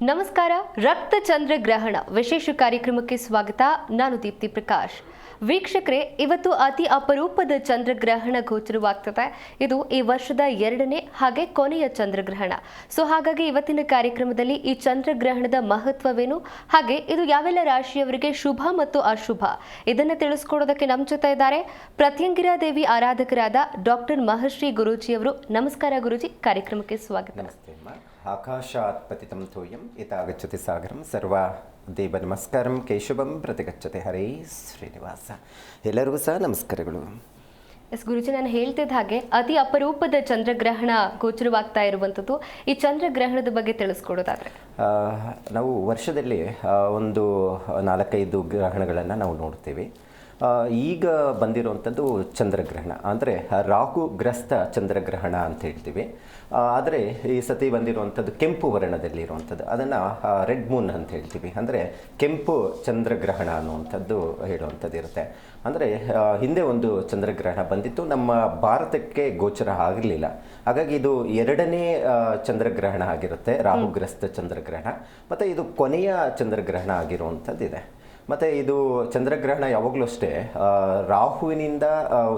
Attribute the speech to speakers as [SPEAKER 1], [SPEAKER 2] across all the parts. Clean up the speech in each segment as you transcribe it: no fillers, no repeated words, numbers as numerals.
[SPEAKER 1] ನಮಸ್ಕಾರ. ರಕ್ತ ಚಂದ್ರಗ್ರಹಣ ವಿಶೇಷ ಕಾರ್ಯಕ್ರಮಕ್ಕೆ ಸ್ವಾಗತ. ನಾನು ದೀಪ್ತಿ ಪ್ರಕಾಶ್. ವೀಕ್ಷಕರೇ, ಇವತ್ತು ಅತಿ ಅಪರೂಪದ ಚಂದ್ರಗ್ರಹಣ ಗೋಚರವಾಗ್ತದೆ. ಇದು ಈ ವರ್ಷದ ಎರಡನೇ ಹಾಗೆ ಕೊನೆಯ ಚಂದ್ರಗ್ರಹಣ. ಹಾಗಾಗಿ ಇವತ್ತಿನ ಕಾರ್ಯಕ್ರಮದಲ್ಲಿ ಈ ಚಂದ್ರಗ್ರಹಣದ ಮಹತ್ವವೇನು, ಹಾಗೆ ಇದು ಯಾವೆಲ್ಲ ರಾಶಿಯವರಿಗೆ ಶುಭ ಮತ್ತು ಅಶುಭ, ಇದನ್ನು ತಿಳಿಸ್ಕೊಡೋದಕ್ಕೆ ನಮ್ಮ ಜೊತೆ ಇದ್ದಾರೆ ಪ್ರತ್ಯಂಗಿರಾ ದೇವಿ ಆರಾಧಕರಾದ ಡಾಕ್ಟರ್ ಮಹರ್ಷಿ ಗುರೂಜಿಯವರು. ನಮಸ್ಕಾರ ಗುರೂಜಿ, ಕಾರ್ಯಕ್ರಮಕ್ಕೆ ಸ್ವಾಗತ.
[SPEAKER 2] ನಮಸ್ತೆ ಅಮ್ಮ. ಆಕಾಶಾತ್ ಪತಿತಂ ತೋಯಂ ಯಥಾಗಚ್ಚತಿ ಸಾಗರಂ ಸರ್ವ ದೇವ ನಮಸ್ಕಾರಂ ಕೇಶವಂ ಪ್ರತಿಗಚ್ಚತೆ ಹರೇ ಶ್ರೀನಿವಾಸ. ಎಲ್ಲರಿಗೂ ಸಹ ನಮಸ್ಕಾರಗಳು.
[SPEAKER 1] ಎಸ್ ಗುರುಜಿ, ನಾನು ಹೇಳ್ತಿದ್ದ ಹಾಗೆ ಅತಿ ಅಪರೂಪದ ಚಂದ್ರಗ್ರಹಣ ಗೋಚರವಾಗ್ತಾ ಇರುವಂಥದ್ದು. ಈ ಚಂದ್ರಗ್ರಹಣದ ಬಗ್ಗೆ ತಿಳಿಸ್ಕೊಡೋದಾದ್ರೆ,
[SPEAKER 2] ನಾವು ವರ್ಷದಲ್ಲಿ ಒಂದು 4-5 ಗ್ರಹಣಗಳನ್ನು ನಾವು ನೋಡ್ತೀವಿ. ಈಗ ಬಂದಿರುವಂಥದ್ದು ಚಂದ್ರಗ್ರಹಣ ಅಂದರೆ ರಾಹುಗ್ರಸ್ತ ಚಂದ್ರಗ್ರಹಣ ಅಂತ ಹೇಳ್ತೀವಿ. ಆದರೆ ಈ ಸತಿ ಬಂದಿರುವಂಥದ್ದು ಕೆಂಪು ವರ್ಣದಲ್ಲಿರುವಂಥದ್ದು, ಅದನ್ನು ರೆಡ್ ಮೂನ್ ಅಂತ ಹೇಳ್ತೀವಿ. ಅಂದರೆ ಕೆಂಪು ಚಂದ್ರಗ್ರಹಣ ಅನ್ನುವಂಥದ್ದು ಹೇಳುವಂಥದ್ದು ಇರುತ್ತೆ. ಅಂದರೆ ಹಿಂದೆ ಒಂದು ಚಂದ್ರಗ್ರಹಣ ಬಂದಿತ್ತು, ನಮ್ಮ ಭಾರತಕ್ಕೆ ಗೋಚರ ಆಗಿರಲಿಲ್ಲ. ಹಾಗಾಗಿ ಇದು ಎರಡನೇ ಚಂದ್ರಗ್ರಹಣ ಆಗಿರುತ್ತೆ, ರಾಹುಗ್ರಸ್ತ ಚಂದ್ರಗ್ರಹಣ. ಮತ್ತು ಇದು ಕೊನೆಯ ಚಂದ್ರಗ್ರಹಣ ಆಗಿರುವಂಥದ್ದಿದೆ. ಮತ್ತು ಇದು ಚಂದ್ರಗ್ರಹಣ ಯಾವಾಗಲೂ ಅಷ್ಟೇ ರಾಹುವಿನಿಂದ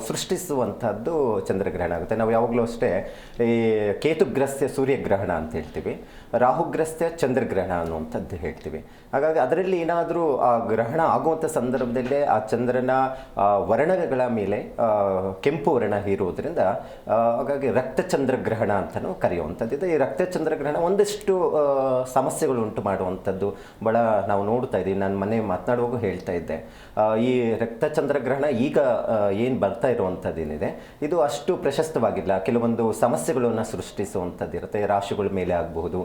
[SPEAKER 2] ಸೃಷ್ಟಿಸುವಂಥದ್ದು ಚಂದ್ರಗ್ರಹಣ ಆಗುತ್ತೆ. ನಾವು ಯಾವಾಗಲೂ ಅಷ್ಟೇ ಈ ಕೇತುಗ್ರಸ್ತ ಸೂರ್ಯಗ್ರಹಣ ಅಂತ ಹೇಳ್ತೀವಿ, ರಾಹುಗ್ರಸ್ತ ಚಂದ್ರಗ್ರಹಣ ಅನ್ನುವಂಥದ್ದು ಹೇಳ್ತೀವಿ. ಹಾಗಾಗಿ ಅದರಲ್ಲಿ ಏನಾದರೂ ಆ ಗ್ರಹಣ ಆಗುವಂಥ ಸಂದರ್ಭದಲ್ಲೇ ಆ ಚಂದ್ರನ ವರ್ಣಗಳ ಮೇಲೆ ಕೆಂಪು ವರ್ಣ ಇರುವುದರಿಂದ ಹಾಗಾಗಿ ರಕ್ತಚಂದ್ರಗ್ರಹಣ ಅಂತಲೂ ಕರೆಯುವಂಥದ್ದು. ಈ ರಕ್ತಚಂದ್ರಗ್ರಹಣ ಒಂದಷ್ಟು ಸಮಸ್ಯೆಗಳು ಉಂಟು ಮಾಡುವಂಥದ್ದು ಭಾಳ ನಾವು ನೋಡ್ತಾ ಇದ್ದೀವಿ. ನಾನು ಮೊನ್ನೆ ಮಾತನಾಡುವಾಗ ಹೇಳ್ತಾ ಇದ್ದೆ, ಈ ರಕ್ತಚಂದ್ರಗ್ರಹಣ ಈಗ ಏನು ಬರ್ತಾ ಇರುವಂಥದ್ದೇನಿದೆ ಇದು ಅಷ್ಟು ಪ್ರಶಸ್ತವಾಗಿಲ್ಲ. ಕೆಲವೊಂದು ಸಮಸ್ಯೆಗಳನ್ನು ಸೃಷ್ಟಿಸುವಂಥದ್ದು ಇರುತ್ತೆ. ರಾಶಿಗಳ ಮೇಲೆ ಆಗಬಹುದು,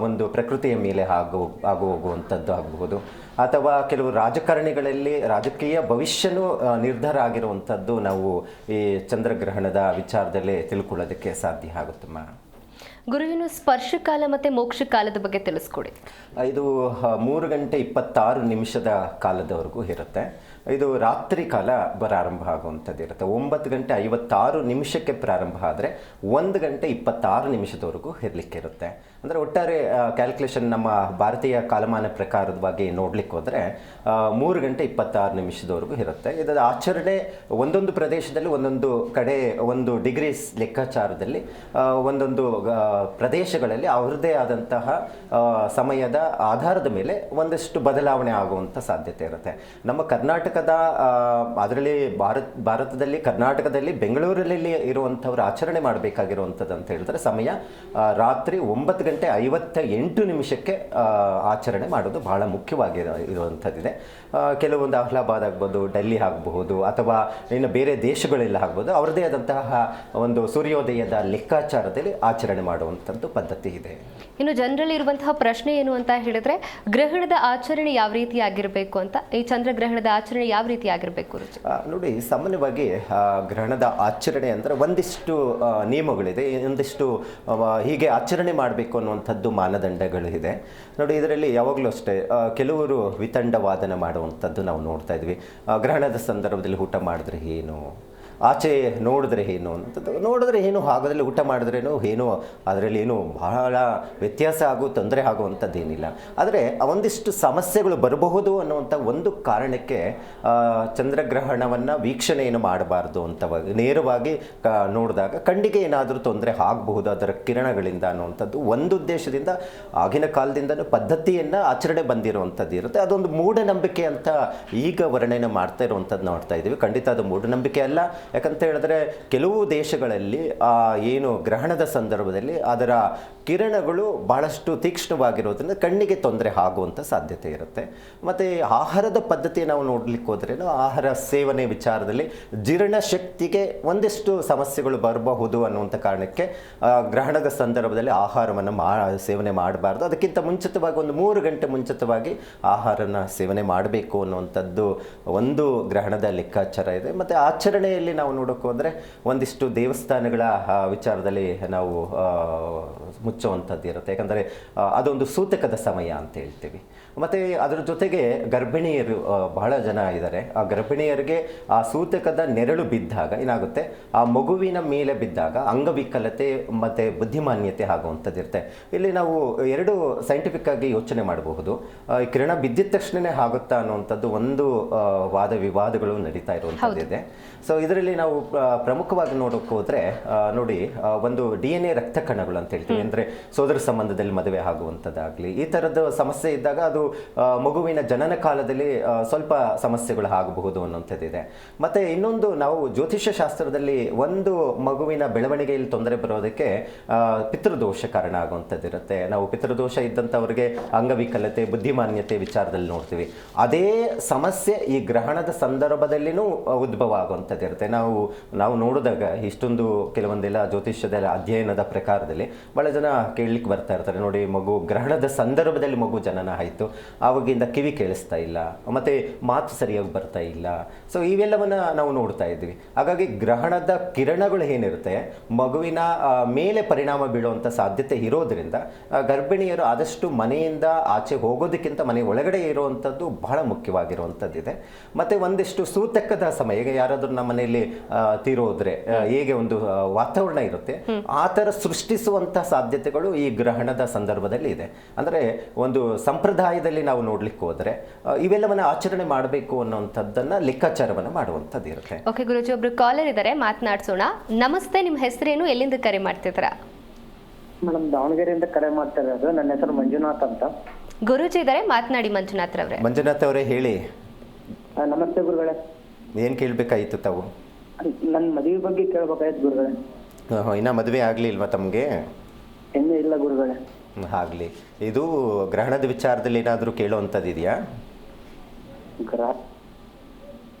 [SPEAKER 2] ಒಂದು ಪ್ರಕೃತಿಯ ಮೇಲೆ ಆಗು ಹೋಗುವಂಥದ್ದು ಆಗಬಹುದು, ಅಥವಾ ಕೆಲವು ರಾಜಕಾರಣಿಗಳಲ್ಲಿ ರಾಜಕೀಯ ಭವಿಷ್ಯನೂ ನಿರ್ಧಾರ ಆಗಿರುವಂಥದ್ದು ನಾವು ಈ ಚಂದ್ರಗ್ರಹಣದ ವಿಚಾರದಲ್ಲಿ ತಿಳ್ಕೊಳ್ಳೋದಕ್ಕೆ ಸಾಧ್ಯ ಆಗುತ್ತಮ್ಮ.
[SPEAKER 1] ಗುರುವಿನ ಸ್ಪರ್ಶಕಾಲ ಮತ್ತು ಮೋಕ್ಷಕಾಲದ ಬಗ್ಗೆ ತಿಳಿಸ್ಕೊಡಿ.
[SPEAKER 2] ಇದು 3:26 ಕಾಲದವರೆಗೂ ಇರುತ್ತೆ. ಇದು ರಾತ್ರಿ ಕಾಲ ಪ್ರಾರಂಭ ಆಗುವಂಥದ್ದು ಇರುತ್ತೆ. 9:56 ಪ್ರಾರಂಭ ಆದರೆ 1:26 ಇರಲಿಕ್ಕೆ ಇರುತ್ತೆ. ಅಂದರೆ ಒಟ್ಟಾರೆ ಕ್ಯಾಲ್ಕುಲೇಷನ್ ನಮ್ಮ ಭಾರತೀಯ ಕಾಲಮಾನ ಪ್ರಕಾರವಾಗಿ ನೋಡ್ಲಿಕ್ಕೆ ಹೋದರೆ 3:26 ಇರುತ್ತೆ. ಇದರ ಆಚರಣೆ ಒಂದೊಂದು ಪ್ರದೇಶದಲ್ಲಿ ಒಂದೊಂದು ಕಡೆ ಒಂದು ಡಿಗ್ರೀಸ್ ಲೆಕ್ಕಾಚಾರದಲ್ಲಿ ಒಂದೊಂದು ಪ್ರದೇಶಗಳಲ್ಲಿ ಅವರದೇ ಆದಂತಹ ಸಮಯದ ಆಧಾರದ ಮೇಲೆ ಒಂದಷ್ಟು ಬದಲಾವಣೆ ಆಗುವಂಥ ಸಾಧ್ಯತೆ ಇರುತ್ತೆ. ನಮ್ಮ ಕರ್ನಾಟಕದ ಅದರಲ್ಲಿ ಭಾರತದಲ್ಲಿ ಕರ್ನಾಟಕದಲ್ಲಿ ಬೆಂಗಳೂರಲ್ಲಿ ಇರುವಂಥವ್ರು ಆಚರಣೆ ಮಾಡಬೇಕಾಗಿರುವಂಥದ್ದು ಅಂತ ಹೇಳಿದ್ರೆ ಸಮಯ ರಾತ್ರಿ 9:58 ಆಚರಣೆ ಮಾಡೋದು ಬಹಳ ಮುಖ್ಯವಾಗಿ ಇರುವಂಥದ್ದಿದೆ. ಕೆಲವೊಂದು ಅಹ್ಲಾಬಾದ್ ಆಗ್ಬೋದು, ಡೆಲ್ಲಿ ಆಗಬಹುದು, ಅಥವಾ ಇನ್ನು ಬೇರೆ ದೇಶಗಳೆಲ್ಲ ಆಗ್ಬೋದು, ಅವರದೇ ಆದಂತಹ ಒಂದು ಸೂರ್ಯೋದಯದ ಲೆಕ್ಕಾಚಾರದಲ್ಲಿ ಆಚರಣೆ ಮಾಡುವಂಥದ್ದು ಪದ್ಧತಿ ಇದೆ.
[SPEAKER 1] ಇನ್ನು ಜನರಲ್ಲಿ ಇರುವಂತಹ ಪ್ರಶ್ನೆ ಏನು ಅಂತ ಹೇಳಿದ್ರೆ, ಗ್ರಹಣದ ಆಚರಣೆ ಯಾವ ರೀತಿ ಆಗಿರಬೇಕು ಅಂತ, ಈ ಚಂದ್ರಗ್ರಹಣದ ಆಚರಣೆ ಯಾವ ರೀತಿ ಆಗಿರಬೇಕು?
[SPEAKER 2] ನೋಡಿ, ಸಾಮಾನ್ಯವಾಗಿ ಗ್ರಹಣದ ಆಚರಣೆ ಅಂದರೆ ಒಂದಿಷ್ಟು ನಿಯಮಗಳಿದೆ, ಒಂದಿಷ್ಟು ಹೀಗೆ ಆಚರಣೆ ಮಾಡಬೇಕು ಅನ್ನುವಂಥದ್ದು ಮಾನದಂಡಗಳು ಇದೆ. ನೋಡಿ, ಇದರಲ್ಲಿ ಯಾವಾಗಲೂ ಅಷ್ಟೇ ಕೆಲವರು ವಿತಂಡವಾದನ ಮಾಡುವಂಥದ್ದು ನಾವು ನೋಡ್ತಾ ಇದ್ವಿ. ಗ್ರಹಣದ ಸಂದರ್ಭದಲ್ಲಿ ಊಟ ಮಾಡಿದ್ರೆ ಏನು, ಆಚೆ ನೋಡಿದ್ರೆ ಏನು ಅಂತದ್ದು, ನೋಡಿದ್ರೆ ಏನು ಆಗೋದ್ರಲ್ಲಿ ಊಟ ಮಾಡಿದ್ರೇನು ಏನು ಅದರಲ್ಲಿ ಏನು ಬಹಳ ವ್ಯತ್ಯಾಸ ತೊಂದರೆ ಆಗುವಂಥದ್ದೇನಿಲ್ಲ. ಆದರೆ ಒಂದಿಷ್ಟು ಸಮಸ್ಯೆಗಳು ಬರಬಹುದು ಅನ್ನುವಂಥ ಒಂದು ಕಾರಣಕ್ಕೆ ಚಂದ್ರಗ್ರಹಣವನ್ನು ವೀಕ್ಷಣೆಯನ್ನು ಮಾಡಬಾರ್ದು ಅಂತ ನೇರವಾಗಿ ನೋಡಿದಾಗ ಕಣ್ಣಿಗೆ ಏನಾದರೂ ತೊಂದರೆ ಆಗಬಹುದು ಅದರ ಕಿರಣಗಳಿಂದ ಅನ್ನುವಂಥದ್ದು ಒಂದು ಉದ್ದೇಶದಿಂದ ಆಗಿನ ಕಾಲದಿಂದಲೂ ಪದ್ಧತಿಯನ್ನು ಆಚರಣೆ ಬಂದಿರುವಂಥದ್ದು ಇರುತ್ತೆ. ಅದೊಂದು ಮೂಢನಂಬಿಕೆ ಅಂತ ಈಗ ವರ್ಣನೆ ಮಾಡ್ತಾ ಇರುವಂಥದ್ದು ನೋಡ್ತಾ ಇದ್ದೀವಿ. ಖಂಡಿತ ಅದು ಮೂಢನಂಬಿಕೆ ಅಲ್ಲ. ಯಾಕಂತ ಹೇಳಿದ್ರೆ ಕೆಲವು ದೇಶಗಳಲ್ಲಿ ಏನು ಗ್ರಹಣದ ಸಂದರ್ಭದಲ್ಲಿ ಅದರ ಕಿರಣಗಳು ಬಹಳಷ್ಟು ತೀಕ್ಷ್ಣವಾಗಿರೋದ್ರಿಂದ ಕಣ್ಣಿಗೆ ತೊಂದರೆ ಆಗುವಂಥ ಸಾಧ್ಯತೆ ಇರುತ್ತೆ. ಮತ್ತು ಆಹಾರದ ಪದ್ಧತಿ ನಾವು ನೋಡ್ಲಿಕ್ಕೆ ಹೋದ್ರೆ ಆಹಾರ ಸೇವನೆ ವಿಚಾರದಲ್ಲಿ ಜೀರ್ಣಶಕ್ತಿಗೆ ಒಂದಿಷ್ಟು ಸಮಸ್ಯೆಗಳು ಬರಬಹುದು ಅನ್ನುವಂಥ ಕಾರಣಕ್ಕೆ ಗ್ರಹಣದ ಸಂದರ್ಭದಲ್ಲಿ ಆಹಾರವನ್ನು ಸೇವನೆ ಮಾಡಬಾರ್ದು. ಅದಕ್ಕಿಂತ ಮುಂಚಿತವಾಗಿ ಒಂದು 3 ಗಂಟೆ ಮುಂಚಿತವಾಗಿ ಆಹಾರನ ಸೇವನೆ ಮಾಡಬೇಕು ಅನ್ನುವಂಥದ್ದು ಒಂದು ಗ್ರಹಣದ ಲೆಕ್ಕಾಚಾರ ಇದೆ. ಮತ್ತು ಆಚರಣೆಯಲ್ಲಿ ನಾವು ನೋಡೋಕೆ ಹೋದರೆ ಒಂದಿಷ್ಟು ದೇವಸ್ಥಾನಗಳ ವಿಚಾರದಲ್ಲಿ ನಾವು ಮುಚ್ಚುವಂಥದ್ದು ಇರುತ್ತೆ. ಯಾಕಂದರೆ ಅದೊಂದು ಸೂತಕದ ಸಮಯ ಅಂತ ಹೇಳ್ತೀವಿ. ಮತ್ತು ಅದರ ಜೊತೆಗೆ ಗರ್ಭಿಣಿಯರು ಬಹಳ ಜನ ಇದ್ದಾರೆ. ಆ ಗರ್ಭಿಣಿಯರಿಗೆ ಆ ಸೂತಕದ ನೆರಳು ಬಿದ್ದಾಗ ಏನಾಗುತ್ತೆ, ಆ ಮಗುವಿನ ಮೇಲೆ ಬಿದ್ದಾಗ ಅಂಗವಿಕಲತೆ ಮತ್ತು ಬುದ್ಧಿಮಾನ್ಯತೆ ಆಗುವಂಥದ್ದು ಇರುತ್ತೆ. ಇಲ್ಲಿ ನಾವು ಎರಡು ಸೈಂಟಿಫಿಕ್ ಆಗಿ ಯೋಚನೆ ಮಾಡಬಹುದು. ಈ ಕಿರಣ ಬಿದ್ದಿದ ತಕ್ಷಣವೇ ಆಗುತ್ತಾ ಅನ್ನುವಂಥದ್ದು ಒಂದು ವಾದ ವಿವಾದಗಳು ನಡೀತಾ ಇರುವಂಥದ್ದಿದೆ. ಸೊ ಇದರಲ್ಲಿ ನಾವು ಪ್ರಮುಖವಾಗಿ ನೋಡೋಕೆ ಹೋದರೆ ನೋಡಿ, ಒಂದು DNA ರಕ್ತ ಕಣಗಳು ಅಂತ ಹೇಳ್ತೀವಿ. ಅಂದರೆ ಸೋದರ ಸಂಬಂಧದಲ್ಲಿ ಮದುವೆ ಆಗುವಂಥದ್ದಾಗಲಿ ಈ ಥರದ ಸಮಸ್ಯೆ ಇದ್ದಾಗ ಅದು ಮಗುವಿನ ಜನನ ಕಾಲದಲ್ಲಿ ಸ್ವಲ್ಪ ಸಮಸ್ಯೆಗಳು ಆಗಬಹುದು ಅನ್ನುವಂಥದ್ದಿದೆ. ಮತ್ತು ಇನ್ನೊಂದು, ನಾವು ಜ್ಯೋತಿಷ್ಯ ಶಾಸ್ತ್ರದಲ್ಲಿ ಒಂದು ಮಗುವಿನ ಬೆಳವಣಿಗೆಯಲ್ಲಿ ತೊಂದರೆ ಬರೋದಕ್ಕೆ ಪಿತೃದೋಷ ಕಾರಣ ಆಗುವಂಥದ್ದಿರುತ್ತೆ. ನಾವು ಪಿತೃದೋಷ ಇದ್ದಂಥವ್ರಿಗೆ ಅಂಗವಿಕಲತೆ ಬುದ್ಧಿಮಾನ್ಯತೆ ವಿಚಾರದಲ್ಲಿ ನೋಡ್ತೀವಿ. ಅದೇ ಸಮಸ್ಯೆ ಈ ಗ್ರಹಣದ ಸಂದರ್ಭದಲ್ಲಿನೂ ಉದ್ಭವ ಆಗುವಂಥದ್ದಿರುತ್ತೆ. ನಾವು ನೋಡಿದಾಗ ಇಷ್ಟೊಂದು ಕೆಲವೊಂದೆಲ್ಲ ಜ್ಯೋತಿಷ್ಯದ ಅಧ್ಯಯನದ ಪ್ರಕಾರದಲ್ಲಿ ಭಾಳ ಜನ ಕೇಳಲಿಕ್ಕೆ ಬರ್ತಾ ಇರ್ತಾರೆ, ನೋಡಿ ಮಗು ಗ್ರಹಣದ ಸಂದರ್ಭದಲ್ಲಿ ಮಗು ಜನನ ಆಯಿತು, ಆವಾಗಿಂದ ಕಿವಿ ಕೇಳಿಸ್ತಾ ಇಲ್ಲ, ಮತ್ತು ಮಾತು ಸರಿಯಾಗಿ ಬರ್ತಾ ಇಲ್ಲ. ಸೊ ಇವೆಲ್ಲವನ್ನ ನಾವು ನೋಡ್ತಾ ಇದ್ವಿ. ಹಾಗಾಗಿ ಗ್ರಹಣದ ಕಿರಣಗಳು ಏನಿರುತ್ತೆ ಮಗುವಿನ ಮೇಲೆ ಪರಿಣಾಮ ಬೀಳುವಂಥ ಸಾಧ್ಯತೆ ಇರೋದ್ರಿಂದ ಗರ್ಭಿಣಿಯರು ಆದಷ್ಟು ಮನೆಯಿಂದ ಆಚೆ ಹೋಗೋದಕ್ಕಿಂತ ಮನೆ ಒಳಗಡೆ ಇರುವಂಥದ್ದು ಬಹಳ ಮುಖ್ಯವಾಗಿರುವಂಥದ್ದಿದೆ. ಮತ್ತು ಒಂದಿಷ್ಟು ಸೂತಕದ ಸಮಯ, ಈಗ ಯಾರಾದರೂ ನಮ್ಮ ಮನೆಯಲ್ಲಿ ತೀರೋದ್ರೆ ಹೇಗೆ ಒಂದು ವಾತಾವರಣ ಇರುತ್ತೆ ಆ ಥರ ಸೃಷ್ಟಿಸುವಂಥ ಸಾಧ್ಯತೆಗಳು ಈ ಗ್ರಹಣದ ಸಂದರ್ಭದಲ್ಲಿ ಇದೆ. ಅಂದರೆ ಒಂದು ಸಂಪ್ರದಾಯದಲ್ಲಿ ನಾವು ನೋಡ್ಲಿಕ್ಕೆ ಹೋದರೆ ಇವೆಲ್ಲವನ್ನ ಆಚರಣೆ ಮಾಡಬೇಕು ಅನ್ನೋಂಥದ್ದನ್ನ ಲೆಕ್ಕಾಚಾರವನ್ನು ಮಾಡುವಂಥದ್ದು ಇರುತ್ತೆ.
[SPEAKER 1] ಓಕೆ ಗುರುಜಿ, ಒಬ್ರು ಕಾಲರ್ ಇದ್ದಾರೆ, ಮಾತನಾಡ್ಸೋಣ. ನಮಸ್ತೆ, ನಿಮ್ಮ ಹೆಸರೇನು, ಎಲ್ಲಿಂದ ಕರೆ ಮಾಡ್ತಿದ್ದೀರಾ?
[SPEAKER 3] ಮೇಡಮ್, ದಾವಣಗೆರೆಯಿಂದ ಕರೆ ಮಾಡ್ತಾ ಇರೋದು. ನನ್ನ ಹೆಸರು ಮಂಜುನಾಥ್ ಅಂತ.
[SPEAKER 1] ಗುರುಜಿ ಇದ್ದಾರೆ, ಮಾತನಾಡಿ ಮಂಜುನಾಥ್ ರವರೇ.
[SPEAKER 2] ಮಂಜುನಾಥ್ ಅವರೇ ಹೇಳಿ.
[SPEAKER 3] ನಮಸ್ತೆ ಗುರುಗಳೇ.
[SPEAKER 2] ಏನು ಕೇಳಬೇಕಾಯಿತು ತಾವು?
[SPEAKER 3] ನನ್ನ ಮದುವೆ ಬಗ್ಗೆ ಕೇಳಬೇಕಾಯ್ತು ಗುರುಗಳೇ.
[SPEAKER 2] ಇನ್ನೂ ಮದುವೆ ಆಗಲಿಲ್ವಾ ತಮಗೆ?
[SPEAKER 3] ಇನ್ನೂ ಇಲ್ಲ ಗುರುಗಳೇ.
[SPEAKER 2] ಆಗಲಿ. ಇದು ಗ್ರಹಣದ ವಿಚಾರದಲ್ಲಿ ಏನಾದರೂ ಕೇಳುವಂಥದ್ದು ಇದೆಯಾ?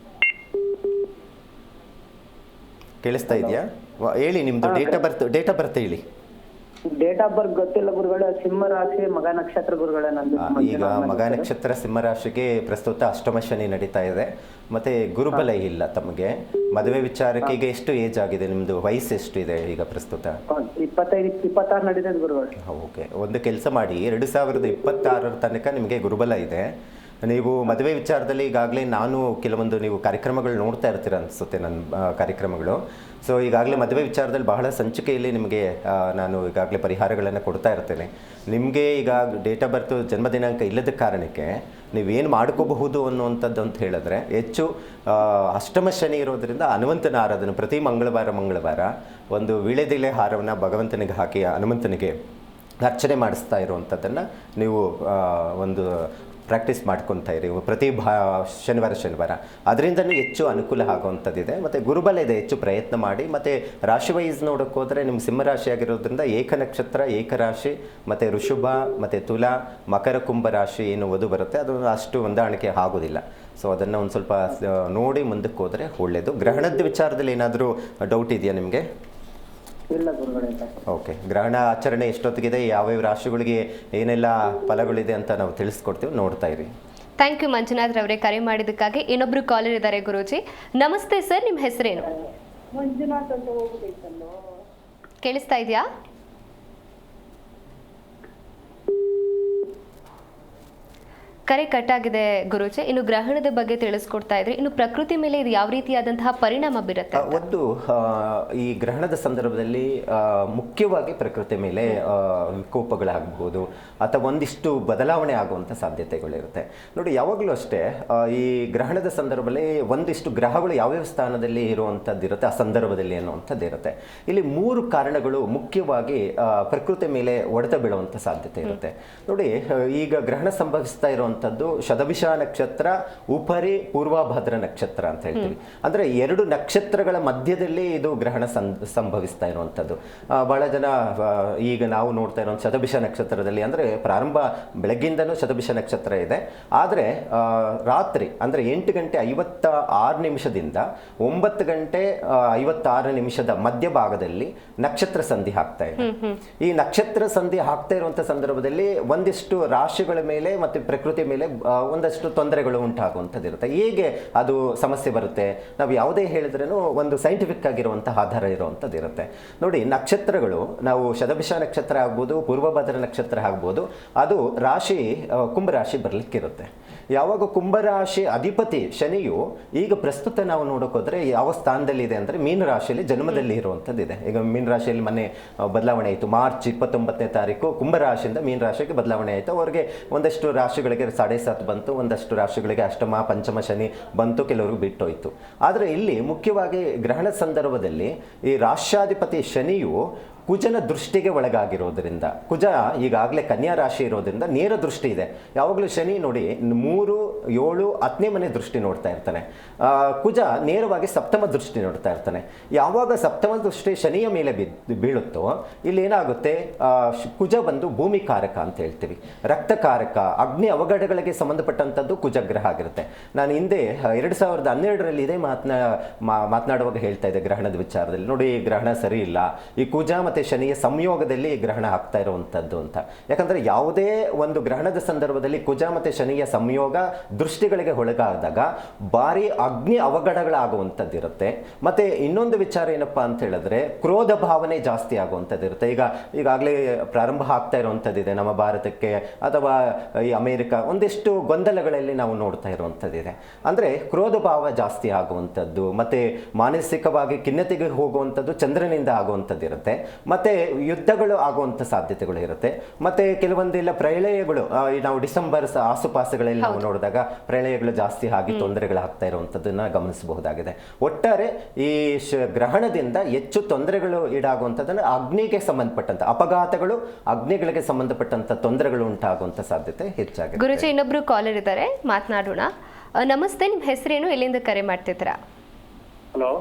[SPEAKER 2] ಕೇಳಿಸ್ತಾ ಇದೆಯಾ? ಹೇಳಿ, ನಿಮ್ಮದು ಡೇಟ್ ಆಫ್ ಬರ್ತ್ ಹೇಳಿ.
[SPEAKER 3] ಡೇಟ್ ಆಫ್ ಬರ್ತ್ ಗೊತ್ತಿಲ್ಲ ಗುರುಗಳೇ. ಸಿಂಹ ರಾಶಿ ಮಗ ನಕ್ಷತ್ರ ಗುರುಗಳೇ ನಂದು.
[SPEAKER 2] ಈಗ ಮಗ ನಕ್ಷತ್ರ ಸಿಂಹ ರಾಶಿಗೆ ಪ್ರಸ್ತುತ ಅಷ್ಟಮ ಶನಿ ನಡೀತಾ ಇದೆ. ಮತ್ತೆ ಗುರುಬಲ ಇಲ್ಲ ತಮಗೆ. ಮದುವೆ ವಿಚಾರಕ್ಕೆ ಈಗ ಎಷ್ಟು ಏಜ್ ಆಗಿದೆ ನಿಮ್ಮದು? ವಯಸ್ಸು ಎಷ್ಟು ಇದೆ ಈಗ ಪ್ರಸ್ತುತ?
[SPEAKER 3] 25-26 ನಡೀತದೆ ಗುರುಗಳೇ.
[SPEAKER 2] ಓಕೆ, ಒಂದು ಕೆಲಸ ಮಾಡಿ, 2026 ತನಕ ನಿಮಗೆ ಗುರುಬಲ ಇದೆ. ನೀವು ಮದುವೆ ವಿಚಾರದಲ್ಲಿ ಈಗಾಗಲೇ ನಾನು ಕೆಲವೊಂದು ನೀವು ಕಾರ್ಯಕ್ರಮಗಳು ನೋಡ್ತಾ ಇರ್ತೀರ ಅನಿಸುತ್ತೆ, ನನ್ನ ಕಾರ್ಯಕ್ರಮಗಳು. ಸೊ ಈಗಾಗಲೇ ಮದುವೆ ವಿಚಾರದಲ್ಲಿ ಬಹಳ ಸಂಚಿಕೆಯಲ್ಲಿ ನಿಮಗೆ ನಾನು ಈಗಾಗಲೇ ಪರಿಹಾರಗಳನ್ನು ಕೊಡ್ತಾ ಇರ್ತೇನೆ. ನಿಮಗೆ ಈಗ ಡೇಟ್ ಆಫ್ ಬರ್ತ್ ಜನ್ಮ ದಿನಾಂಕ ಇಲ್ಲದ ಕಾರಣಕ್ಕೆ ನೀವೇನು ಮಾಡ್ಕೋಬಹುದು ಅನ್ನುವಂಥದ್ದು ಅಂತ ಹೇಳಿದ್ರೆ, ಹೆಚ್ಚು ಅಷ್ಟಮ ಶನಿ ಇರೋದ್ರಿಂದ ಹನುಮಂತನ ಆರಾಧನೆ ಪ್ರತಿ ಮಂಗಳವಾರ ಒಂದು ವೀಳ್ಯದೆಲೆ ಹಾರವನ್ನು ಭಗವಂತನಿಗೆ ಹಾಕಿ ಹನುಮಂತನಿಗೆ ಅರ್ಚನೆ ಮಾಡಿಸ್ತಾ ಇರುವಂಥದ್ದನ್ನು ನೀವು ಒಂದು ಪ್ರಾಕ್ಟೀಸ್ ಮಾಡ್ಕೊತಾ ಇರಿ ಪ್ರತಿ ಶನಿವಾರ. ಅದರಿಂದನೂ ಹೆಚ್ಚು ಅನುಕೂಲ ಆಗುವಂಥದ್ದಿದೆ. ಮತ್ತು ಗುರುಬಲ ಇದೆ, ಹೆಚ್ಚು ಪ್ರಯತ್ನ ಮಾಡಿ. ಮತ್ತು ರಾಶಿ ವೈಸ್ ನೋಡೋಕೆ ಹೋದರೆ ನಿಮ್ಮ ಸಿಂಹರಾಶಿ ಆಗಿರೋದ್ರಿಂದ ಏಕನಕ್ಷತ್ರ, ಏಕರಾಶಿ, ಮತ್ತು ಋಷಭ, ಮತ್ತು ತುಲಾ, ಮಕರ, ಕುಂಭ ರಾಶಿ ಏನು ವಧು ಬರುತ್ತೆ ಅದು ಅಷ್ಟು ಹೊಂದಾಣಿಕೆ ಆಗೋದಿಲ್ಲ. ಸೊ ಅದನ್ನು ಒಂದು ಸ್ವಲ್ಪ ನೋಡಿ ಮುಂದಕ್ಕೆ ಹೋದರೆ ಒಳ್ಳೆಯದು. ಗ್ರಹಣದ ವಿಚಾರದಲ್ಲಿ ಏನಾದರೂ ಡೌಟ್ ಇದೆಯಾ ನಿಮಗೆ?
[SPEAKER 3] ಇಲ್ಲ ಗುರುಗಳೇ.
[SPEAKER 2] ಓಕೆ, ಗ್ರಹಣ ಆಚರಣೆ ಎಷ್ಟೊತ್ತಿಗಿದೆ, ಯಾವ್ಯಾವ ರಾಶಿಗಳಿಗೆ ಏನೆಲ್ಲ ಫಲಗಳಿದೆ ಅಂತ ನಾವು ತಿಳಿಸ್ಕೊಡ್ತೀವಿ, ನೋಡ್ತಾ ಇರಿ.
[SPEAKER 1] ಥ್ಯಾಂಕ್ ಯು ಮಂಜುನಾಥ್ ರವರೇ ಕರೆ ಮಾಡಿದ್ದಕ್ಕಾಗಿ. ಇನ್ನೊಬ್ರು ಕಾಲರ್ ಇದ್ದಾರೆ ಗುರೂಜಿ. ನಮಸ್ತೆ ಸರ್, ನಿಮ್ಮ ಹೆಸರೇನು?
[SPEAKER 3] ಮಂಜುನಾಥ್ ಅಂತ ಹೋಗ್ಬೇಕಲ್ಲ.
[SPEAKER 1] ಕೇಳಿಸ್ತಾ ಇದೆಯಾ? ಕರೆ ಕಟ್ಟಾಗಿದೆ ಗುರುಜಿ. ಇನ್ನು ಗ್ರಹಣದ ಬಗ್ಗೆ ತಿಳಿಸ್ಕೊಡ್ತಾ ಇದ್ರಿ, ಇನ್ನು ಪ್ರಕೃತಿ ಮೇಲೆ ಇದು ಯಾವ ರೀತಿಯಾದಂತಹ ಪರಿಣಾಮ ಬೀರುತ್ತೆ?
[SPEAKER 2] ಒಂದು ಈ ಗ್ರಹಣದ ಸಂದರ್ಭದಲ್ಲಿ ಮುಖ್ಯವಾಗಿ ಪ್ರಕೃತಿ ಮೇಲೆ ವಿಕೋಪಗಳಾಗಬಹುದು ಅಥವಾ ಒಂದಿಷ್ಟು ಬದಲಾವಣೆ ಆಗುವಂಥ ಸಾಧ್ಯತೆಗಳಿರುತ್ತೆ. ನೋಡಿ, ಯಾವಾಗಲೂ ಅಷ್ಟೇ ಈ ಗ್ರಹಣದ ಸಂದರ್ಭದಲ್ಲಿ ಒಂದಿಷ್ಟು ಗ್ರಹಗಳು ಯಾವ್ಯಾವ ಸ್ಥಾನದಲ್ಲಿ ಇರುವಂಥದ್ದು ಇರುತ್ತೆ ಆ ಸಂದರ್ಭದಲ್ಲಿ ಅನ್ನುವಂಥದ್ದು ಇರುತ್ತೆ. ಇಲ್ಲಿ 3 ಕಾರಣಗಳು ಮುಖ್ಯವಾಗಿ ಪ್ರಕೃತಿ ಮೇಲೆ ಹೊಡೆತ ಬೀಳುವಂಥ ಸಾಧ್ಯತೆ ಇರುತ್ತೆ. ನೋಡಿ, ಈಗ ಗ್ರಹಣ ಸಂಭವಿಸ್ತಾ ಇರುವಂಥದ್ದು ಶತಭಿಷ ನಕ್ಷತ್ರ, ಉಪರಿ ಪೂರ್ವಭದ್ರ ನಕ್ಷತ್ರ ಅಂತ ಹೇಳ್ತೀವಿ. ಅಂದ್ರೆ 2 ನಕ್ಷತ್ರಗಳ ಮಧ್ಯದಲ್ಲಿ ಇದು ಗ್ರಹಣ ಸಂಭವಿಸ್ತಾ ಇರುವಂಥದ್ದು. ಬಹಳ ಜನ ಈಗ ನಾವು ನೋಡ್ತಾ ಇರೋ ಶತಭಿಷ ನಕ್ಷತ್ರದಲ್ಲಿ ಅಂದ್ರೆ ಪ್ರಾರಂಭ ಬೆಳಗ್ಗಿಂದನೂ ಶತಭಿಷ ನಕ್ಷತ್ರ ಇದೆ. ಆದರೆ ರಾತ್ರಿ ಅಂದ್ರೆ 8 ಗಂಟೆ 56 ನಿಮಿಷದಿಂದ 9 ಗಂಟೆ 56 ನಿಮಿಷದ ಮಧ್ಯಭಾಗದಲ್ಲಿ ನಕ್ಷತ್ರ ಸಂಧಿ ಆಗ್ತಾ ಇದೆ. ಈ ನಕ್ಷತ್ರ ಸಂಧಿ ಆಗ್ತಾ ಇರುವಂಥ ಸಂದರ್ಭದಲ್ಲಿ ಒಂದಿಷ್ಟು ರಾಶಿಗಳ ಮೇಲೆ ಮತ್ತು ಪ್ರಕೃತಿ ಮೇಲೆ ಒಂದಷ್ಟು ತೊಂದರೆಗಳು ಉಂಟಾಗುವಂಥದ್ದು ಇರುತ್ತೆ. ಹೇಗೆ ಅದು ಸಮಸ್ಯೆ ಬರುತ್ತೆ? ನಾವು ಯಾವುದೇ ಹೇಳಿದ್ರೂ ಒಂದು ಸೈಂಟಿಫಿಕ್ ಆಗಿರುವಂಥ ಆಧಾರ ಇರುವಂಥದ್ದು ಇರುತ್ತೆ. ನೋಡಿ, ನಕ್ಷತ್ರಗಳು ನಾವು ಶತಭಿಷ ನಕ್ಷತ್ರ ಆಗ್ಬೋದು, ಪೂರ್ವಭದ್ರ ನಕ್ಷತ್ರ ಆಗ್ಬೋದು, ಅದು ರಾಶಿ ಕುಂಭರಾಶಿ ಬರಲಿಕ್ಕಿರುತ್ತೆ. ಯಾವಾಗ ಕುಂಭರಾಶಿ ಅಧಿಪತಿ ಶನಿಯು ಈಗ ಪ್ರಸ್ತುತ ನಾವು ನೋಡೋಕೋದ್ರೆ ಯಾವ ಸ್ಥಾನದಲ್ಲಿದೆ ಅಂದರೆ ಮೀನರಾಶಿಯಲ್ಲಿ ಜನ್ಮದಲ್ಲಿ ಇರುವಂಥದ್ದಿದೆ. ಈಗ ಮೀನರಾಶಿಯಲ್ಲಿ ಮೊನ್ನೆ ಬದಲಾವಣೆ ಆಯಿತು. ಮಾರ್ಚ್ 29ನೇ ತಾರೀಕು ಕುಂಭರಾಶಿಯಿಂದ ಮೀನರಾಶಿಗೆ ಬದಲಾವಣೆ ಆಯಿತು. ಅವರಿಗೆ ಒಂದಷ್ಟು ರಾಶಿಗಳಿಗೆ 7.5 ಬಂತು, ಒಂದಷ್ಟು ರಾಶಿಗಳಿಗೆ ಅಷ್ಟಮ ಪಂಚಮ ಶನಿ ಬಂತು, ಕೆಲವ್ರಿಗೆ ಬಿಟ್ಟೋಯ್ತು. ಆದರೆ ಇಲ್ಲಿ ಮುಖ್ಯವಾಗಿ ಗ್ರಹಣ ಸಂದರ್ಭದಲ್ಲಿ ಈ ರಾಷ್ಟ್ರಾಧಿಪತಿ ಶನಿಯು ಕುಜನ ದೃಷ್ಟಿಗೆ ಒಳಗಾಗಿರೋದ್ರಿಂದ, ಕುಜ ಈಗಾಗಲೇ ಕನ್ಯಾ ರಾಶಿ ಇರೋದ್ರಿಂದ ನೇರ ದೃಷ್ಟಿ ಇದೆ. ಯಾವಾಗಲೂ ಶನಿ ನೋಡಿ 3, 7, 10ನೇ ಮನೆ ದೃಷ್ಟಿ ನೋಡ್ತಾ ಇರ್ತಾನೆ. ಕುಜ ನೇರವಾಗಿ ಸಪ್ತಮ ದೃಷ್ಟಿ ನೋಡ್ತಾ ಇರ್ತಾನೆ. ಯಾವಾಗ ಸಪ್ತಮ ದೃಷ್ಟಿ ಶನಿಯ ಮೇಲೆ ಬೀಳುತ್ತೋ ಇಲ್ಲಿ ಏನಾಗುತ್ತೆ, ಕುಜ ಬಂದು ಭೂಮಿಕಾರಕ ಅಂತ ಹೇಳ್ತೀವಿ, ರಕ್ತಕಾರಕ, ಅಗ್ನಿ ಅವಘಡಗಳಿಗೆ ಸಂಬಂಧಪಟ್ಟಂಥದ್ದು ಕುಜಗ್ರಹ ಆಗಿರುತ್ತೆ. ನಾನು ಹಿಂದೆ 2012ರಲ್ಲಿ ಇದೇ ಮಾತನಾಡುವಾಗ ಹೇಳ್ತಾ ಇದ್ದೆ ಗ್ರಹಣದ ವಿಚಾರದಲ್ಲಿ. ನೋಡಿ, ಈ ಗ್ರಹಣ ಸರಿ ಇಲ್ಲ, ಈ ಕುಜ ಮತ್ತು ಶನಿಯ ಸಂಯೋಗದಲ್ಲಿ ಗ್ರಹಣ ಆಗ್ತಾ ಇರುವಂಥದ್ದು ಅಂತ. ಯಾಕಂದರೆ ಯಾವುದೇ ಒಂದು ಗ್ರಹಣದ ಸಂದರ್ಭದಲ್ಲಿ ಕುಜ ಮತ್ತು ಶನಿಯ ಸಂಯೋಗ ದೃಷ್ಟಿಗಳಿಗೆ ಒಳಗಾದಾಗ ಭಾರಿ ಅಗ್ನಿ ಅವಘಡಗಳಾಗುವಂಥದ್ದು ಇರುತ್ತೆ. ಮತ್ತು ಇನ್ನೊಂದು ವಿಚಾರ ಏನಪ್ಪ ಅಂತ ಹೇಳಿದ್ರೆ, ಕ್ರೋಧ ಭಾವನೆ ಜಾಸ್ತಿ ಆಗುವಂಥದ್ದು ಇರುತ್ತೆ. ಈಗಾಗಲೇ ಪ್ರಾರಂಭ ಆಗ್ತಾ ಇರುವಂಥದ್ದಿದೆ ನಮ್ಮ ಭಾರತಕ್ಕೆ ಅಥವಾ ಈ ಅಮೇರಿಕ, ಒಂದಿಷ್ಟು ಗೊಂದಲಗಳಲ್ಲಿ ನಾವು ನೋಡ್ತಾ ಇರುವಂಥದ್ದಿದೆ. ಅಂದರೆ ಕ್ರೋಧ ಭಾವ ಜಾಸ್ತಿ ಆಗುವಂಥದ್ದು, ಮತ್ತು ಮಾನಸಿಕವಾಗಿ ಖಿನ್ನತೆಗೆ ಹೋಗುವಂಥದ್ದು ಚಂದ್ರನಿಂದ ಆಗುವಂಥದ್ದು ಇರುತ್ತೆ. ಮತ್ತು ಯುದ್ಧಗಳು ಆಗುವಂಥ ಸಾಧ್ಯತೆಗಳು ಇರುತ್ತೆ. ಮತ್ತು ಕೆಲವೊಂದೆಲ್ಲ ಪ್ರಳಯಗಳು, ನಾವು ಡಿಸೆಂಬರ್ ಆಸುಪಾಸುಗಳಲ್ಲಿ ನಾವು ನೋಡಿದಾಗ ಪ್ರಳಯಗಳು ಜಾಸ್ತಿ ಆಗಿ ತೊಂದರೆಗಳಾಗ್ತಾ ಇರುವಂಥದ್ದನ್ನು ಗಮನಿಸಬಹುದಾಗಿದೆ. ಒಟ್ಟಾರೆ ಈ ಗ್ರಹಣದಿಂದ ಹೆಚ್ಚು ತೊಂದರೆಗಳು ಈಡಾಗುವಂಥದ್ದನ್ನು ಅಗ್ನಿಗೆ ಸಂಬಂಧಪಟ್ಟಂಥ ಅಪಘಾತಗಳು, ಅಗ್ನಿಗಳಿಗೆ ಸಂಬಂಧಪಟ್ಟಂಥ ತೊಂದರೆಗಳು ಉಂಟಾಗುವಂಥ ಸಾಧ್ಯತೆ ಹೆಚ್ಚಾಗಿದೆ.
[SPEAKER 1] ಗುರುಜಿ, ಇನ್ನೊಬ್ರು ಕಾಲರ್ ಇದ್ದಾರೆ, ಮಾತನಾಡೋಣ. ನಮಸ್ತೆ, ನಿಮ್ಮ ಹೆಸರೇನು, ಎಲ್ಲಿಂದ ಕರೆ ಮಾಡ್ತಿದ್ದೀರಾ?
[SPEAKER 4] ಹಲೋ,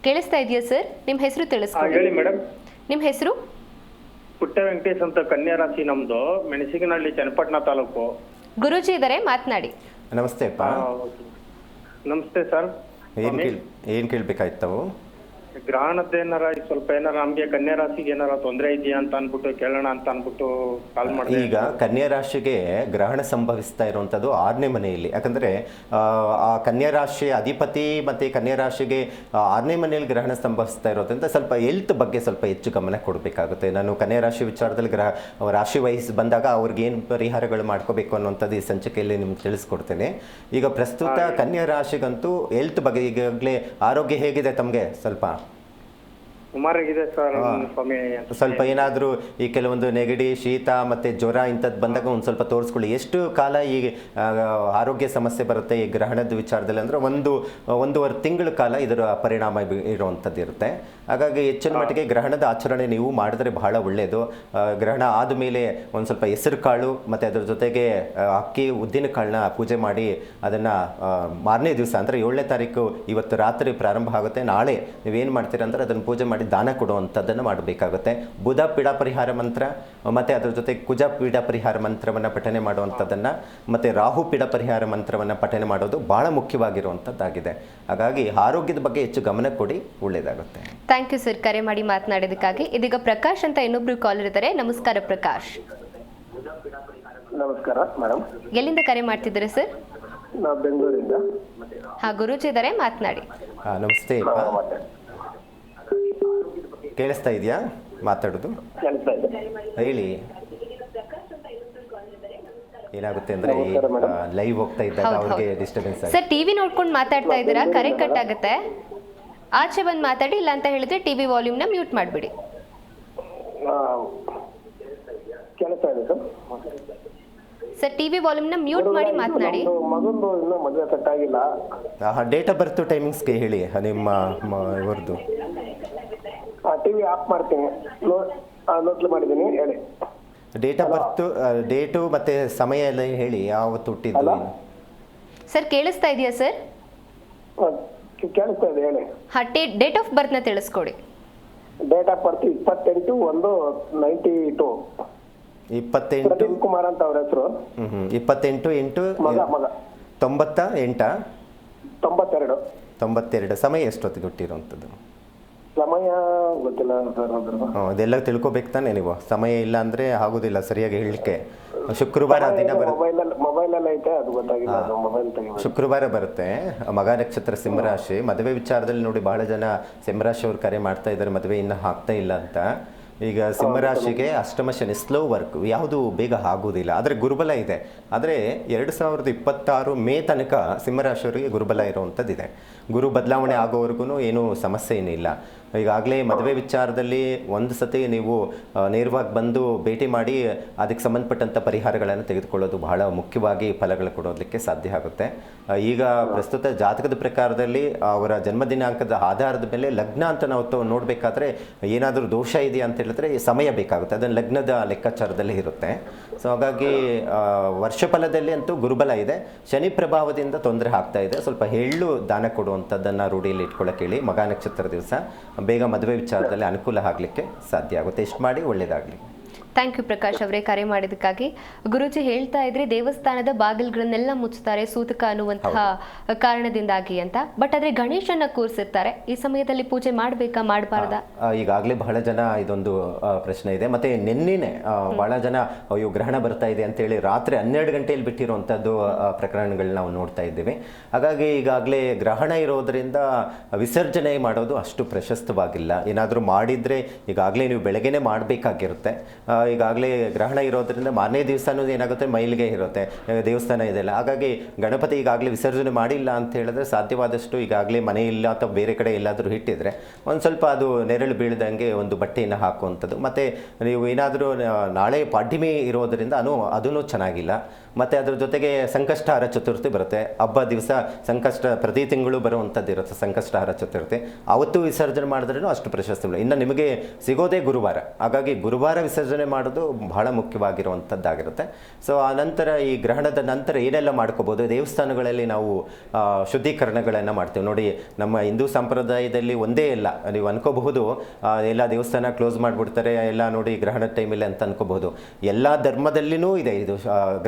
[SPEAKER 1] ಕೇಳಿಸ್ತಾ ಇದೆಯಾ ಸರ್? ನಿಮ್ಮ ಹೆಸರು ತಿಳಿಸ್ಕೊಳ್ಳಿ.
[SPEAKER 4] ಹೇಳಿ ಮೇಡಮ್.
[SPEAKER 1] ನಿಮ್ಮ ಹೆಸರು?
[SPEAKER 4] ಪುಟ್ಟ ವೆಂಕಟೇಶ್ ಅಂತ, ಕನ್ಯಾ ರಾಶಿ ನಮ್ದು, ಮೆಣಸಿನಹಳ್ಳಿ, ಚನ್ನಪಟ್ಟಣ ತಾಲೂಕು.
[SPEAKER 1] ಗುರುಜಿ ಇದ್ದಾರೆ, ಮಾತನಾಡಿ.
[SPEAKER 2] ನಮಸ್ತೆ ಅಪ್ಪ.
[SPEAKER 4] ನಮಸ್ತೆ ಸರ್.
[SPEAKER 2] ಏನು ಕೇಳಬೇಕಾಯ್ತು ತಾವು?
[SPEAKER 4] ಗ್ರಹಣದ ಏನಾರ ಸ್ವಲ್ಪ ಏನಾರ ನಮ್ಗೆ ಕನ್ಯಾ ರಾಶಿಗೆ ಏನಾರ ತೊಂದರೆ ಇದೆಯಾ ಅಂತ ಅನ್ಬಿಟ್ಟು ಕೇಳೋಣ ಅಂತ ಅನ್ಬಿಟ್ಟು ಕಾಲ್ ಮಾಡಿದೆ.
[SPEAKER 2] ಈಗ ಕನ್ಯಾ ರಾಶಿಗೆ ಗ್ರಹಣ ಸಂಭವಿಸ್ತಾ ಇರುವಂಥದ್ದು 6ನೇ ಮನೆಯಲ್ಲಿ. ಯಾಕಂದರೆ ಆ ಕನ್ಯಾ ರಾಶಿಯ ಅಧಿಪತಿ ಮತ್ತು ಕನ್ಯಾ ರಾಶಿಗೆ 6ನೇ ಮನೆಯಲ್ಲಿ ಗ್ರಹಣ ಸಂಭವಿಸ್ತಾ ಇರೋದ್ರಿಂದ ಸ್ವಲ್ಪ ಹೆಲ್ತ್ ಬಗ್ಗೆ ಸ್ವಲ್ಪ ಹೆಚ್ಚು ಗಮನ ಕೊಡಬೇಕಾಗುತ್ತೆ. ನಾನು ಕನ್ಯಾ ರಾಶಿ ವಿಚಾರದಲ್ಲಿ ರಾಶಿ ವಯಸ್ಸು ಬಂದಾಗ ಅವ್ರಿಗೆ ಏನು ಪರಿಹಾರಗಳು ಮಾಡ್ಕೋಬೇಕು ಅನ್ನೋಂಥದ್ದು ಈ ಸಂಚಿಕೆಯಲ್ಲಿ ನಿಮ್ಗೆ ತಿಳಿಸ್ಕೊಡ್ತೇನೆ. ಈಗ ಪ್ರಸ್ತುತ ಕನ್ಯಾ ರಾಶಿಗಂತೂ ಹೆಲ್ತ್ ಬಗ್ಗೆ ಈಗಾಗಲೇ ಆರೋಗ್ಯ ಹೇಗಿದೆ ತಮಗೆ?
[SPEAKER 4] ಸುಮಾರಾಗಿದೆ ಸರ್ ಸ್ವಾಮಿ.
[SPEAKER 2] ಸ್ವಲ್ಪ ಏನಾದರೂ ಈ ಕೆಲವೊಂದು ನೆಗಡಿ, ಶೀತ ಮತ್ತು ಜ್ವರ ಇಂಥದ್ದು ಬಂದಾಗ ಒಂದು ಸ್ವಲ್ಪ ತೋರಿಸ್ಕೊಳ್ಳಿ. ಎಷ್ಟು ಕಾಲ ಈ ಆರೋಗ್ಯ ಸಮಸ್ಯೆ ಬರುತ್ತೆ ಈ ಗ್ರಹಣದ ವಿಚಾರದಲ್ಲಿ ಅಂದರೆ ಒಂದೂವರೆ ತಿಂಗಳ ಕಾಲ ಇದರ ಪರಿಣಾಮ ಇರುವಂಥದ್ದು ಇರುತ್ತೆ. ಹಾಗಾಗಿ ಹೆಚ್ಚಿನ ಮಟ್ಟಿಗೆ ಗ್ರಹಣದ ಆಚರಣೆ ನೀವು ಮಾಡಿದ್ರೆ ಬಹಳ ಒಳ್ಳೆಯದು. ಗ್ರಹಣ ಆದಮೇಲೆ ಒಂದು ಸ್ವಲ್ಪ ಹೆಸರು ಕಾಳು ಮತ್ತು ಅದರ ಜೊತೆಗೆ ಅಕ್ಕಿ, ಉದ್ದಿನ ಕಾಳನ್ನ ಪೂಜೆ ಮಾಡಿ ಅದನ್ನು ಮಾರನೇ ದಿವಸ ಅಂದರೆ 7ನೇ ತಾರೀಕು ಇವತ್ತು ರಾತ್ರಿ ಪ್ರಾರಂಭ ಆಗುತ್ತೆ. ನಾಳೆ ನೀವೇನು ಮಾಡ್ತೀರ ಅಂದರೆ ಅದನ್ನು ಪೂಜೆ ಮಾಡಿ ದಾನ ಕೊಡುವಂಥದ್ದನ್ನು ಮಾಡಬೇಕಾಗುತ್ತೆ. ಬುಧ ಪೀಡ ಪರಿಹಾರ ಮಂತ್ರ ಮತ್ತು ಅದರ ಜೊತೆ ಕುಜ ಪೀಡ ಪರಿಹಾರ ಮಂತ್ರವನ್ನು ಪಠನೆ ಮಾಡುವಂಥದ್ದನ್ನು ಮತ್ತು ರಾಹು ಪೀಡ ಪರಿಹಾರ ಮಂತ್ರವನ್ನು ಪಠನೆ ಮಾಡೋದು ಭಾಳ ಮುಖ್ಯವಾಗಿರುವಂಥದ್ದಾಗಿದೆ. ಹಾಗಾಗಿ ಆರೋಗ್ಯದ ಬಗ್ಗೆ ಹೆಚ್ಚು ಗಮನ ಕೊಡಿ, ಒಳ್ಳೆಯದಾಗುತ್ತೆ.
[SPEAKER 1] ಥ್ಯಾಂಕ್ ಯು ಸರ್, ಕರೆ ಮಾಡಿ ಮಾತನಾಡೋದಕ್ಕಾಗಿ. ಇದೀಗ ಪ್ರಕಾಶ್ ಅಂತ ಇನ್ನೊಬ್ರು ಕಾಲರ್ ಇದ್ದಾರೆ. ನಮಸ್ಕಾರ ಪ್ರಕಾಶ್.
[SPEAKER 3] ನಮಸ್ಕಾರ ಮೇಡಮ್.
[SPEAKER 1] ಎಲ್ಲಿಂದ ಕರೆ ಮಾಡ್ತಿದ್ದಾರೆ ಸರ್?
[SPEAKER 3] ನಾವು ಬೆಂಗಳೂರಿಂದ.
[SPEAKER 1] ಗುರೂಜಿ ಇದ್ದಾರೆ, ಮಾತನಾಡಿ.
[SPEAKER 2] ನಮಸ್ತೆ ಅಪ್ಪ. ಕೇಳಿಸ್ತಾ ಇದೆಯಾ ಮಾತಾಡೋದು? ಹೇಳಿ. ಏನಾಗುತ್ತೆ ಅಂದ್ರೆ ಲೈವ್ ಹೋಗ್ತಾ ಇದ್ದಾಗ ಅವ್ರಿಗೆ ಡಿಸ್ಟರ್ಬೆನ್ಸ್ ಆಗುತ್ತೆ.
[SPEAKER 1] ಸರ್, ಟಿವಿ ನೋಡ್ಕೊಂಡು ಮಾತಾಡ್ತಾ ಇದ್ದೀರಾ, ಕರೆ ಕಟ್ ಆಗುತ್ತೆ. ಆಚೆ ಬಂದು ಮಾತಾಡಿ, ಇಲ್ಲ ಅಂತ ಹೇಳಿದ್ರೆ ಟಿವಿ ವಾಲ್ಯೂಮ್ನ ಮ್ಯೂಟ್ ಮಾಡಿಬಿಡಿ. ಸರ್, ಟಿವಿ ವಾಲ್ಯೂಮ್ನ ಮ್ಯೂಟ್ ಮಾಡಿ ಮಾತನಾಡಿ.
[SPEAKER 3] ಮಗಂದು ಇನ್ನೂ ಮದುವೆ ಸೆಟ್ ಆಗಿಲ್ಲ.
[SPEAKER 2] ಡೇಟ್ ಆಫ್ ಬರ್ತ್ ಟೈಮಿಂಗ್ಸ್ಗೆ ಹೇಳಿ ನಿಮ್ಮ ಇವ್ರದ್ದು.
[SPEAKER 3] ಟಿವಿ ಆಫ್ ಮಾಡ್ತೀನಿ, ನೋಟ್ಲು ಮಾಡಿದ್ದೀನಿ, ಹೇಳಿ.
[SPEAKER 2] ಡೇಟ್ ಆಫ್ ಬರ್ತ್, ಡೇಟು ಮತ್ತು ಸಮಯ ಎಲ್ಲ ಹೇಳಿ, ಯಾವತ್ತು ಹುಟ್ಟಿದ್ದು.
[SPEAKER 1] ಸರ್, ಕೇಳಿಸ್ತಾ ಇದೆಯಾ ಸರ್?
[SPEAKER 3] ಕೇಳಿಸ್ತಾ ಇದೆ, ಹೇಳಿ.
[SPEAKER 1] ಡೇಟ್ ಆಫ್ ಬರ್ತ್ನ ತಿಳಿಸ್ಕೊಡಿ.
[SPEAKER 3] Date of birth 28/1/92.
[SPEAKER 2] 28
[SPEAKER 3] Pradeep Kumar ಅಂತ ಅವ್ರ ಹೆಸರು.
[SPEAKER 2] 28/8 98. 92. ಸಮಯ ಎಷ್ಟೊತ್ತಿಗೆ ಹುಟ್ಟಿರುವಂಥದ್ದು?
[SPEAKER 3] ಸಮಯ ಗೊತ್ತಿಲ್ಲ ಸರ್.
[SPEAKER 2] ಅದೆಲ್ಲ ತಿಳ್ಕೊಬೇಕು ತಾನೆ ನೀವು. ಸಮಯ ಇಲ್ಲ ಅಂದರೆ ಆಗೋದಿಲ್ಲ ಸರಿಯಾಗಿ ಹೇಳಲಿಕ್ಕೆ. ಶುಕ್ರವಾರ ದಿನ
[SPEAKER 3] ಮೊಬೈಲ್
[SPEAKER 5] ಮೊಬೈಲಲ್ಲಿ ಐತೆ, ಅದು ಗೊತ್ತಾಗಿಲ್ಲ, ಅದು ಮೊಬೈಲ್ ತೆಗಿಬೇಕು.
[SPEAKER 2] ಶುಕ್ರವಾರ ಬರುತ್ತೆ ಮಗ ನಕ್ಷತ್ರ ಸಿಂಹರಾಶಿ. ಮದುವೆ ವಿಚಾರದಲ್ಲಿ ನೋಡಿ ಬಹಳ ಜನ ಸಿಂಹರಾಶಿ ಅವ್ರು ಕರೆ ಮಾಡ್ತಾ ಇದ್ದಾರೆ, ಮದುವೆ ಇನ್ನೂ ಆಗ್ತಾ ಇಲ್ಲ ಅಂತ. ಈಗ ಸಿಂಹರಾಶಿಗೆ ಅಷ್ಟಮ ಶನಿ ಸ್ಲೋ ವರ್ಕ್, ಯಾವುದು ಬೇಗ ಆಗೋದಿಲ್ಲ. ಆದರೆ ಗುರುಬಲ ಇದೆ. ಆದರೆ 2026 ಮೇ ತನಕ ಸಿಂಹರಾಶಿಯವರಿಗೆ ಗುರುಬಲ ಇರುವಂಥದ್ದಿದೆ. ಗುರು ಬದಲಾವಣೆ ಆಗೋವರೆಗೂ ಏನೂ ಸಮಸ್ಯೆ ಏನಿಲ್ಲ. ಈಗಾಗಲೇ ಮದುವೆ ವಿಚಾರದಲ್ಲಿ ಒಂದು ಸತಿ ನೀವು ನೇರವಾಗಿ ಬಂದು ಭೇಟಿ ಮಾಡಿ ಅದಕ್ಕೆ ಸಂಬಂಧಪಟ್ಟಂಥ ಪರಿಹಾರಗಳನ್ನು ತೆಗೆದುಕೊಳ್ಳೋದು ಬಹಳ ಮುಖ್ಯವಾಗಿ ಫಲಗಳು ಕೊಡೋದಕ್ಕೆ ಸಾಧ್ಯ ಆಗುತ್ತೆ. ಈಗ ಪ್ರಸ್ತುತ ಜಾತಕದ ಪ್ರಕಾರದಲ್ಲಿ ಅವರ ಜನ್ಮ ದಿನಾಂಕದ ಆಧಾರದ ಮೇಲೆ ಲಗ್ನ ಅಂತ ನಾವು ನೋಡಬೇಕಾದ್ರೆ ಏನಾದರೂ ದೋಷ ಇದೆಯಾ ಅಂತ ಹೇಳಿದ್ರೆ ಸಮಯ ಬೇಕಾಗುತ್ತೆ. ಅದನ್ನು ಲಗ್ನದ ಲೆಕ್ಕಾಚಾರದಲ್ಲಿ ಇರುತ್ತೆ. ಸೊ ಹಾಗಾಗಿ ವರ್ಷಫಲದಲ್ಲಿ ಅಂತೂ ಗುರುಬಲ ಇದೆ. ಶನಿ ಪ್ರಭಾವದಿಂದ ತೊಂದರೆ ಆಗ್ತಾ ಇದೆ. ಸ್ವಲ್ಪ ಎಳ್ಳು ದಾನ ಕೊಡುವಂಥದ್ದನ್ನು ರೂಢಿಯಲ್ಲಿ ಇಟ್ಕೊಳ್ಳೋಕೆ ಹೇಳಿ. ಮಗ ನಕ್ಷತ್ರ ದಿವಸ ಬೇಗ ಮದುವೆ ವಿಚಾರದಲ್ಲಿ ಅನುಕೂಲ ಆಗಲಿಕ್ಕೆ ಸಾಧ್ಯ ಆಗುತ್ತೆ. ಇಷ್ಟು ಮಾಡಿ ಒಳ್ಳೆಯದಾಗಲಿ.
[SPEAKER 1] ಥ್ಯಾಂಕ್ ಯು ಪ್ರಕಾಶ್ ಅವರೇ, ಕರೆ ಮಾಡಿದ್ದಕ್ಕಾಗಿ. ಗುರುಜಿ ಹೇಳ್ತಾ ಇದ್ರಿ ದೇವಸ್ಥಾನದ ಬಾಗಿಲುಗಳನ್ನೆಲ್ಲ ಮುಚ್ಚುತ್ತಾರೆ ಸೂತಕ ಅನ್ನುವಂತಹ ಕಾರಣದಿಂದಾಗಿ ಅಂತ. ಬಟ್ ಆದ್ರೆ ಗಣೇಶನ ಕೂರಿಸಿರ್ತಾರೆ, ಈ ಸಮಯದಲ್ಲಿ ಪೂಜೆ ಮಾಡಬೇಕಾ ಮಾಡಬಾರ್ದಾ?
[SPEAKER 2] ಈಗಾಗಲೇ ಬಹಳ ಜನ ಇದೊಂದು ಪ್ರಶ್ನೆ ಇದೆ. ಮತ್ತೆ ನಿನ್ನೆನೆ ಬಹಳ ಜನ ಅಯ್ಯೋ ಗ್ರಹಣ ಬರ್ತಾ ಇದೆ ಅಂತೇಳಿ ರಾತ್ರಿ 12 ಗಂಟೆಯಲ್ಲಿ ಬಿಟ್ಟಿರುವಂಥದ್ದು ಪ್ರಕರಣಗಳನ್ನ ನಾವು ನೋಡ್ತಾ ಇದ್ದೀವಿ. ಹಾಗಾಗಿ ಈಗಾಗಲೇ ಗ್ರಹಣ ಇರೋದರಿಂದ ವಿಸರ್ಜನೆ ಮಾಡೋದು ಅಷ್ಟು ಪ್ರಶಸ್ತವಾಗಿಲ್ಲ. ಏನಾದರೂ ಮಾಡಿದರೆ ಈಗಾಗಲೇ ನೀವು ಬೆಳಗ್ಗೆನೇ ಮಾಡಬೇಕಾಗಿರುತ್ತೆ. ಈಗಾಗಲೇ ಗ್ರಹಣ ಇರೋದ್ರಿಂದ ಮಾರನೇ ದಿವಸನೂ ಏನಾಗುತ್ತೆ ಮೈಲಿಗೆ ಇರುತ್ತೆ, ದೇವಸ್ಥಾನ ಇದೆಲ್ಲ. ಹಾಗಾಗಿ ಗಣಪತಿ ಈಗಾಗಲೇ ವಿಸರ್ಜನೆ ಮಾಡಿಲ್ಲ ಅಂತ ಹೇಳಿದ್ರೆ ಸಾಧ್ಯವಾದಷ್ಟು ಈಗಾಗಲೇ ಮನೆ ಇಲ್ಲ ಅಥವಾ ಬೇರೆ ಕಡೆ ಎಲ್ಲಾದರೂ ಇಟ್ಟಿದ್ರೆ ಒಂದು ಸ್ವಲ್ಪ ಅದು ನೆರಳು ಬೀಳದಂಗೆ ಒಂದು ಬಟ್ಟೆಯನ್ನು ಹಾಕುವಂಥದ್ದು. ಮತ್ತು ನೀವು ಏನಾದರೂ ನಾಳೆ ಪಾಡ್ಯಮಿ ಇರೋದರಿಂದ ಅದೂ ಚೆನ್ನಾಗಿಲ್ಲ. ಮತ್ತು ಅದ್ರ ಜೊತೆಗೆ ಸಂಕಷ್ಟಹಾರ ಚತುರ್ಥಿ ಬರುತ್ತೆ, ಹಬ್ಬ ದಿವಸ ಸಂಕಷ್ಟ ಪ್ರತಿ ತಿಂಗಳು ಬರುವಂಥದ್ದು ಇರುತ್ತೆ ಸಂಕಷ್ಟಹಾರ ಚತುರ್ಥಿ. ಅವತ್ತು ವಿಸರ್ಜನೆ ಮಾಡಿದ್ರೂ ಅಷ್ಟು ಪ್ರಶಸ್ತಿ ಇಲ್ಲ. ಇನ್ನು ನಿಮಗೆ ಸಿಗೋದೇ ಗುರುವಾರ. ಹಾಗಾಗಿ ಗುರುವಾರ ವಿಸರ್ಜನೆ ಮಾಡೋದು ಬಹಳ ಮುಖ್ಯವಾಗಿರುವಂಥದ್ದಾಗಿರುತ್ತೆ. ಸೊ ಆ ನಂತರ ಈ ಗ್ರಹಣದ ನಂತರ ಏನೆಲ್ಲ ಮಾಡ್ಕೋಬೋದು, ದೇವಸ್ಥಾನಗಳಲ್ಲಿ ನಾವು ಶುದ್ಧೀಕರಣಗಳನ್ನು ಮಾಡ್ತೇವೆ ನೋಡಿ. ನಮ್ಮ ಹಿಂದೂ ಸಂಪ್ರದಾಯದಲ್ಲಿ ಒಂದೇ ಇಲ್ಲ, ನೀವು ಅನ್ಕೋಬಹುದು ಎಲ್ಲ ದೇವಸ್ಥಾನ ಕ್ಲೋಸ್ ಮಾಡಿಬಿಡ್ತಾರೆ ಎಲ್ಲ ನೋಡಿ ಗ್ರಹಣದ ಟೈಮಲ್ಲಿ ಅಂತ ಅನ್ಕೋಬಹುದು. ಎಲ್ಲ ಧರ್ಮದಲ್ಲಿನೂ ಇದೆ ಇದು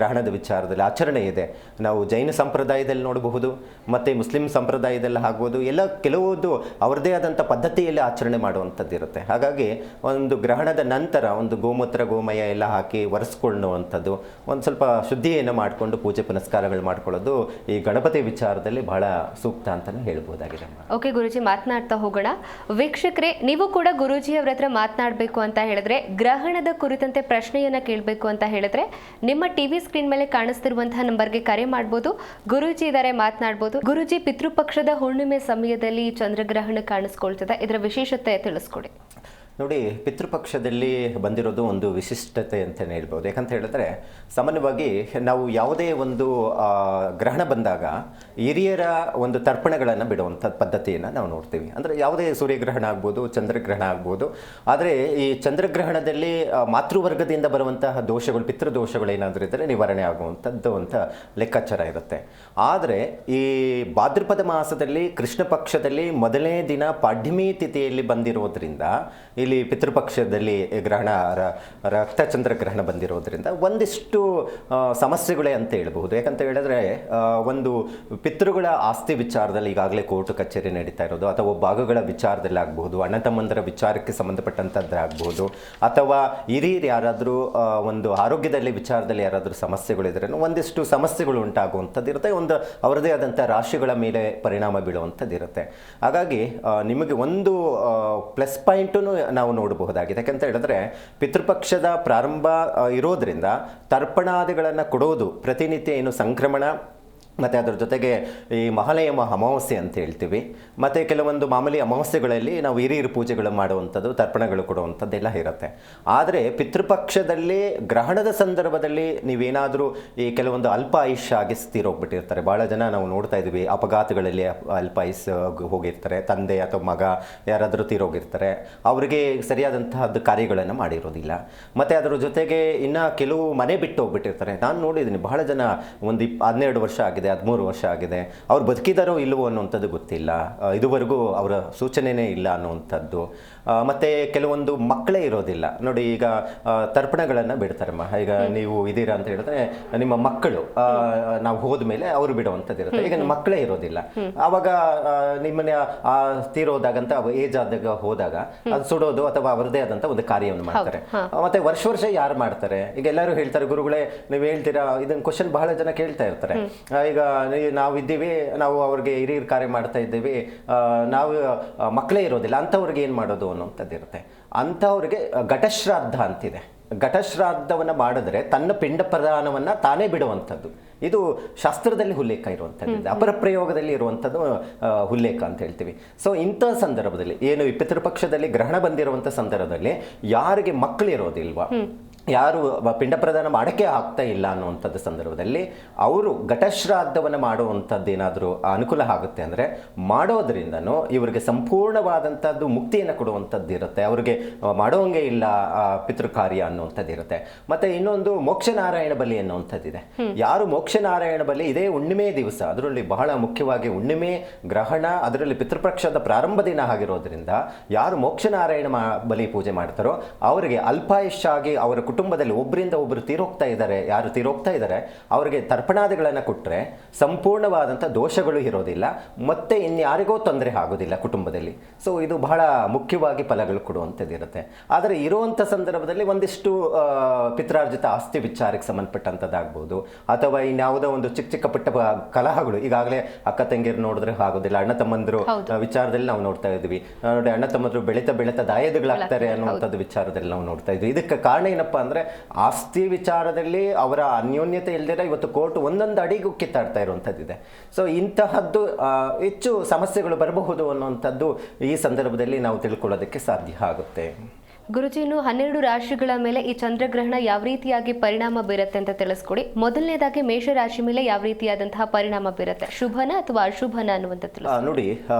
[SPEAKER 2] ಗ್ರಹಣದ ವಿಚಾರದಲ್ಲಿ ಆಚರಣೆ ಇದೆ. ನಾವು ಜೈನ ಸಂಪ್ರದಾಯದಲ್ಲಿ ನೋಡಬಹುದು, ಮತ್ತು ಮುಸ್ಲಿಂ ಸಂಪ್ರದಾಯದಲ್ಲಿ ಆಗ್ಬೋದು. ಎಲ್ಲ ಕೆಲವೊಂದು ಅವ್ರದ್ದೇ ಆದಂಥ ಪದ್ಧತಿಯಲ್ಲಿ ಆಚರಣೆ ಮಾಡುವಂಥದ್ದು ಇರುತ್ತೆ. ಹಾಗಾಗಿ ಒಂದು ಗ್ರಹಣದ ನಂತರ ಒಂದು ಗೋಮೂತ್ರ ಗೋಮಯ ಎಲ್ಲ ಹಾಕಿ ಒರೆಸ್ಕೊಳ್ಳುವಂಥದ್ದು, ಒಂದು ಸ್ವಲ್ಪ ಶುದ್ಧಿಯನ್ನು ಮಾಡಿಕೊಂಡು ಪೂಜೆ ಪುನಸ್ಕಾರಗಳು ಮಾಡ್ಕೊಳ್ಳೋದು ಈ ಗಣಪತಿ ವಿಚಾರದಲ್ಲಿ ಬಹಳ ಸೂಕ್ತ ಅಂತಲೇ ಹೇಳ್ಬೋದಾಗಿದೆ.
[SPEAKER 1] ಓಕೆ ಗುರುಜಿ, ಮಾತನಾಡ್ತಾ ಹೋಗೋಣ. ವೀಕ್ಷಕರೇ, ನೀವು ಕೂಡ ಗುರೂಜಿ ಅವ್ರ ಹತ್ರ ಮಾತನಾಡಬೇಕು ಅಂತ ಹೇಳಿದ್ರೆ, ಗ್ರಹಣದ ಕುರಿತಂತೆ ಪ್ರಶ್ನೆಯನ್ನ ಕೇಳಬೇಕು ಅಂತ ಹೇಳಿದ್ರೆ ನಿಮ್ಮ ಟಿವಿ ಸ್ಕ್ರೀನ್ ಮೇಲೆ ಕಾಣಿಸ್ತಿರುವಂತಹ ನಂಬರ್ಗೆ ಕರೆ ಮಾಡಬಹುದು. ಗುರೂಜಿ ಇದ್ದಾರೆ, ಮಾತನಾಡಬಹುದು. ಗುರೂಜಿ, ಪಿತೃಪಕ್ಷದ ಹುಣ್ಣಿಮೆ ಸಮಯದಲ್ಲಿ ಚಂದ್ರಗ್ರಹಣ ಕಾಣಿಸ್ಕೊಳ್ತದೆ, ಇದರ ವಿಶೇಷತೆ ತಿಳಿಸ್ಕೊಡಿ.
[SPEAKER 2] ನೋಡಿ, ಪಿತೃಪಕ್ಷದಲ್ಲಿ ಬಂದಿರೋದು ಒಂದು ವಿಶಿಷ್ಟತೆ ಅಂತಲೇ ಹೇಳ್ಬೋದು. ಯಾಕಂತ ಹೇಳಿದ್ರೆ ಸಾಮಾನ್ಯವಾಗಿ ನಾವು ಯಾವುದೇ ಒಂದು ಗ್ರಹಣ ಬಂದಾಗ ಹಿರಿಯರ ಒಂದು ತರ್ಪಣಗಳನ್ನು ಬಿಡುವಂಥ ಪದ್ಧತಿಯನ್ನು ನಾವು ನೋಡ್ತೀವಿ. ಅಂದರೆ ಯಾವುದೇ ಸೂರ್ಯಗ್ರಹಣ ಆಗ್ಬೋದು, ಚಂದ್ರಗ್ರಹಣ ಆಗ್ಬೋದು. ಆದರೆ ಈ ಚಂದ್ರಗ್ರಹಣದಲ್ಲಿ ಮಾತೃವರ್ಗದಿಂದ ಬರುವಂತಹ ದೋಷಗಳು, ಪಿತೃದೋಷಗಳು ಏನಾದರೂ ಇದ್ದರೆ ನಿವಾರಣೆ ಆಗುವಂಥದ್ದು ಅಂತ ಲೆಕ್ಕಾಚಾರ ಇರುತ್ತೆ. ಆದರೆ ಈ ಭಾದ್ರಪದ ಮಾಸದಲ್ಲಿ ಕೃಷ್ಣ ಪಕ್ಷದಲ್ಲಿ ಮೊದಲನೇ ದಿನ ಪಾಡ್ಯಮಿ ತಿಥಿಯಲ್ಲಿ ಬಂದಿರೋದ್ರಿಂದ ಇಲ್ಲಿ ಪಿತೃಪಕ್ಷದಲ್ಲಿ ಗ್ರಹಣ ರಕ್ತಚಂದ್ರ ಗ್ರಹಣ ಬಂದಿರೋದ್ರಿಂದ ಒಂದಿಷ್ಟು ಸಮಸ್ಯೆಗಳೇ ಅಂತ ಹೇಳ್ಬಹುದು. ಯಾಕಂತ ಹೇಳಿದ್ರೆ ಒಂದು ಪಿತೃಗಳ ಆಸ್ತಿ ವಿಚಾರದಲ್ಲಿ ಈಗಾಗಲೇ ಕೋರ್ಟ್ ಕಚೇರಿ ನಡೀತಾ ಇರೋದು, ಅಥವಾ ಭಾಗಗಳ ವಿಚಾರದಲ್ಲಿ ಆಗ್ಬೋದು, ಅಣ್ಣ ತಮ್ಮಂದರ ವಿಚಾರಕ್ಕೆ ಸಂಬಂಧಪಟ್ಟಂಥದ್ದಾಗ್ಬೋದು, ಅಥವಾ ಹಿರಿಯರು ಯಾರಾದರೂ ಒಂದು ಆರೋಗ್ಯದಲ್ಲಿ ವಿಚಾರದಲ್ಲಿ ಯಾರಾದರೂ ಸಮಸ್ಯೆಗಳಿದ್ರೆ ಒಂದಿಷ್ಟು ಸಮಸ್ಯೆಗಳು ಉಂಟಾಗುವಂಥದ್ದು ಇರುತ್ತೆ. ಒಂದು ಅವರದೇ ಆದಂಥ ರಾಶಿಗಳ ಮೇಲೆ ಪರಿಣಾಮ ಬೀಳುವಂಥದ್ದು ಇರುತ್ತೆ. ಹಾಗಾಗಿ ನಿಮಗೆ ಒಂದು ಪ್ಲಸ್ ಪಾಯಿಂಟು ನಾವು ನೋಡಬಹುದಾಗಿದೆ. ಯಾಕಂತ ಹೇಳಿದ್ರೆ ಪಿತೃಪಕ್ಷದ ಪ್ರಾರಂಭ ಇರೋದ್ರಿಂದ ತರ್ಪಣಾದಿಗಳನ್ನು ಕೊಡೋದು ಪ್ರತಿನಿತ್ಯ ಏನು ಸಂಕ್ರಮಣ ಮತ್ತು ಅದರ ಜೊತೆಗೆ ಈ ಮಹಾಲಯ ಅಮಾವಾಸ್ಯೆ ಅಂತ ಹೇಳ್ತೀವಿ. ಮತ್ತು ಕೆಲವೊಂದು ಮಾಮೂಲಿ ಅಮಾವಾಸ್ಯೆಗಳಲ್ಲಿ ನಾವು ಹಿರಿಯರು ಪೂಜೆಗಳು ಮಾಡುವಂಥದ್ದು, ತರ್ಪಣಗಳು ಕೊಡುವಂಥದ್ದೆಲ್ಲ ಇರುತ್ತೆ. ಆದರೆ ಪಿತೃಪಕ್ಷದಲ್ಲಿ ಗ್ರಹಣದ ಸಂದರ್ಭದಲ್ಲಿ ನೀವೇನಾದರೂ ಈ ಕೆಲವೊಂದು ಅಲ್ಪ ಆಯುಷ್ಯ ಆಗಿ ತೀರೋಗ್ಬಿಟ್ಟಿರ್ತಾರೆ. ಭಾಳ ಜನ ನಾವು ನೋಡ್ತಾ ಇದ್ದೀವಿ, ಅಪಘಾತಗಳಲ್ಲಿ ಅಲ್ಪ ಆಯುಷ್ಯ ಹೋಗಿರ್ತಾರೆ. ತಂದೆ ಅಥವಾ ಮಗ ಯಾರಾದರೂ ತೀರೋಗಿರ್ತಾರೆ, ಅವರಿಗೆ ಸರಿಯಾದಂತಹದ್ದು ಕಾರ್ಯಗಳನ್ನು ಮಾಡಿರೋದಿಲ್ಲ. ಮತ್ತು ಅದರ ಜೊತೆಗೆ ಇನ್ನು ಕೆಲವು ಮನೆ ಬಿಟ್ಟು ಹೋಗ್ಬಿಟ್ಟಿರ್ತಾರೆ. ನಾನು ನೋಡಿದ್ದೀನಿ ಬಹಳ ಜನ ಒಂದು 12 ವರ್ಷ ಆಗಿದೆ, ಆಗಿದೆ, 13 ವರ್ಷ ಆಗಿದೆ, ಅವ್ರು ಬದುಕಿದಾರೋ ಇಲ್ಲವೋ ಅನ್ನುವಂಥದ್ದು ಗೊತ್ತಿಲ್ಲ, ಇದುವರೆಗೂ ಅವರ ಸೂಚನೆನೇ ಇಲ್ಲ ಅನ್ನುವಂಥದ್ದು. ಮತ್ತು ಕೆಲವೊಂದು ಮಕ್ಕಳೇ ಇರೋದಿಲ್ಲ ನೋಡಿ. ಈಗ ತರ್ಪಣಗಳನ್ನು ಬಿಡ್ತಾರಮ್ಮ. ಈಗ ನೀವು ಇದೀರಾ ಅಂತ ಹೇಳಿದ್ರೆ ನಿಮ್ಮ ಮಕ್ಕಳು ನಾವು ಹೋದ್ಮೇಲೆ ಅವರು ಬಿಡುವಂಥದ್ದು ಇರುತ್ತೆ. ಈಗ ಮಕ್ಕಳೇ ಇರೋದಿಲ್ಲ, ಆವಾಗ ನಿಮ್ಮನ್ನ ತೀರೋದಾಗಂತ ಏಜ್ ಆದಾಗ ಹೋದಾಗ ಅದು ಸುಡೋದು ಅಥವಾ ಅವರದೇ ಆದಂತ ಒಂದು ಕಾರ್ಯವನ್ನು ಮಾಡ್ತಾರೆ. ಮತ್ತೆ ವರ್ಷ ಯಾರು ಮಾಡ್ತಾರೆ? ಈಗ ಎಲ್ಲರೂ ಹೇಳ್ತಾರೆ, ಗುರುಗಳೇ ನೀವು ಹೇಳ್ತೀರಾ, ಇದನ್ನ ಕ್ವಶನ್ ಬಹಳ ಜನ ಕೇಳ್ತಾ ಇರ್ತಾರೆ. ಈಗ ನಾವು ಇದ್ದೀವಿ, ನಾವು ಅವ್ರಿಗೆ ಹಿರಿಯರ ಕಾರ್ಯ ಮಾಡ್ತಾ ಇದ್ದೀವಿ, ನಾವು ಮಕ್ಕಳೇ ಇರೋದಿಲ್ಲ, ಅಂಥವ್ರಿಗೆ ಏನು ಮಾಡೋದು ಅನ್ನೋಂಥದ್ದು ಇರುತ್ತೆ. ಅಂಥವ್ರಿಗೆ ಘಟಶ್ರಾದ್ದ ಅಂತಿದೆ. ಘಟಶ್ರಾದ್ದವನ್ನು ಮಾಡಿದ್ರೆ ತನ್ನ ಪಿಂಡ ಪ್ರದಾನವನ್ನ ತಾನೇ ಬಿಡುವಂಥದ್ದು. ಇದು ಶಾಸ್ತ್ರದಲ್ಲಿ ಉಲ್ಲೇಖ ಇರುವಂಥದ್ದು, ಅಪರ ಪ್ರಯೋಗದಲ್ಲಿ ಇರುವಂಥದ್ದು ಉಲ್ಲೇಖ ಅಂತ ಹೇಳ್ತೀವಿ. ಸೊ ಇಂಥ ಸಂದರ್ಭದಲ್ಲಿ ಏನು ಈ ಪಿತೃಪಕ್ಷದಲ್ಲಿ ಗ್ರಹಣ ಬಂದಿರುವಂಥ ಸಂದರ್ಭದಲ್ಲಿ ಯಾರಿಗೆ ಮಕ್ಕಳಿರೋದಿಲ್ವಾ, ಯಾರು ಪಿಂಡ ಪ್ರದಾನ ಮಾಡೋಕ್ಕೆ ಆಗ್ತಾ ಇಲ್ಲ ಅನ್ನುವಂಥದ್ದು ಸಂದರ್ಭದಲ್ಲಿ ಅವರು ಘಟಶ್ರಾದ್ದವನ್ನು ಮಾಡುವಂಥದ್ದು ಏನಾದರೂ ಅನುಕೂಲ ಆಗುತ್ತೆ ಅಂದರೆ ಮಾಡೋದ್ರಿಂದನೂ ಇವರಿಗೆ ಸಂಪೂರ್ಣವಾದಂಥದ್ದು ಮುಕ್ತಿಯನ್ನು ಕೊಡುವಂಥದ್ದು ಇರುತ್ತೆ. ಅವ್ರಿಗೆ ಮಾಡೋಂಗೆ ಇಲ್ಲ ಪಿತೃಕಾರ್ಯ ಅನ್ನುವಂಥದ್ದು ಇರುತ್ತೆ. ಮತ್ತು ಇನ್ನೊಂದು ಮೋಕ್ಷನಾರಾಯಣ ಬಲಿ ಅನ್ನುವಂಥದ್ದಿದೆ. ಯಾರು ಮೋಕ್ಷನಾರಾಯಣ ಬಲಿ ಇದೇ ಹುಣ್ಣಿಮೆ ದಿವಸ, ಅದರಲ್ಲಿ ಬಹಳ ಮುಖ್ಯವಾಗಿ ಹುಣ್ಣಿಮೆ ಗ್ರಹಣ, ಅದರಲ್ಲಿ ಪಿತೃಪಕ್ಷದ ಪ್ರಾರಂಭ ದಿನ ಆಗಿರೋದ್ರಿಂದ ಯಾರು ಮೋಕ್ಷನಾರಾಯಣ ಬಲಿ ಪೂಜೆ ಮಾಡ್ತಾರೋ ಅವರಿಗೆ ಅಲ್ಪಾಯುಷ್ಯಾಗಿ ಅವರ ಕುಟುಂಬದಲ್ಲಿ ಒಬ್ಬರಿಂದ ಒಬ್ಬರು ತೀರೋಗ್ತಾ ಇದ್ದಾರೆ, ಯಾರು ತೀರೋಗ್ತಾ ಇದ್ದಾರೆ ಅವರಿಗೆ ತರ್ಪಣಾದಿಗಳನ್ನು ಕೊಟ್ಟರೆ ಸಂಪೂರ್ಣವಾದಂಥ ದೋಷಗಳು ಇರೋದಿಲ್ಲ, ಮತ್ತೆ ಇನ್ಯಾರಿಗೋ ತೊಂದರೆ ಆಗೋದಿಲ್ಲ ಕುಟುಂಬದಲ್ಲಿ. ಸೊ ಇದು ಬಹಳ ಮುಖ್ಯವಾಗಿ ಫಲಗಳು ಕೊಡುವಂಥದ್ದು ಇರುತ್ತೆ. ಆದರೆ ಇರುವಂಥ ಸಂದರ್ಭದಲ್ಲಿ ಒಂದಿಷ್ಟು ಪಿತ್ರಾರ್ಜಿತ ಆಸ್ತಿ ವಿಚಾರಕ್ಕೆ ಸಂಬಂಧಪಟ್ಟಂಥದ್ದಾಗ್ಬೋದು, ಅಥವಾ ಇನ್ಯಾವುದೋ ಒಂದು ಚಿಕ್ಕ ಚಿಕ್ಕ ಪುಟ್ಟ ಕಲಹಗಳು, ಈಗಾಗಲೇ ಅಕ್ಕ ತಂಗಿಯರು ನೋಡಿದ್ರೆ ಆಗೋದಿಲ್ಲ, ಅಣ್ಣ ತಮ್ಮಂದರು ವಿಚಾರದಲ್ಲಿ ನಾವು ನೋಡ್ತಾ ಇದ್ವಿ ನೋಡಿ, ಅಣ್ಣ ತಮ್ಮಂದರು ಬೆಳೀತಾ ದಾಯದುಗಳಾಗ್ತಾರೆ ಅನ್ನುವಂಥದ್ದು ವಿಚಾರದಲ್ಲಿ ನಾವು ನೋಡ್ತಾ ಇದ್ವಿ. ಇದಕ್ಕೆ ಕಾರಣ ಏನಪ್ಪ ಅಂದ್ರೆ ಆಸ್ತಿ ವಿಚಾರದಲ್ಲಿ ಅವರ ಅನ್ಯೋನ್ಯತೆ ಇಲ್ದಿರ ಇವತ್ತು ಕೋರ್ಟ್ ಒಂದೊಂದು ಅಡಿಗೂ ಕಿತ್ತಾಡ್ತಾ ಇರುವಂಥದ್ದಿದೆ. ಸೊ ಇಂತಹದ್ದು ಹೆಚ್ಚು ಸಮಸ್ಯೆಗಳು ಬರಬಹುದು ಅನ್ನುವಂಥದ್ದು ಈ ಸಂದರ್ಭದಲ್ಲಿ ನಾವು ತಿಳ್ಕೊಳ್ಳೋದಕ್ಕೆ ಸಾಧ್ಯ ಆಗುತ್ತೆ.
[SPEAKER 1] ಗುರುಜಿ, ಇನ್ನು 12 ರಾಶಿಗಳ ಮೇಲೆ ಈ ಚಂದ್ರಗ್ರಹಣ ಯಾವ ರೀತಿಯಾಗಿ ಪರಿಣಾಮ ಬೀರುತ್ತೆ ಅಂತ ತಿಳಿಸ್ಕೊಡಿ. ಮೊದಲನೇದಾಗಿ ಮೇಷರಾಶಿ ಮೇಲೆ ಯಾವ ರೀತಿಯಾದಂತಹ ಪರಿಣಾಮ ಬೀರುತ್ತೆ, ಶುಭನ ಅಥವಾ ಅಶುಭನ ಅನ್ನುವಂಥದ್ದು
[SPEAKER 2] ನೋಡಿ.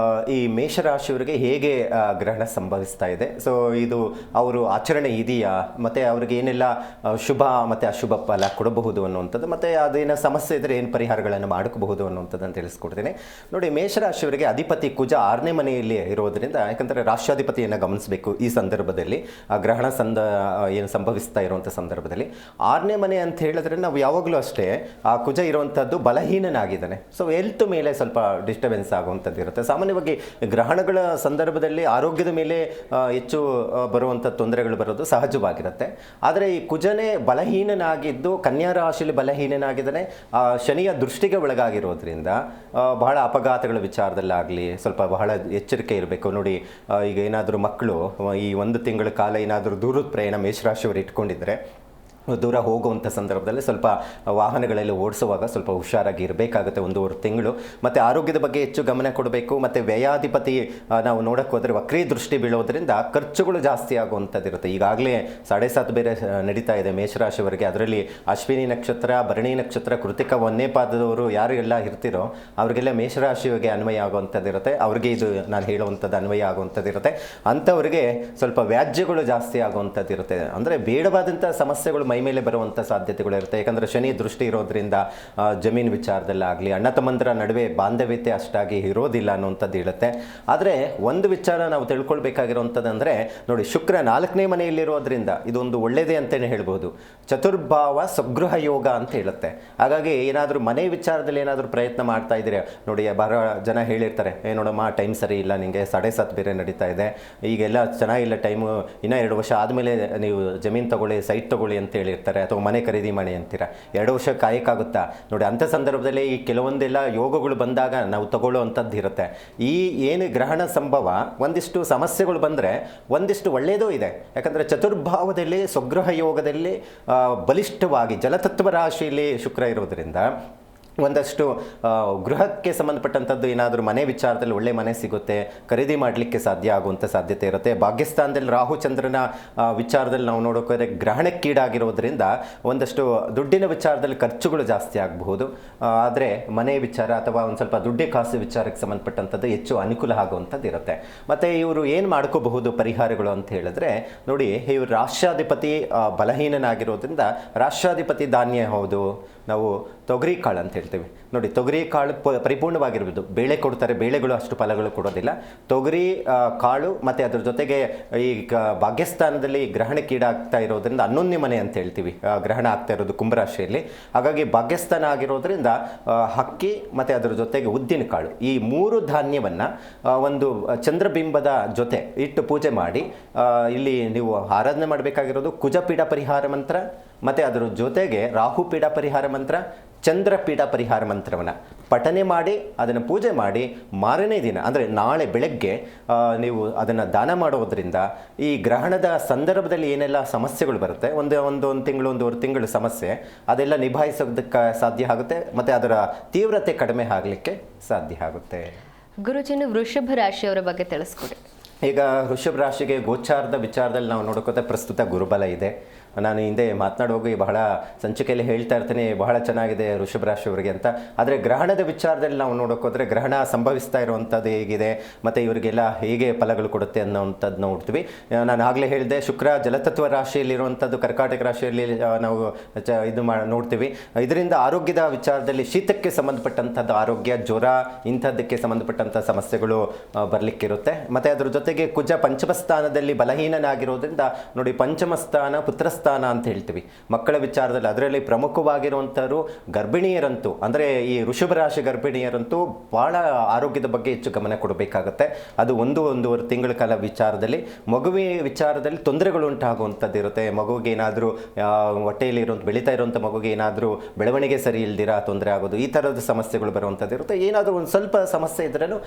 [SPEAKER 2] ಈ ಮೇಷರಾಶಿಯವರಿಗೆ ಹೇಗೆ ಗ್ರಹಣ ಸಂಭವಿಸ್ತಾ ಇದೆ, ಸೊ ಇದು ಅವರು ಆಚರಣೆ ಇದೆಯಾ, ಮತ್ತೆ ಅವ್ರಿಗೆ ಏನೆಲ್ಲ ಶುಭ ಮತ್ತೆ ಅಶುಭ ಫಲ ಕೊಡಬಹುದು ಅನ್ನುವಂಥದ್ದು, ಮತ್ತೆ ಅದೇನೋ ಸಮಸ್ಯೆ ಇದ್ರೆ ಏನು ಪರಿಹಾರಗಳನ್ನು ಮಾಡ್ಕೋಬಹುದು ಅನ್ನುವಂಥದ್ದನ್ನು ತಿಳಿಸ್ಕೊಡ್ತೀನಿ. ನೋಡಿ, ಮೇಷರಾಶಿಯವರಿಗೆ ಅಧಿಪತಿ ಕುಜ 6ನೇ ಮನೆಯಲ್ಲಿ ಇರೋದ್ರಿಂದ, ಯಾಕಂದರೆ ರಾಷ್ಟ್ರಾಧಿಪತಿಯನ್ನು ಗಮನಿಸಬೇಕು ಈ ಸಂದರ್ಭದಲ್ಲಿ. ಗ್ರಹಣ ಏನು ಸಂಭವಿಸ್ತಾ ಇರುವಂಥ ಸಂದರ್ಭದಲ್ಲಿ 6ನೇ ಮನೆ ಅಂತ ಹೇಳಿದ್ರೆ ನಾವು ಯಾವಾಗಲೂ ಅಷ್ಟೇ ಆ ಕುಜ ಇರುವಂಥದ್ದು ಬಲಹೀನನಾಗಿದ್ದಾನೆ. ಸೊ ಹೆಲ್ತ್ ಮೇಲೆ ಸ್ವಲ್ಪ ಡಿಸ್ಟರ್ಬೆನ್ಸ್ ಆಗುವಂಥದ್ದು ಇರುತ್ತೆ. ಸಾಮಾನ್ಯವಾಗಿ ಗ್ರಹಣಗಳ ಸಂದರ್ಭದಲ್ಲಿ ಆರೋಗ್ಯದ ಮೇಲೆ ಹೆಚ್ಚು ಬರುವಂಥ ತೊಂದರೆಗಳು ಬರೋದು ಸಹಜವಾಗಿರುತ್ತೆ. ಆದರೆ ಈ ಕುಜನೇ ಬಲಹೀನನಾಗಿದ್ದು ಕನ್ಯಾ ರಾಶಿಯಲ್ಲಿ ಬಲಹೀನನಾಗಿದ್ದಾನೆ, ಶನಿಯ ದೃಷ್ಟಿಗೆ ಒಳಗಾಗಿರೋದ್ರಿಂದ ಬಹಳ ಅಪಘಾತಗಳ ವಿಚಾರದಲ್ಲಾಗಲಿ ಸ್ವಲ್ಪ ಬಹಳ ಎಚ್ಚರಿಕೆ ಇರಬೇಕು. ನೋಡಿ, ಈಗ ಏನಾದರೂ ಮಕ್ಕಳು ಈ 1 ತಿಂಗಳ ಕಾಲ ಏನಾದರೂ ದೂರದ ಪ್ರಯಾಣ ಮೇಷರಾಶಿಯವರು ಇಟ್ಕೊಂಡಿದ್ರೆ, ದೂರ ಹೋಗುವಂಥ ಸಂದರ್ಭದಲ್ಲಿ ಸ್ವಲ್ಪ ವಾಹನಗಳಲ್ಲಿ ಓಡಿಸುವಾಗ ಸ್ವಲ್ಪ ಹುಷಾರಾಗಿ ಇರಬೇಕಾಗುತ್ತೆ 1.5 ತಿಂಗಳು. ಮತ್ತು ಆರೋಗ್ಯದ ಬಗ್ಗೆ ಹೆಚ್ಚು ಗಮನ ಕೊಡಬೇಕು. ಮತ್ತು ವ್ಯಯಾಧಿಪತಿ ನಾವು ನೋಡೋಕ್ಕೆ ಹೋದರೆ ವಕ್ರೀ ದೃಷ್ಟಿ ಬೀಳೋದ್ರಿಂದ ಖರ್ಚುಗಳು ಜಾಸ್ತಿ ಆಗುವಂಥದ್ದಿರುತ್ತೆ. ಈಗಾಗಲೇ 7.5 ಬೇರೆ ನಡೀತಾ ಇದೆ ಮೇಷರಾಶಿಯವರಿಗೆ. ಅದರಲ್ಲಿ ಅಶ್ವಿನಿ ನಕ್ಷತ್ರ, ಭರಣಿ ನಕ್ಷತ್ರ, ಕೃತಿಕ 1ನೇ ಪಾದದವರು ಯಾರೆಲ್ಲ ಇರ್ತಿರೋ ಅವರಿಗೆಲ್ಲ ಮೇಷರಾಶಿಯವರಿಗೆ ಅನ್ವಯ ಆಗುವಂಥದ್ದಿರುತ್ತೆ. ಅವ್ರಿಗೆ ಇದು ನಾನು ಹೇಳುವಂಥದ್ದು ಅನ್ವಯ ಆಗುವಂಥದ್ದಿರುತ್ತೆ. ಅಂಥವ್ರಿಗೆ ಸ್ವಲ್ಪ ವ್ಯಾಜ್ಯಗಳು ಜಾಸ್ತಿ ಆಗುವಂಥದ್ದಿರುತ್ತೆ. ಅಂದರೆ ಬೇಡವಾದಂಥ ಸಮಸ್ಯೆಗಳು ಮೈ ಮೇಲೆ ಬರುವಂಥ ಸಾಧ್ಯತೆಗಳು ಇರುತ್ತೆ. ಯಾಕಂದರೆ ಶನಿ ದೃಷ್ಟಿ ಇರೋದ್ರಿಂದ ಜಮೀನು ವಿಚಾರದಲ್ಲಾಗಲಿ ಅಣ್ಣ ತಮ್ಮಂದರ ನಡುವೆ ಬಾಂಧವ್ಯತೆ ಅಷ್ಟಾಗಿ ಇರೋದಿಲ್ಲ ಅನ್ನುವಂಥದ್ದು ಹೇಳುತ್ತೆ. ಆದರೆ ಒಂದು ವಿಚಾರ ನಾವು ತಿಳ್ಕೊಳ್ಬೇಕಾಗಿರುವಂಥದ್ದು ಅಂದರೆ, ನೋಡಿ, ಶುಕ್ರ 4ನೇ ಮನೆಯಲ್ಲಿರೋದ್ರಿಂದ ಇದೊಂದು ಒಳ್ಳೆಯದೇ ಅಂತಲೇ ಹೇಳ್ಬೋದು. ಚತುರ್ಭಾವ ಸ್ವಗೃಹ ಯೋಗ ಅಂತ ಹೇಳುತ್ತೆ. ಹಾಗಾಗಿ ಏನಾದರೂ ಮನೆ ವಿಚಾರದಲ್ಲಿ ಏನಾದರೂ ಪ್ರಯತ್ನ ಮಾಡ್ತಾ ಇದ್ದೀರಿ ನೋಡಿ, ಬರೋ ಜನ ಹೇಳಿರ್ತಾರೆ, ನೋಡಮ್ಮ ಟೈಮ್ ಸರಿ ಇಲ್ಲ, ನಿಮಗೆ 7.5 ಬೇರೆ ನಡೀತಾ ಇದೆ, ಈಗೆಲ್ಲ ಚೆನ್ನಾಗಿಲ್ಲ ಟೈಮು, ಇನ್ನೂ 2 ವರ್ಷ ಆದಮೇಲೆ ನೀವು ಜಮೀನು ತಗೊಳ್ಳಿ, ಸೈಟ್ ತಗೊಳ್ಳಿ ಅಂತ ಹೇಳಿರ್ತಾರೆ, ಅಥವಾ ಮನೆ ಖರೀದಿ ಮಾಡಿ ಅಂತೀರ. 2 ವರ್ಷ ಕಾಯಕ್ಕಾಗುತ್ತಾ ನೋಡಿ? ಅಂಥ ಸಂದರ್ಭದಲ್ಲಿ ಈ ಕೆಲವೊಂದೆಲ್ಲ ಯೋಗಗಳು ಬಂದಾಗ ನಾವು ತಗೊಳ್ಳೋ ಅಂಥದ್ದು ಇರುತ್ತೆ. ಈ ಏನು ಗ್ರಹಣ ಸಂಭವ ಒಂದಿಷ್ಟು ಸಮಸ್ಯೆಗಳು ಬಂದರೆ ಒಂದಿಷ್ಟು ಒಳ್ಳೆಯದೂ ಇದೆ. ಯಾಕಂದರೆ ಚತುರ್ಭಾವದಲ್ಲಿ ಸ್ವಗೃಹ ಯೋಗದಲ್ಲಿ ಬಲಿಷ್ಠವಾಗಿ ಜಲತತ್ವ ರಾಶಿಯಲ್ಲಿ ಶುಕ್ರ ಇರೋದ್ರಿಂದ ಒಂದಷ್ಟು ಗೃಹಕ್ಕೆ ಸಂಬಂಧಪಟ್ಟಂಥದ್ದು ಏನಾದರೂ ಮನೆ ವಿಚಾರದಲ್ಲಿ ಒಳ್ಳೆ ಮನೆ ಸಿಗುತ್ತೆ, ಖರೀದಿ ಮಾಡಲಿಕ್ಕೆ ಸಾಧ್ಯ ಆಗುವಂಥ ಸಾಧ್ಯತೆ ಇರುತ್ತೆ. ಭಾಗ್ಯಸ್ಥಾನದಲ್ಲಿ ರಾಹು ಚಂದ್ರನ ವಿಚಾರದಲ್ಲಿ ನಾವು ನೋಡೋಕೆ ಗ್ರಹಣಕ್ಕೀಡಾಗಿರೋದ್ರಿಂದ ಒಂದಷ್ಟು ದುಡ್ಡಿನ ವಿಚಾರದಲ್ಲಿ ಖರ್ಚುಗಳು ಜಾಸ್ತಿ ಆಗಬಹುದು. ಆದರೆ ಮನೆ ವಿಚಾರ ಅಥವಾ ಒಂದು ಸ್ವಲ್ಪ ದುಡ್ಡಿ ಕಾಸು ವಿಚಾರಕ್ಕೆ ಸಂಬಂಧಪಟ್ಟಂಥದ್ದು ಹೆಚ್ಚು ಅನುಕೂಲ ಆಗುವಂಥದ್ದು ಇರುತ್ತೆ. ಮತ್ತು ಇವರು ಏನು ಮಾಡ್ಕೋಬಹುದು ಪರಿಹಾರಗಳು ಅಂತ ಹೇಳಿದ್ರೆ, ನೋಡಿ, ಇವರು ರಾಷ್ಟ್ರಾಧಿಪತಿ ಬಲಹೀನನಾಗಿರೋದ್ರಿಂದ ರಾಷ್ಟ್ರಾಧಿಪತಿ ಧಾನ್ಯ ಹೌದು, ನಾವು ತೊಗರಿ ಕಾಳು ಅಂತ ಹೇಳ್ತೀವಿ. ನೋಡಿ, ತೊಗರಿ ಕಾಳು ಪರಿಪೂರ್ಣವಾಗಿರ್ಬೋದು. ಬೇಳೆ ಕೊಡ್ತಾರೆ, ಬೇಳೆಗಳು ಅಷ್ಟು ಫಲಗಳು ಕೊಡೋದಿಲ್ಲ. ತೊಗರಿ ಕಾಳು ಮತ್ತು ಅದ್ರ ಜೊತೆಗೆ ಈ ಭಾಗ್ಯಸ್ಥಾನದಲ್ಲಿ ಗ್ರಹಣಕ್ಕೀಡಾಗ್ತಾ ಇರೋದ್ರಿಂದ 11ನೇ ಮನೆ ಅಂತ ಹೇಳ್ತೀವಿ, ಗ್ರಹಣ ಆಗ್ತಾ ಇರೋದು ಕುಂಭರಾಶಿಯಲ್ಲಿ. ಹಾಗಾಗಿ ಭಾಗ್ಯಸ್ಥಾನ ಆಗಿರೋದ್ರಿಂದ ಹಕ್ಕಿ ಮತ್ತು ಅದ್ರ ಜೊತೆಗೆ ಉದ್ದಿನ ಕಾಳು, ಈ 3 ಧಾನ್ಯವನ್ನು ಒಂದು ಚಂದ್ರಬಿಂಬದ ಜೊತೆ ಇಟ್ಟು ಪೂಜೆ ಮಾಡಿ, ಇಲ್ಲಿ ನೀವು ಆರಾಧನೆ ಮಾಡಬೇಕಾಗಿರೋದು ಕುಜಪೀಡ ಪರಿಹಾರ ಮಂತ್ರ ಮತ್ತು ಅದರ ಜೊತೆಗೆ ರಾಹುಪೀಡ ಪರಿಹಾರ ಮಂತ್ರ, ಚಂದ್ರಪೀಡ ಪರಿಹಾರ ಮಂತ್ರವನ್ನು ಪಠನೆ ಮಾಡಿ ಅದನ್ನು ಪೂಜೆ ಮಾಡಿ ಮಾರನೇ ದಿನ ಅಂದರೆ ನಾಳೆ ಬೆಳಗ್ಗೆ ನೀವು ಅದನ್ನು ದಾನ ಮಾಡೋದ್ರಿಂದ ಈ ಗ್ರಹಣದ ಸಂದರ್ಭದಲ್ಲಿ ಏನೆಲ್ಲ ಸಮಸ್ಯೆಗಳು ಬರುತ್ತೆ, ಒಂದು ತಿಂಗಳು 1.5 ತಿಂಗಳು ಸಮಸ್ಯೆ, ಅದೆಲ್ಲ ನಿಭಾಯಿಸೋದಕ್ಕೆ ಸಾಧ್ಯ ಆಗುತ್ತೆ ಮತ್ತು ಅದರ ತೀವ್ರತೆ ಕಡಿಮೆ ಆಗಲಿಕ್ಕೆ ಸಾಧ್ಯ ಆಗುತ್ತೆ.
[SPEAKER 1] ಗುರುಜಿನ ವೃಷಭ ರಾಶಿಯವರ ಬಗ್ಗೆ ತಿಳಿಸ್ಕೊಡಿ.
[SPEAKER 2] ಈಗ ವೃಷಭ ರಾಶಿಗೆ ಗೋಚಾರದ ವಿಚಾರದಲ್ಲಿ ನಾವು ನೋಡೋಕೋತೆ ಪ್ರಸ್ತುತ ಗುರುಬಲ ಇದೆ. ನಾನು ಹಿಂದೆ ಮಾತನಾಡುವಾಗ ಬಹಳ ಸಂಚಿಕೆಯಲ್ಲಿ ಹೇಳ್ತಾ ಇರ್ತೀನಿ, ಬಹಳ ಚೆನ್ನಾಗಿದೆ ವೃಷಭ ರಾಶಿಯವರಿಗೆ ಅಂತ. ಆದರೆ ಗ್ರಹಣದ ವಿಚಾರದಲ್ಲಿ ನಾವು ನೋಡೋಕೋದ್ರೆ ಗ್ರಹಣ ಸಂಭವಿಸ್ತಾ ಇರುವಂಥದ್ದು ಹೇಗಿದೆ ಮತ್ತು ಇವರಿಗೆಲ್ಲ ಹೇಗೆ ಫಲಗಳು ಕೊಡುತ್ತೆ ಅನ್ನೋವಂಥದ್ದು ನೋಡ್ತೀವಿ. ನಾನು ಆಗಲೇ ಹೇಳಿದೆ, ಶುಕ್ರ ಜಲತತ್ವ ರಾಶಿಯಲ್ಲಿರುವಂಥದ್ದು ಕರ್ಕಾಟಕ ರಾಶಿಯಲ್ಲಿ ನಾವು ನೋಡ್ತೀವಿ. ಇದರಿಂದ ಆರೋಗ್ಯದ ವಿಚಾರದಲ್ಲಿ ಶೀತಕ್ಕೆ ಸಂಬಂಧಪಟ್ಟಂಥದ್ದು ಆರೋಗ್ಯ, ಜ್ವರ ಇಂಥದ್ದಕ್ಕೆ ಸಂಬಂಧಪಟ್ಟಂಥ ಸಮಸ್ಯೆಗಳು ಬರಲಿಕ್ಕಿರುತ್ತೆ. ಮತ್ತು ಅದರ ಜೊತೆಗೆ ಕುಜ ಪಂಚಮ ಸ್ಥಾನದಲ್ಲಿ ಬಲಹೀನನಾಗಿರೋದ್ರಿಂದ ನೋಡಿ, ಪಂಚಮ ಸ್ಥಾನ ಪುತ್ರಸ್ಥಾನ ಅಂತ ಹೇಳ್ತೀವಿ. ಮಕ್ಕಳ ವಿಚಾರದಲ್ಲಿ ಅದರಲ್ಲಿ ಪ್ರಮುಖವಾಗಿರುವಂಥವ್ರು ಗರ್ಭಿಣಿಯರಂತೂ, ಅಂದರೆ ಈ ವೃಷಭ ರಾಶಿ ಗರ್ಭಿಣಿಯರಂತೂ ಭಾಳ ಆರೋಗ್ಯದ ಬಗ್ಗೆ ಹೆಚ್ಚು ಗಮನ ಕೊಡಬೇಕಾಗತ್ತೆ. ಅದು 1-1.5 ತಿಂಗಳ ಕಾಲ ವಿಚಾರದಲ್ಲಿ. ಮಗುವಿನ ವಿಚಾರದಲ್ಲಿ ತೊಂದರೆಗಳು ಉಂಟಾಗುವಂಥದ್ದು ಇರುತ್ತೆ. ಮಗುವಿಗೆ ಏನಾದರೂ ಹೊಟ್ಟೆಯಲ್ಲಿ ಬೆಳೀತಾ ಇರುವಂಥ ಮಗುವಿಗೆ ಏನಾದರೂ ಬೆಳವಣಿಗೆ ಸರಿ ಇಲ್ದಿರ ತೊಂದರೆ ಆಗೋದು, ಈ ಥರದ ಸಮಸ್ಯೆಗಳು ಬರುವಂಥದ್ದು ಇರುತ್ತೆ. ಏನಾದರೂ ಒಂದು ಸ್ವಲ್ಪ ಸಮಸ್ಯೆ ಇದ್ರೂ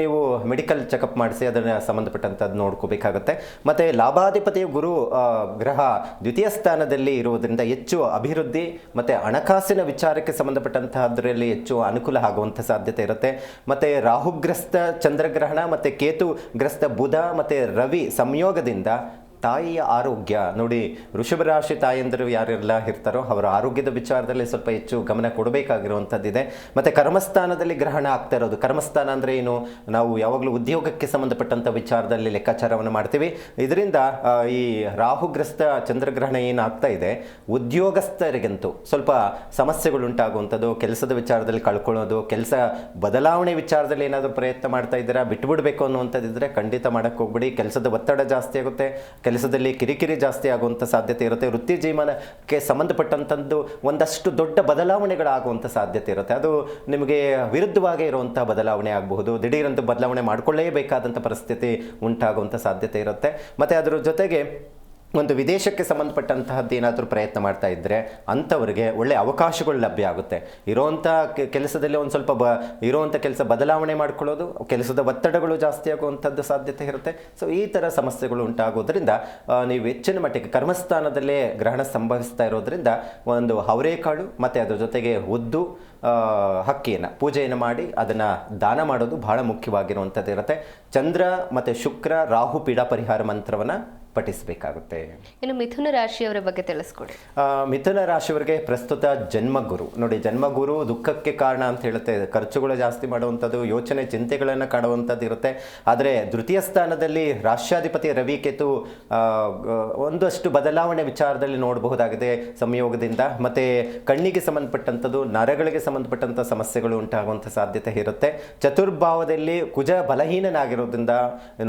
[SPEAKER 2] ನೀವು ಮೆಡಿಕಲ್ ಚೆಕಪ್ ಮಾಡಿಸಿ ಅದನ್ನು ಸಂಬಂಧಪಟ್ಟಂಥದ್ದು ನೋಡ್ಕೋಬೇಕಾಗತ್ತೆ. ಮತ್ತು ಲಾಭಾಧಿಪತಿಯ ಗುರು ಗ್ರಹ ದ್ವಿತೀಯ ಸ್ಥಾನದಲ್ಲಿ ಇರುವುದರಿಂದ ಹೆಚ್ಚು ಅಭಿವೃದ್ಧಿ ಮತ್ತು ಹಣಕಾಸಿನ ವಿಚಾರಕ್ಕೆ ಸಂಬಂಧಪಟ್ಟಂತಹದ್ರಲ್ಲಿ ಹೆಚ್ಚು ಅನುಕೂಲ ಆಗುವಂಥ ಸಾಧ್ಯತೆ ಇರುತ್ತೆ. ಮತ್ತು ರಾಹುಗ್ರಸ್ತ ಚಂದ್ರಗ್ರಹಣ ಮತ್ತು ಕೇತುಗ್ರಸ್ತ ಬುಧ ಮತ್ತು ರವಿ ಸಂಯೋಗದಿಂದ ತಾಯಿಯ ಆರೋಗ್ಯ ನೋಡಿ, ವೃಷಭ ರಾಶಿ ತಾಯಂದಿರು ಯಾರೆಲ್ಲ ಇರ್ತಾರೋ ಅವರ ಆರೋಗ್ಯದ ವಿಚಾರದಲ್ಲಿ ಸ್ವಲ್ಪ ಹೆಚ್ಚು ಗಮನ ಕೊಡಬೇಕಾಗಿರುವಂಥದ್ದಿದೆ. ಮತ್ತು ಕರ್ಮಸ್ಥಾನದಲ್ಲಿ ಗ್ರಹಣ ಆಗ್ತಾ ಇರೋದು. ಕರ್ಮಸ್ಥಾನ ಅಂದರೆ ಏನು, ನಾವು ಯಾವಾಗಲೂ ಉದ್ಯೋಗಕ್ಕೆ ಸಂಬಂಧಪಟ್ಟಂಥ ವಿಚಾರದಲ್ಲಿ ಲೆಕ್ಕಾಚಾರವನ್ನು ಮಾಡ್ತೀವಿ. ಇದರಿಂದ ಈ ರಾಹುಗ್ರಸ್ತ ಚಂದ್ರಗ್ರಹಣ ಏನಾಗ್ತಾ ಇದೆ, ಉದ್ಯೋಗಸ್ಥರಿಗಂತೂ ಸ್ವಲ್ಪ ಸಮಸ್ಯೆಗಳು ಉಂಟಾಗುವಂಥದ್ದು, ಕೆಲಸದ ವಿಚಾರದಲ್ಲಿ ಕಳ್ಕೊಳ್ಳೋದು, ಕೆಲಸ ಬದಲಾವಣೆ ವಿಚಾರದಲ್ಲಿ ಏನಾದರೂ ಪ್ರಯತ್ನ ಮಾಡ್ತಾ ಇದ್ದೀರಾ, ಬಿಟ್ಟುಬಿಡಬೇಕು ಅನ್ನುವಂಥದ್ದಿದ್ರೆ ಖಂಡಿತ ಮಾಡೋಕ್ಕೆ ಹೋಗ್ಬಿಡಿ. ಕೆಲಸದ ಒತ್ತಡ ಜಾಸ್ತಿ ಆಗುತ್ತೆ, ಕೆಲಸದಲ್ಲಿ ಕಿರಿಕಿರಿ ಜಾಸ್ತಿ ಆಗುವಂಥ ಸಾಧ್ಯತೆ ಇರುತ್ತೆ. ವೃತ್ತಿ ಜೀವನಕ್ಕೆ ಸಂಬಂಧಪಟ್ಟಂಥದ್ದು ಒಂದಷ್ಟು ದೊಡ್ಡ ಬದಲಾವಣೆಗಳಾಗುವಂಥ ಸಾಧ್ಯತೆ ಇರುತ್ತೆ. ಅದು ನಿಮಗೆ ವಿರುದ್ಧವಾಗಿ ಇರುವಂಥ ಬದಲಾವಣೆ ಆಗಬಹುದು. ದಿಢೀರಂತ ಬದಲಾವಣೆ ಮಾಡಿಕೊಳ್ಳೇಬೇಕಾದಂಥ ಪರಿಸ್ಥಿತಿ ಉಂಟಾಗುವಂಥ ಸಾಧ್ಯತೆ ಇರುತ್ತೆ. ಮತ್ತು ಅದರ ಜೊತೆಗೆ ಒಂದು ವಿದೇಶಕ್ಕೆ ಸಂಬಂಧಪಟ್ಟಂತಹದ್ದು ಏನಾದರೂ ಪ್ರಯತ್ನ ಮಾಡ್ತಾ ಇದ್ದರೆ ಅಂಥವರಿಗೆ ಒಳ್ಳೆಯ ಅವಕಾಶಗಳು ಲಭ್ಯ ಆಗುತ್ತೆ. ಇರೋವಂಥ ಕೆಲಸದಲ್ಲಿ ಒಂದು ಸ್ವಲ್ಪ ಇರೋವಂಥ ಕೆಲಸ ಬದಲಾವಣೆ ಮಾಡ್ಕೊಳ್ಳೋದು, ಕೆಲಸದ ಒತ್ತಡಗಳು ಜಾಸ್ತಿ ಆಗುವಂಥದ್ದು ಸಾಧ್ಯತೆ ಇರುತ್ತೆ. ಸೊ ಈ ಥರ ಸಮಸ್ಯೆಗಳು ಉಂಟಾಗೋದ್ರಿಂದ ನೀವು ಹೆಚ್ಚಿನ ಮಟ್ಟಿಗೆ ಕರ್ಮಸ್ಥಾನದಲ್ಲೇ ಗ್ರಹಣ ಸಂಭವಿಸ್ತಾ ಇರೋದ್ರಿಂದ ಒಂದು ಅವರೆಕಾಳು ಮತ್ತು ಅದರ ಜೊತೆಗೆ ಉದ್ದು ಹಕ್ಕಿಯನ್ನು ಪೂಜೆಯನ್ನು ಮಾಡಿ ಅದನ್ನು ದಾನ ಮಾಡೋದು ಬಹಳ ಮುಖ್ಯವಾಗಿರುವಂಥದ್ದು ಇರುತ್ತೆ. ಚಂದ್ರ ಮತ್ತು ಶುಕ್ರ ರಾಹು ಪೀಡ ಪರಿಹಾರ ಮಂತ್ರವನ್ನು ಪಠಿಸಬೇಕಾಗುತ್ತೆ.
[SPEAKER 1] ಇನ್ನು ಮಿಥುನ ರಾಶಿಯವರ ಬಗ್ಗೆ ತಿಳಿಸ್ಕೊಡಿ.
[SPEAKER 2] ಮಿಥುನ ರಾಶಿಯವರಿಗೆ ಪ್ರಸ್ತುತ ಜನ್ಮಗುರು ನೋಡಿ, ಜನ್ಮಗುರು ದುಃಖಕ್ಕೆ ಕಾರಣ ಅಂತ ಹೇಳುತ್ತೆ. ಖರ್ಚುಗಳು ಜಾಸ್ತಿ ಮಾಡುವಂಥದ್ದು, ಯೋಚನೆ ಚಿಂತೆಗಳನ್ನು ಕಾಡುವಂಥದ್ದು ಇರುತ್ತೆ. ಆದರೆ ದ್ವಿತೀಯ ಸ್ಥಾನದಲ್ಲಿ ರಾಷ್ಟ್ರಾಧಿಪತಿ ರವಿ ಕೇತು ಒಂದಷ್ಟು ಬದಲಾವಣೆ ವಿಚಾರದಲ್ಲಿ ನೋಡಬಹುದಾಗಿದೆ ಸಂಯೋಗದಿಂದ. ಮತ್ತು ಕಣ್ಣಿಗೆ ಸಂಬಂಧಪಟ್ಟಂಥದ್ದು, ನರಗಳಿಗೆ ಸಂಬಂಧಪಟ್ಟಂಥ ಸಮಸ್ಯೆಗಳು ಉಂಟಾಗುವಂಥ ಸಾಧ್ಯತೆ ಇರುತ್ತೆ. ಚತುರ್ಭಾವದಲ್ಲಿ ಕುಜ ಬಲಹೀನನಾಗಿರೋದ್ರಿಂದ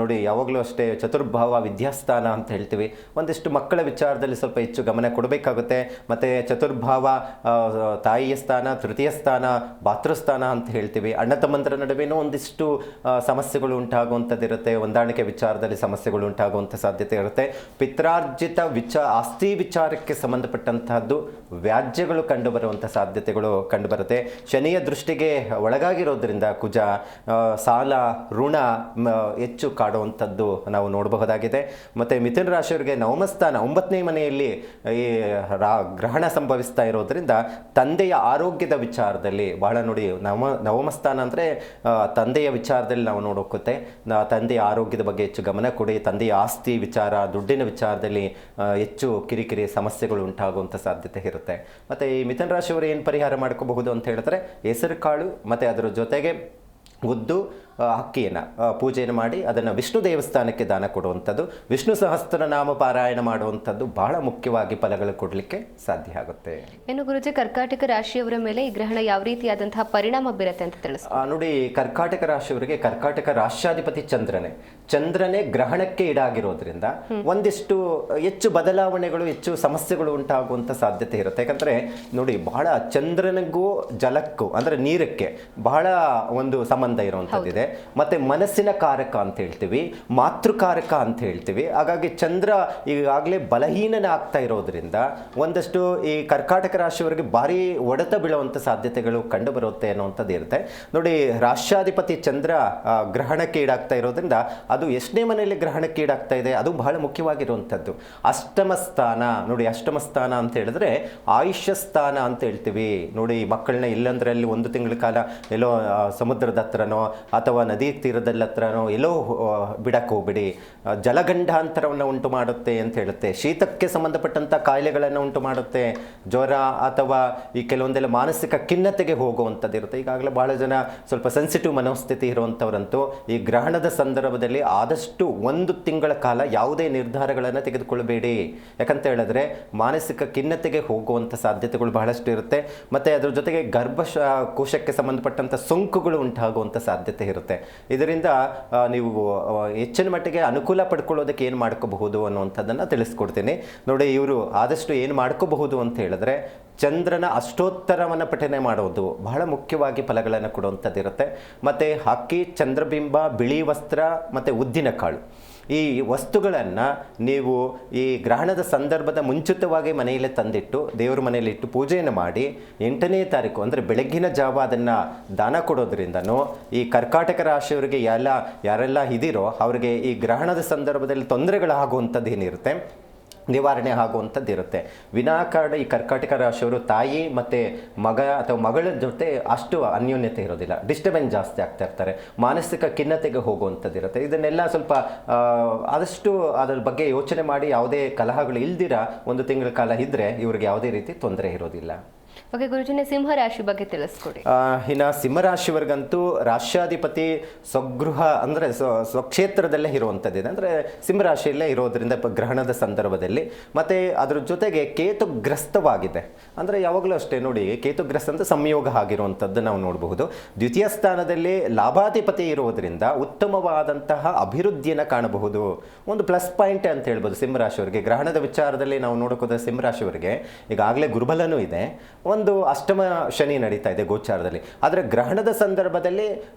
[SPEAKER 2] ನೋಡಿ, ಯಾವಾಗಲೂ ಅಷ್ಟೇ ಚತುರ್ಭಾವ ವಿದ್ಯಾಸ್ಥಾನ ಅಂತ ಹೇಳ್ತೀವಿ. ಒಂದಿಷ್ಟು ಮಕ್ಕಳ ವಿಚಾರದಲ್ಲಿ ಸ್ವಲ್ಪ ಹೆಚ್ಚು ಗಮನ ಕೊಡಬೇಕಾಗುತ್ತೆ. ಮತ್ತು ಚತುರ್ಭಾವ ತಾಯಿಯ ಸ್ಥಾನ, ತೃತೀಯ ಸ್ಥಾನ, ಭಾತೃಸ್ಥಾನ ಅಂತ ಹೇಳ್ತೀವಿ. ಅಣ್ಣ ತಮ್ಮಂದರ ನಡುವೆನೂ ಒಂದಿಷ್ಟು ಸಮಸ್ಯೆಗಳು ಉಂಟಾಗುವಂಥದ್ದಿರುತ್ತೆ. ಹೊಂದಾಣಿಕೆ ವಿಚಾರದಲ್ಲಿ ಸಮಸ್ಯೆಗಳು ಉಂಟಾಗುವಂಥ ಸಾಧ್ಯತೆ ಇರುತ್ತೆ. ಪಿತ್ರಾರ್ಜಿತ ಆಸ್ತಿ ವಿಚಾರಕ್ಕೆ ಸಂಬಂಧಪಟ್ಟಂತಹದ್ದು ವ್ಯಾಜ್ಯಗಳು ಕಂಡುಬರುವಂಥ ಸಾಧ್ಯತೆಗಳು ಕಂಡುಬರುತ್ತೆ. ಶನಿಯ ದೃಷ್ಟಿಗೆ ಒಳಗಾಗಿರೋದ್ರಿಂದ ಕುಜ ಸಾಲ ಋಣ ಹೆಚ್ಚು ಕಾಡುವಂಥದ್ದು ನಾವು ನೋಡಬಹುದಾಗಿದೆ. ಮತ್ತು ಮಿಥುನ ರಾಶಿಯವರಿಗೆ ನವಮಸ್ಥಾನ 9ನೇ ಮನೆಯಲ್ಲಿ ಈ ಗ್ರಹಣ ಸಂಭವಿಸ್ತಾ ಇರೋದ್ರಿಂದ ತಂದೆಯ ಆರೋಗ್ಯದ ವಿಚಾರದಲ್ಲಿ ಬಹಳ ನೋಡಿ, ನವಮಸ್ಥಾನ ಅಂದರೆ ತಂದೆಯ ವಿಚಾರದಲ್ಲಿ ನಾವು ನೋಡೋಗುತ್ತೆ. ತಂದೆಯ ಆರೋಗ್ಯದ ಬಗ್ಗೆ ಹೆಚ್ಚು ಗಮನ ಕೊಡಿ. ತಂದೆಯ ಆಸ್ತಿ ವಿಚಾರ, ದುಡ್ಡಿನ ವಿಚಾರದಲ್ಲಿ ಹೆಚ್ಚು ಕಿರಿಕಿರಿ ಸಮಸ್ಯೆಗಳು ಉಂಟಾಗುವಂಥ ಸಾಧ್ಯತೆ ಇರುತ್ತೆ. ಮತ್ತು ಈ ಮಿಥುನ ರಾಶಿಯವರು ಏನು ಪರಿಹಾರ ಮಾಡ್ಕೋಬಹುದು ಅಂತ ಹೇಳಿದ್ರೆ, ಹೆಸರು ಕಾಳು ಮತ್ತು ಅದರ ಜೊತೆಗೆ ಉದ್ದು ಅಕ್ಕಿಯನ್ನು ಪೂಜೆಯನ್ನು ಮಾಡಿ ಅದನ್ನು ವಿಷ್ಣು ದೇವಸ್ಥಾನಕ್ಕೆ ದಾನ ಕೊಡುವಂಥದ್ದು, ವಿಷ್ಣು ಸಹಸ್ರನಾಮ ಪಾರಾಯಣ ಮಾಡುವಂಥದ್ದು ಬಹಳ ಮುಖ್ಯವಾಗಿ ಫಲಗಳು ಕೊಡಲಿಕ್ಕೆ ಸಾಧ್ಯ ಆಗುತ್ತೆ.
[SPEAKER 1] ಇನ್ನು ಗುರುಜಿ, ಕರ್ಕಾಟಕ ರಾಶಿಯವರ ಮೇಲೆ ಈ ಗ್ರಹಣ ಯಾವ ರೀತಿಯಾದಂತಹ ಪರಿಣಾಮ ಬೀರುತ್ತೆ ಅಂತ ತಿಳಿಸಿ.
[SPEAKER 2] ನೋಡಿ, ಕರ್ಕಾಟಕ ರಾಶಿಯವರಿಗೆ ಕರ್ಕಾಟಕ ರಾಷ್ಟ್ರಾಧಿಪತಿ ಚಂದ್ರನೇ ಗ್ರಹಣಕ್ಕೆ ಈಡಾಗಿರೋದ್ರಿಂದ ಒಂದಿಷ್ಟು ಹೆಚ್ಚು ಬದಲಾವಣೆಗಳು, ಹೆಚ್ಚು ಸಮಸ್ಯೆಗಳು ಉಂಟಾಗುವಂಥ ಸಾಧ್ಯತೆ ಇರುತ್ತೆ. ಯಾಕಂದರೆ ನೋಡಿ, ಬಹಳ ಚಂದ್ರನಿಗೂ ಜಲಕ್ಕೂ ಅಂದರೆ ನೀರಕ್ಕೆ ಬಹಳ ಒಂದು ಸಂಬಂಧ ಇರುವಂಥದ್ದಿದೆ. ಮತ್ತು ಮನಸ್ಸಿನ ಕಾರಕ ಅಂತ ಹೇಳ್ತೀವಿ, ಮಾತೃಕಾರಕ ಅಂತ ಹೇಳ್ತೀವಿ. ಹಾಗಾಗಿ ಚಂದ್ರ ಈಗಾಗಲೇ ಬಲಹೀನನಾಗ್ತಾ ಇರೋದ್ರಿಂದ ಒಂದಷ್ಟು ಈ ಕರ್ಕಾಟಕ ರಾಶಿಯವರಿಗೆ ಭಾರಿ ಹೊಡೆತ ಬೀಳುವಂಥ ಸಾಧ್ಯತೆಗಳು ಕಂಡು ಬರುತ್ತೆ ಅನ್ನುವಂಥದ್ದು ಇರುತ್ತೆ. ನೋಡಿ, ರಾಷ್ಟ್ರಾಧಿಪತಿ ಚಂದ್ರ ಗ್ರಹಣಕ್ಕೆ ಈಡಾಗ್ತಾ ಇರೋದ್ರಿಂದ ಅದು ಎಷ್ಟನೇ ಮನೆಯಲ್ಲಿ ಗ್ರಹಣಕ್ಕೆ ಈಡಾಗ್ತಾ ಇದೆ, ಅದು ಬಹಳ ಮುಖ್ಯವಾಗಿರುವಂಥದ್ದು. ಅಷ್ಟಮ ಸ್ಥಾನ ನೋಡಿ, ಅಷ್ಟಮ ಸ್ಥಾನ ಅಂತ ಹೇಳಿದ್ರೆ ಆಯುಷ್ಯ ಸ್ಥಾನ ಅಂತ ಹೇಳ್ತೀವಿ. ನೋಡಿ, ಮಕ್ಕಳನ್ನ ಇಲ್ಲಂದ್ರೆ ಅಲ್ಲಿ ಒಂದು ತಿಂಗಳ ಕಾಲ ಎಲ್ಲೋ ಸಮುದ್ರದ ಹತ್ರನೋ ಅಥವಾ ನದಿ ತೀರದಲ್ಲಿ ಹತ್ರನೋ ಎಲ್ಲೋ ಬಿಡಕ್ಕೆ ಹೋಗ್ಬಿಡಿ. ಜಲಗಂಡಾಂತರವನ್ನು ಉಂಟು ಮಾಡುತ್ತೆ ಅಂತ ಹೇಳುತ್ತೆ. ಶೀತಕ್ಕೆ ಸಂಬಂಧಪಟ್ಟಂಥ ಕಾಯಿಲೆಗಳನ್ನು ಉಂಟು ಮಾಡುತ್ತೆ. ಜ್ವರ ಅಥವಾ ಈ ಕೆಲವೊಂದೆಲ್ಲ ಮಾನಸಿಕ ಖಿನ್ನತೆಗೆ ಹೋಗುವಂಥದ್ದು ಇರುತ್ತೆ. ಈಗಾಗಲೇ ಬಹಳ ಜನ ಸ್ವಲ್ಪ ಸೆನ್ಸಿಟಿವ್ ಮನೋಸ್ಥಿತಿ ಇರುವಂಥವ್ರಂತೂ ಈ ಗ್ರಹಣದ ಸಂದರ್ಭದಲ್ಲಿ ಆದಷ್ಟು ಒಂದು ತಿಂಗಳ ಕಾಲ ಯಾವುದೇ ನಿರ್ಧಾರಗಳನ್ನು ತೆಗೆದುಕೊಳ್ಳಬೇಡಿ. ಯಾಕಂತ ಹೇಳಿದ್ರೆ ಮಾನಸಿಕ ಖಿನ್ನತೆಗೆ ಹೋಗುವಂಥ ಸಾಧ್ಯತೆಗಳು ಬಹಳಷ್ಟು ಇರುತ್ತೆ. ಮತ್ತು ಅದ್ರ ಜೊತೆಗೆ ಕೋಶಕ್ಕೆ ಸಂಬಂಧಪಟ್ಟಂಥ ಸೋಂಕುಗಳು ಉಂಟಾಗುವಂಥ ಸಾಧ್ಯತೆ ಇರುತ್ತೆ. ಇದರಿಂದ ನೀವು ಹೆಚ್ಚಿನ ಮಟ್ಟಿಗೆ ಅನುಕೂಲ ಪಡ್ಕೊಳ್ಳೋದಕ್ಕೆ ಏನು ಮಾಡ್ಕೋಬಹುದು ಅನ್ನುವಂಥದ್ದನ್ನು ತಿಳಿಸ್ಕೊಡ್ತೀನಿ. ನೋಡಿ, ಇವರು ಆದಷ್ಟು ಏನು ಮಾಡ್ಕೋಬಹುದು ಅಂತ ಹೇಳಿದ್ರೆ ಚಂದ್ರನ ಅಷ್ಟೋತ್ತರವನ್ನು ಪಠನೆ ಮಾಡೋದು ಬಹಳ ಮುಖ್ಯವಾಗಿ ಫಲಗಳನ್ನು ಕೊಡುವಂಥದ್ದಿರುತ್ತೆ. ಮತ್ತು ಅಕ್ಕಿ, ಚಂದ್ರಬಿಂಬ, ಬಿಳಿ ವಸ್ತ್ರ ಮತ್ತು ಉದ್ದಿನ ಕಾಳು ಈ ವಸ್ತುಗಳನ್ನು ನೀವು ಈ ಗ್ರಹಣದ ಸಂದರ್ಭದ ಮುಂಚಿತವಾಗಿ ಮನೆಯಲ್ಲೇ ತಂದಿಟ್ಟು ದೇವರ ಮನೆಯಲ್ಲಿ ಇಟ್ಟು ಪೂಜೆಯನ್ನು ಮಾಡಿ 8ನೇ ತಾರೀಕು ಅಂದರೆ ಬೆಳಗ್ಗಿನ ಜಾವ ಅದನ್ನು ದಾನ ಕೊಡೋದ್ರಿಂದನೂ ಈ ಕರ್ಕಾಟಕ ರಾಶಿಯವರಿಗೆ ಯಾರೆಲ್ಲ ಇದಿರೋ ಅವರಿಗೆ ಈ ಗ್ರಹಣದ ಸಂದರ್ಭದಲ್ಲಿ ತೊಂದರೆಗಳಾಗುವಂಥದ್ದು ಏನಿರುತ್ತೆ ನಿವಾರಣೆ ಆಗುವಂಥದ್ದು ಇರುತ್ತೆ. ವಿನಾಕಾರಣ ಈ ಕರ್ಕಾಟಕ ರಾಶಿಯವರು ತಾಯಿ ಮತ್ತು ಮಗ ಅಥವಾ ಮಗಳ ಜೊತೆ ಅಷ್ಟು ಅನ್ಯೋನ್ಯತೆ ಇರೋದಿಲ್ಲ, ಡಿಸ್ಟರ್ಬೆನ್ಸ್ ಜಾಸ್ತಿ ಆಗ್ತಾ ಇರ್ತಾರೆ, ಮಾನಸಿಕ ಖಿನ್ನತೆಗೆ ಹೋಗುವಂಥದ್ದು ಇರುತ್ತೆ. ಇದನ್ನೆಲ್ಲ ಸ್ವಲ್ಪ ಆದಷ್ಟು ಅದರ ಬಗ್ಗೆ ಯೋಚನೆ ಮಾಡಿ ಯಾವುದೇ ಕಲಹಗಳು ಇಲ್ದಿರ ಒಂದು ತಿಂಗಳ ಕಾಲ ಇದ್ದರೆ ಇವ್ರಿಗೆ ಯಾವುದೇ ರೀತಿ ತೊಂದರೆ ಇರೋದಿಲ್ಲ.
[SPEAKER 1] ಓಕೆ ಗುರುಜಿನ, ಸಿಂಹರಾಶಿ ಬಗ್ಗೆ ತಿಳಿಸ್ಕೊಡಿ.
[SPEAKER 2] ಇನ್ನು ಸಿಂಹರಾಶಿಯವರಿಗಂತೂ ರಾಷ್ಟ್ರಾಧಿಪತಿ ಸ್ವಗೃಹ ಅಂದರೆ ಸ್ವಕ್ಷೇತ್ರದಲ್ಲೇ ಇರುವಂಥದ್ದಿದೆ. ಅಂದರೆ ಸಿಂಹರಾಶಿಯಲ್ಲೇ ಇರೋದ್ರಿಂದ ಗ್ರಹಣದ ಸಂದರ್ಭದಲ್ಲಿ ಮತ್ತು ಅದ್ರ ಜೊತೆಗೆ ಕೇತುಗ್ರಸ್ತವಾಗಿದೆ. ಅಂದರೆ ಯಾವಾಗಲೂ ಅಷ್ಟೇ ನೋಡಿ, ಕೇತುಗ್ರಸ್ತ ಅಂತ ಸಂಯೋಗ ಆಗಿರುವಂಥದ್ದು ನಾವು ನೋಡಬಹುದು. ದ್ವಿತೀಯ ಸ್ಥಾನದಲ್ಲಿ ಲಾಭಾಧಿಪತಿ ಇರೋದ್ರಿಂದ ಉತ್ತಮವಾದಂತಹ ಅಭಿವೃದ್ಧಿಯನ್ನು ಕಾಣಬಹುದು. ಒಂದು ಪ್ಲಸ್ ಪಾಯಿಂಟ್ ಅಂತ ಹೇಳ್ಬೋದು ಸಿಂಹರಾಶಿಯವರಿಗೆ. ಗ್ರಹಣದ ವಿಚಾರದಲ್ಲಿ ನಾವು ನೋಡೋಕೋದ್ರೆ ಸಿಂಹರಾಶಿಯವರಿಗೆ ಈಗಾಗಲೇ ಗುರುಬಲನೂ ಇದೆ, ಒಂದು ಅಷ್ಟಮ ಶನಿ ನಡೀತಾ ಇದೆ ಗೋಚಾರದಲ್ಲಿ. ಆದರೆ ಗ್ರಹಣದ ಸಂದರ್ಭದಲ್ಲಿ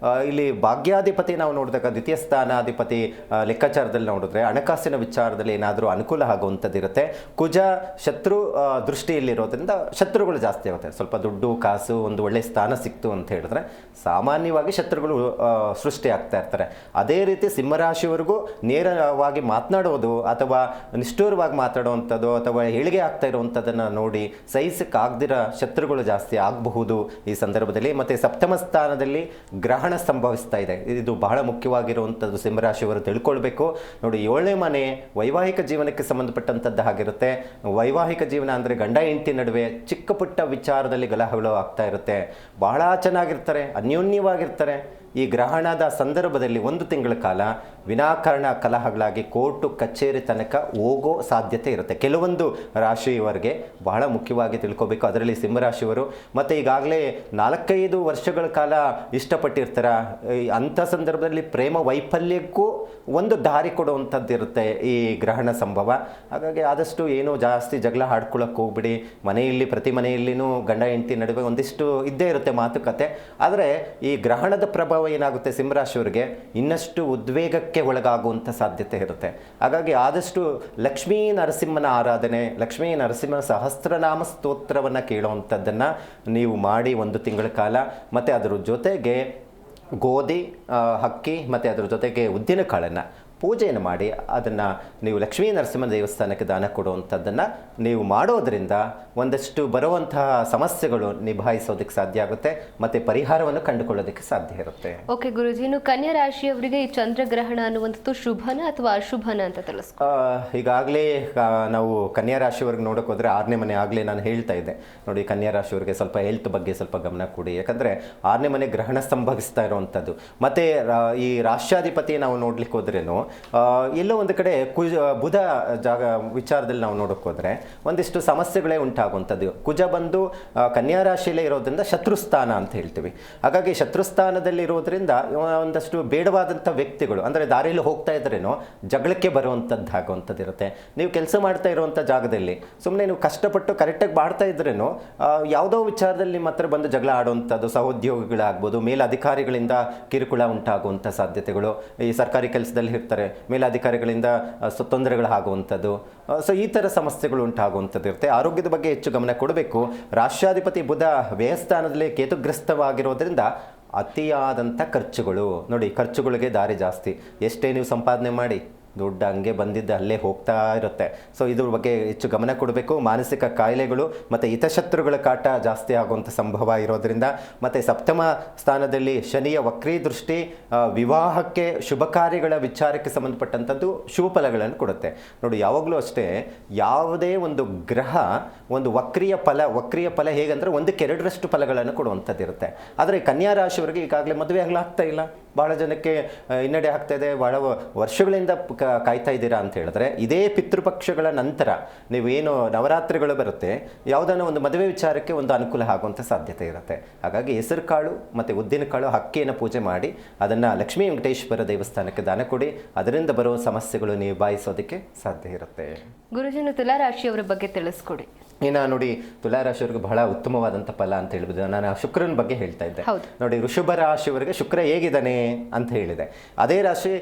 [SPEAKER 2] ಇಲ್ಲಿ ಭಾಗ್ಯಾಧಿಪತಿ ನಾವು ನೋಡಿದಾಗ ದ್ವಿತೀಯ ಸ್ಥಾನಾಧಿಪತಿ ಲೆಕ್ಕಾಚಾರದಲ್ಲಿ ನೋಡಿದ್ರೆ ಹಣಕಾಸಿನ ವಿಚಾರದಲ್ಲಿ ಏನಾದರೂ ಅನುಕೂಲ ಆಗುವಂಥದ್ದಿರುತ್ತೆ. ಕುಜ ಶತ್ರು ದೃಷ್ಟಿಯಲ್ಲಿರೋದ್ರಿಂದ ಶತ್ರುಗಳು ಜಾಸ್ತಿ ಆಗುತ್ತೆ. ಸ್ವಲ್ಪ ದುಡ್ಡು ಕಾಸು ಒಂದು ಒಳ್ಳೆಯ ಸ್ಥಾನ ಸಿಕ್ತು ಅಂತ ಹೇಳಿದ್ರೆ ಸಾಮಾನ್ಯವಾಗಿ ಶತ್ರುಗಳು ಸೃಷ್ಟಿ ಆಗ್ತಾ ಇರ್ತಾರೆ. ಅದೇ ರೀತಿ ಸಿಂಹರಾಶಿಯವರೆಗೂ ನೇರವಾಗಿ ಮಾತನಾಡೋದು ಅಥವಾ ನಿಷ್ಠೂರವಾಗಿ ಮಾತಾಡುವಂಥದ್ದು ಅಥವಾ ಏಳಿಗೆ ಆಗ್ತಾ ಇರುವಂಥದ್ದನ್ನು ನೋಡಿ ಸಹಿಸಕ್ಕಾಗ್ದಿರ ಶತ್ರುಗಳು ಜಾಸ್ತಿ ಆಗಬಹುದು ಈ ಸಂದರ್ಭದಲ್ಲಿ. ಮತ್ತು ಸಪ್ತಮ ಸ್ಥಾನದಲ್ಲಿ ಗ್ರಹಣ ಸಂಭವಿಸ್ತಾ ಇದೆ. ಇದು ಬಹಳ ಮುಖ್ಯವಾಗಿರುವಂಥದ್ದು ಸಿಂಹರಾಶಿಯವರು ತಿಳ್ಕೊಳ್ಬೇಕು. ನೋಡಿ, 7ನೇ ಮನೆ ವೈವಾಹಿಕ ಜೀವನಕ್ಕೆ ಸಂಬಂಧಪಟ್ಟಂಥದ್ದು ಆಗಿರುತ್ತೆ. ವೈವಾಹಿಕ ಜೀವನ ಅಂದರೆ ಗಂಡ ಹೆಂಡತಿ ನಡುವೆ ಚಿಕ್ಕ ಪುಟ್ಟ ವಿಚಾರದಲ್ಲಿ ಗಲಹಗಳು ಆಗ್ತಾ ಇರುತ್ತೆ. ಬಹಳ ಚೆನ್ನಾಗಿರ್ತಾರೆ, ಅನ್ಯೋನ್ಯವಾಗಿರ್ತಾರೆ. ಈ ಗ್ರಹಣದ ಸಂದರ್ಭದಲ್ಲಿ ಒಂದು ತಿಂಗಳ ಕಾಲ ವಿನಾಕಾರಣ ಕಲಹಗಳಾಗಿ ಕೋರ್ಟು ಕಚೇರಿ ತನಕ ಹೋಗೋ ಸಾಧ್ಯತೆ ಇರುತ್ತೆ ಕೆಲವೊಂದು ರಾಶಿಯವರಿಗೆ. ಬಹಳ ಮುಖ್ಯವಾಗಿ ತಿಳ್ಕೊಬೇಕು ಅದರಲ್ಲಿ ಸಿಂಹರಾಶಿಯವರು. ಮತ್ತು ಈಗಾಗಲೇ 4-5 ವರ್ಷಗಳ ಕಾಲ ಇಷ್ಟಪಟ್ಟಿರ್ತಾರೆ. ಅಂಥ ಸಂದರ್ಭದಲ್ಲಿ ಪ್ರೇಮ ವೈಫಲ್ಯಕ್ಕೂ ಒಂದು ದಾರಿ ಕೊಡುವಂಥದ್ದು ಇರುತ್ತೆ ಈ ಗ್ರಹಣ ಸಂಭವ. ಹಾಗಾಗಿ ಆದಷ್ಟು ಏನೂ ಜಾಸ್ತಿ ಜಗಳ ಆಡ್ಕೊಳ್ಳೋಕೆ ಹೋಗ್ಬಿಡಿ. ಮನೆಯಲ್ಲಿ ಪ್ರತಿ ಮನೆಯಲ್ಲಿನೂ ಗಂಡ ಹೆಂಡತಿ ನಡುವೆ ಒಂದಿಷ್ಟು ಇದ್ದೇ ಇರುತ್ತೆ ಮಾತುಕತೆ. ಆದರೆ ಈ ಗ್ರಹಣದ ಪ್ರಭಾವ ಏನಾಗುತ್ತೆ ಸಿಂಹರಾಶಿಯವರಿಗೆ ಇನ್ನಷ್ಟು ಉದ್ವೇಗಕ್ಕೆ ಒಳಗಾಗುವಂಥ ಸಾಧ್ಯತೆ ಇರುತ್ತೆ. ಹಾಗಾಗಿ ಆದಷ್ಟು ಲಕ್ಷ್ಮೀ ನರಸಿಂಹನ ಆರಾಧನೆ, ಲಕ್ಷ್ಮೀ ನರಸಿಂಹ ಸಹಸ್ರನಾಮ ಸ್ತೋತ್ರವನ್ನು ಕೇಳುವಂಥದ್ದನ್ನು ನೀವು ಮಾಡಿ ಒಂದು ತಿಂಗಳ ಕಾಲ. ಮತ್ತು ಅದರ ಜೊತೆಗೆ ಗೋಧಿ, ಅಕ್ಕಿ ಮತ್ತು ಅದರ ಜೊತೆಗೆ ಉದ್ದಿನ ಕಾಳನ್ನು ಪೂಜೆಯನ್ನು ಮಾಡಿ ಅದನ್ನು ನೀವು ಲಕ್ಷ್ಮೀ ನರಸಿಂಹ ದೇವಸ್ಥಾನಕ್ಕೆ ದಾನ ಕೊಡುವಂಥದ್ದನ್ನು ನೀವು ಮಾಡೋದರಿಂದ ಒಂದಷ್ಟು ಬರುವಂತಹ ಸಮಸ್ಯೆಗಳು ನಿಭಾಯಿಸೋದಕ್ಕೆ ಸಾಧ್ಯ ಆಗುತ್ತೆ ಮತ್ತು ಪರಿಹಾರವನ್ನು ಕಂಡುಕೊಳ್ಳೋದಕ್ಕೆ ಸಾಧ್ಯ ಇರುತ್ತೆ.
[SPEAKER 1] ಓಕೆ ಗುರುಜಿ, ಇನ್ನು ಕನ್ಯಾ ರಾಶಿಯವರಿಗೆ ಈ ಚಂದ್ರಗ್ರಹಣ ಅನ್ನುವಂಥದ್ದು ಶುಭನ ಅಥವಾ ಅಶುಭನ ಅಂತ ತಿಳಿಸ್ಕೊ.
[SPEAKER 2] ಈಗಾಗಲೇ ನಾವು ಕನ್ಯಾ ರಾಶಿಯವ್ರಿಗೆ ನೋಡೋಕೆ ಹೋದರೆ 6ನೇ ಮನೆ ಆಗಲೇ ನಾನು ಹೇಳ್ತಾ ಇದ್ದೆ ನೋಡಿ, ಕನ್ಯಾ ರಾಶಿಯವರಿಗೆ ಸ್ವಲ್ಪ ಹೆಲ್ತ್ ಬಗ್ಗೆ ಸ್ವಲ್ಪ ಗಮನ ಕೊಡಿ. ಯಾಕಂದರೆ 6ನೇ ಮನೆ ಗ್ರಹಣ ಸಂಭವಿಸ್ತಾ ಇರುವಂಥದ್ದು. ಮತ್ತು ಈ ರಾಷ್ಟ್ರಾಧಿಪತಿ ನಾವು ನೋಡ್ಲಿಕ್ಕೆ ಹೋದ್ರೇನು ಎಲ್ಲೋ ಒಂದು ಕಡೆ ಬುಧ ವಿಚಾರದಲ್ಲಿ ನಾವು ನೋಡೋಕೆ ಹೋದರೆ ಒಂದಿಷ್ಟು ಸಮಸ್ಯೆಗಳೇ ಉಂಟಾಗುವಂಥದ್ದು. ಕುಜ ಬಂದು ಕನ್ಯಾ ರಾಶಿಯಲ್ಲೇ ಇರೋದ್ರಿಂದ ಶತ್ರುಸ್ಥಾನ ಅಂತ ಹೇಳ್ತೀವಿ. ಹಾಗಾಗಿ ಶತ್ರುಸ್ಥಾನದಲ್ಲಿ ಇರೋದ್ರಿಂದ ಒಂದಷ್ಟು ಬೇಡವಾದಂಥ ವ್ಯಕ್ತಿಗಳು, ಅಂದರೆ ದಾರಿಯಲ್ಲಿ ಹೋಗ್ತಾ ಇದ್ರೇನೋ ಜಗಳಕ್ಕೆ ಬರುವಂಥದ್ದು ಆಗುವಂಥದ್ದು ಇರುತ್ತೆ. ನೀವು ಕೆಲಸ ಮಾಡ್ತಾ ಇರುವಂಥ ಜಾಗದಲ್ಲಿ ಸುಮ್ಮನೆ ನೀವು ಕಷ್ಟಪಟ್ಟು ಕರೆಕ್ಟಾಗಿ ಮಾಡ್ತಾ ಇದ್ರೇನೋ ಯಾವುದೋ ವಿಚಾರದಲ್ಲಿ ನಿಮ್ಮ ಹತ್ರ ಬಂದು ಜಗಳ ಆಡುವಂಥದ್ದು, ಸಹೋದ್ಯೋಗಿಗಳಾಗ್ಬೋದು, ಮೇಲಧಿಕಾರಿಗಳಿಂದ ಕಿರುಕುಳ ಉಂಟಾಗುವಂಥ ಸಾಧ್ಯತೆಗಳು, ಈ ಸರ್ಕಾರಿ ಕೆಲಸದಲ್ಲಿ ಇರ್ತಾರೆ ಮೇಲಧಿಕಾರಿಗಳಿಂದ ತೊಂದರೆಗಳಾಗುವಂಥದ್ದು, ಸೊ ಈ ಥರ ಸಮಸ್ಯೆಗಳು ಉಂಟಾಗುವಂಥದ್ದು ಇರುತ್ತೆ. ಆರೋಗ್ಯದ ಬಗ್ಗೆ ಹೆಚ್ಚು ಗಮನ ಕೊಡಬೇಕು. ರಾಷ್ಟ್ರಾಧಿಪತಿ ಬುಧ ವ್ಯಯಸ್ಥಾನದಲ್ಲಿ ಕೇತುಗ್ರಸ್ತವಾಗಿರೋದ್ರಿಂದ ಅತಿಯಾದಂಥ ಖರ್ಚುಗಳು ನೋಡಿ, ಖರ್ಚುಗಳಿಗೆ ದಾರಿ ಜಾಸ್ತಿ. ಎಷ್ಟೇ ನೀವು ಸಂಪಾದನೆ ಮಾಡಿ ದುಡ್ಡು ಹಂಗೆ ಬಂದಿದ್ದು ಅಲ್ಲೇ ಹೋಗ್ತಾ ಇರುತ್ತೆ. ಸೊ ಇದ್ರ ಬಗ್ಗೆ ಹೆಚ್ಚು ಗಮನ ಕೊಡಬೇಕು. ಮಾನಸಿಕ ಕಾಯಿಲೆಗಳು ಮತ್ತು ಹಿತಶತ್ರುಗಳ ಕಾಟ ಜಾಸ್ತಿ ಆಗುವಂಥ ಸಂಭವ ಇರೋದ್ರಿಂದ, ಮತ್ತು ಸಪ್ತಮ ಸ್ಥಾನದಲ್ಲಿ ಶನಿಯ ವಕ್ರೀ ದೃಷ್ಟಿ ವಿವಾಹಕ್ಕೆ ಶುಭ ಕಾರ್ಯಗಳ ವಿಚಾರಕ್ಕೆ ಸಂಬಂಧಪಟ್ಟಂಥದ್ದು ಶುಭ ಫಲಗಳನ್ನು ಕೊಡುತ್ತೆ. ನೋಡಿ, ಯಾವಾಗಲೂ ಅಷ್ಟೇ ಯಾವುದೇ ಒಂದು ಗ್ರಹ ಒಂದು ವಕ್ರೀಯ ಫಲ ಹೇಗಂದ್ರೆ 1/2 ಫಲಗಳನ್ನು ಕೊಡುವಂಥದ್ದು ಇರುತ್ತೆ. ಆದರೆ ಕನ್ಯಾ ರಾಶಿಯವರಿಗೆ ಈಗಾಗಲೇ ಮದುವೆ ಆಗ್ತಾ ಇಲ್ಲ, ಭಾಳ ಜನಕ್ಕೆ ಹಿನ್ನಡೆ ಆಗ್ತಾ ಇದೆ, ಭಾಳ ವರ್ಷಗಳಿಂದ ಕಾಯ್ತಾ ಇದ್ದೀರಾ ಅಂತ ಹೇಳಿದ್ರೆ ಇದೇ ಪಿತೃಪಕ್ಷಗಳ ನಂತರ ನೀವೇನು ನವರಾತ್ರಿಗಳು ಬರುತ್ತೆ, ಯಾವುದನ್ನ ಒಂದು ಮದುವೆ ವಿಚಾರಕ್ಕೆ ಒಂದು ಅನುಕೂಲ ಆಗುವಂಥ ಸಾಧ್ಯತೆ ಇರುತ್ತೆ. ಹಾಗಾಗಿ ಹೆಸರು ಕಾಳು ಮತ್ತು ಉದ್ದಿನ ಕಾಳು ಹಕ್ಕಿಯನ್ನು ಪೂಜೆ ಮಾಡಿ ಅದನ್ನು ಲಕ್ಷ್ಮೀ ವೆಂಕಟೇಶ್ವರ ದೇವಸ್ಥಾನಕ್ಕೆ ದಾನ ಕೊಡಿ. ಅದರಿಂದ ಬರುವ ಸಮಸ್ಯೆಗಳು ನಿಭಾಯಿಸೋದಕ್ಕೆ ಸಾಧ್ಯ ಇರುತ್ತೆ.
[SPEAKER 1] ಗುರುಜಿನ ತುಲಾರಾಶಿಯವರ ಬಗ್ಗೆ ತಿಳಿಸ್ಕೊಡಿ.
[SPEAKER 2] ಇನ್ನು ನೋಡಿ, ತುಲಾರಾಶಿಯವರಿಗೆ ಬಹಳ ಉತ್ತಮವಾದಂಥ ಫಲ ಅಂತ ಹೇಳ್ಬೋದು. ನಾನು ಶುಕ್ರನ ಬಗ್ಗೆ ಹೇಳ್ತಾ ಇದ್ದೆ ನೋಡಿ, ವೃಷಭ ರಾಶಿಯವರಿಗೆ ಶುಕ್ರ ಹೇಗಿದ್ದಾನೆ ಅಂತ ಹೇಳಿದೆ. ಅದೇ ರಾಶಿ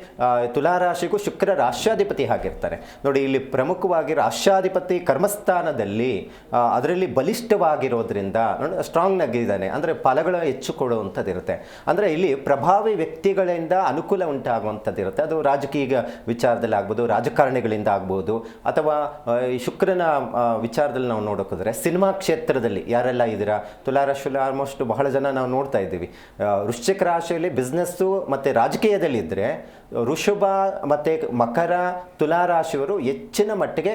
[SPEAKER 2] ತುಲಾರಾಶಿಗೂ ಶುಕ್ರ ರಾಷ್ಟ್ರಾಧಿಪತಿ ಆಗಿರ್ತಾರೆ. ನೋಡಿ, ಇಲ್ಲಿ ಪ್ರಮುಖವಾಗಿ ರಾಷ್ಟ್ರಾಧಿಪತಿ ಕರ್ಮಸ್ಥಾನದಲ್ಲಿ ಅದರಲ್ಲಿ ಬಲಿಷ್ಠವಾಗಿರೋದ್ರಿಂದ ನೋಡಿ ಸ್ಟ್ರಾಂಗ್ ಆಗಿದ್ದಾನೆ, ಅಂದರೆ ಫಲಗಳು ಹೆಚ್ಚು ಕೊಡುವಂಥದ್ದು ಇರುತ್ತೆ. ಅಂದರೆ ಇಲ್ಲಿ ಪ್ರಭಾವಿ ವ್ಯಕ್ತಿಗಳಿಂದ ಅನುಕೂಲ ಉಂಟಾಗುವಂಥದ್ದು ಇರುತ್ತೆ. ಅದು ರಾಜಕೀಯ ವಿಚಾರದಲ್ಲಿ ಆಗ್ಬೋದು, ರಾಜಕಾರಣಿಗಳಿಂದ ಆಗ್ಬೋದು, ಅಥವಾ ಈ ಶುಕ್ರನ ವಿಚಾರದಲ್ಲಿ ನಾವು ನೋಡೋಕೋದ್ರೆ ಸಿನಿಮಾ ಕ್ಷೇತ್ರದಲ್ಲಿ ಯಾರೆಲ್ಲ ಇದ್ದೀರಾ, ತುಲಾರಾಶಿಯಲ್ಲಿ ಆಲ್ಮೋಸ್ಟ್ ಬಹಳ ಜನ ನಾವು ನೋಡ್ತಾ ಇದ್ದೀವಿ. ವೃಶ್ಚಿಕ ರಾಶಿಯಲ್ಲಿ ಬಿಸ್ನೆಸ್ಸು ಮತ್ತು ರಾಜಕೀಯದಲ್ಲಿ ಇದ್ದರೆ, ವೃಷಭ ಮತ್ತು ಮಕರ ತುಲಾರಾಶಿಯವರು ಹೆಚ್ಚಿನ ಮಟ್ಟಿಗೆ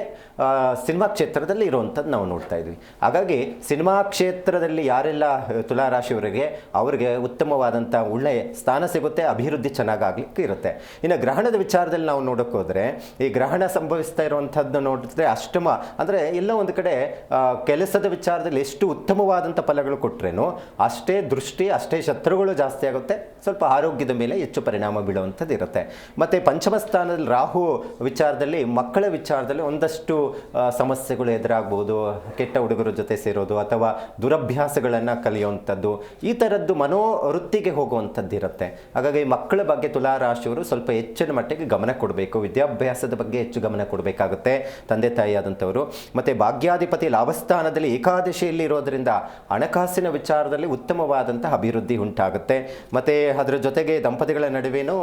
[SPEAKER 2] ಸಿನಿಮಾ ಕ್ಷೇತ್ರದಲ್ಲಿ ಇರುವಂಥದ್ದು ನಾವು ನೋಡ್ತಾ ಇದ್ವಿ. ಹಾಗಾಗಿ ಸಿನಿಮಾ ಕ್ಷೇತ್ರದಲ್ಲಿ ಯಾರೆಲ್ಲ ತುಲಾರಾಶಿಯವರಿಗೆ ಅವರಿಗೆ ಉತ್ತಮವಾದಂಥ ಒಳ್ಳೆಯ ಸ್ಥಾನ ಸಿಗುತ್ತೆ, ಅಭಿವೃದ್ಧಿ ಚೆನ್ನಾಗಾಗಲಿಕ್ಕೆ ಇರುತ್ತೆ. ಇನ್ನು ಗ್ರಹಣದ ವಿಚಾರದಲ್ಲಿ ನಾವು ನೋಡೋಕೆ ಹೋದರೆ, ಈ ಗ್ರಹಣ ಸಂಭವಿಸ್ತಾ ಇರುವಂಥದ್ದು ನೋಡಿದ್ರೆ ಅಷ್ಟಮ, ಅಂದರೆ ಎಲ್ಲೋ ಒಂದು ಕಡೆ ಕೆಲಸದ ವಿಚಾರದಲ್ಲಿ ಎಷ್ಟು ಉತ್ತಮವಾದಂಥ ಫಲಗಳು ಕೊಟ್ಟರೇನೋ ಅಷ್ಟೇ ದೃಷ್ಟಿ, ಅಷ್ಟೇ ಶತ್ರುಗಳು ಜಾಸ್ತಿ ಆಗುತ್ತೆ. ಸ್ವಲ್ಪ ಆರೋಗ್ಯದ ಮೇಲೆ ಹೆಚ್ಚು ಪರಿಣಾಮ ಬೀಳುವಂಥದ್ದು ಇರುತ್ತೆ. ಮತ್ತು ಪಂಚಮ ಸ್ಥಾನದಲ್ಲಿ ರಾಹು ವಿಚಾರದಲ್ಲಿ, ಮಕ್ಕಳ ವಿಚಾರದಲ್ಲಿ ಒಂದಷ್ಟು ಸಮಸ್ಯೆಗಳು ಎದುರಾಗ್ಬೋದು. ಕೆಟ್ಟ ಹುಡುಗರ ಜೊತೆ ಸೇರೋದು ಅಥವಾ ದುರಭ್ಯಾಸಗಳನ್ನು ಕಲಿಯುವಂಥದ್ದು, ಈ ಥರದ್ದು ಮನೋವೃತ್ತಿಗೆ ಹೋಗುವಂಥದ್ದು ಇರುತ್ತೆ. ಹಾಗಾಗಿ ಮಕ್ಕಳ ಬಗ್ಗೆ ತುಲಾರಾಶಿಯವರು ಸ್ವಲ್ಪ ಹೆಚ್ಚಿನ ಮಟ್ಟಿಗೆ ಗಮನ ಕೊಡಬೇಕು. ವಿದ್ಯಾಭ್ಯಾಸದ ಬಗ್ಗೆ ಹೆಚ್ಚು ಗಮನ ಕೊಡಬೇಕಾಗುತ್ತೆ ತಂದೆ ತಾಯಿ ಆದಂಥವರು. ಮತ್ತು ಭಾಗ್ಯಾಧಿಪತಿ ಲಾಭಸ್ಥಾನದಲ್ಲಿ ಏಕಾದಶಿಯಲ್ಲಿ ಇರೋದರಿಂದ ಹಣಕಾಸಿನ ವಿಚಾರದಲ್ಲಿ ಉತ್ತಮವಾದಂಥ ಅಭಿವೃದ್ಧಿ ಉಂಟಾಗುತ್ತೆ. ಮತ್ತು ಅದರ ಜೊತೆಗೆ ದಂಪತಿಗಳ ನಡುವೆನೂ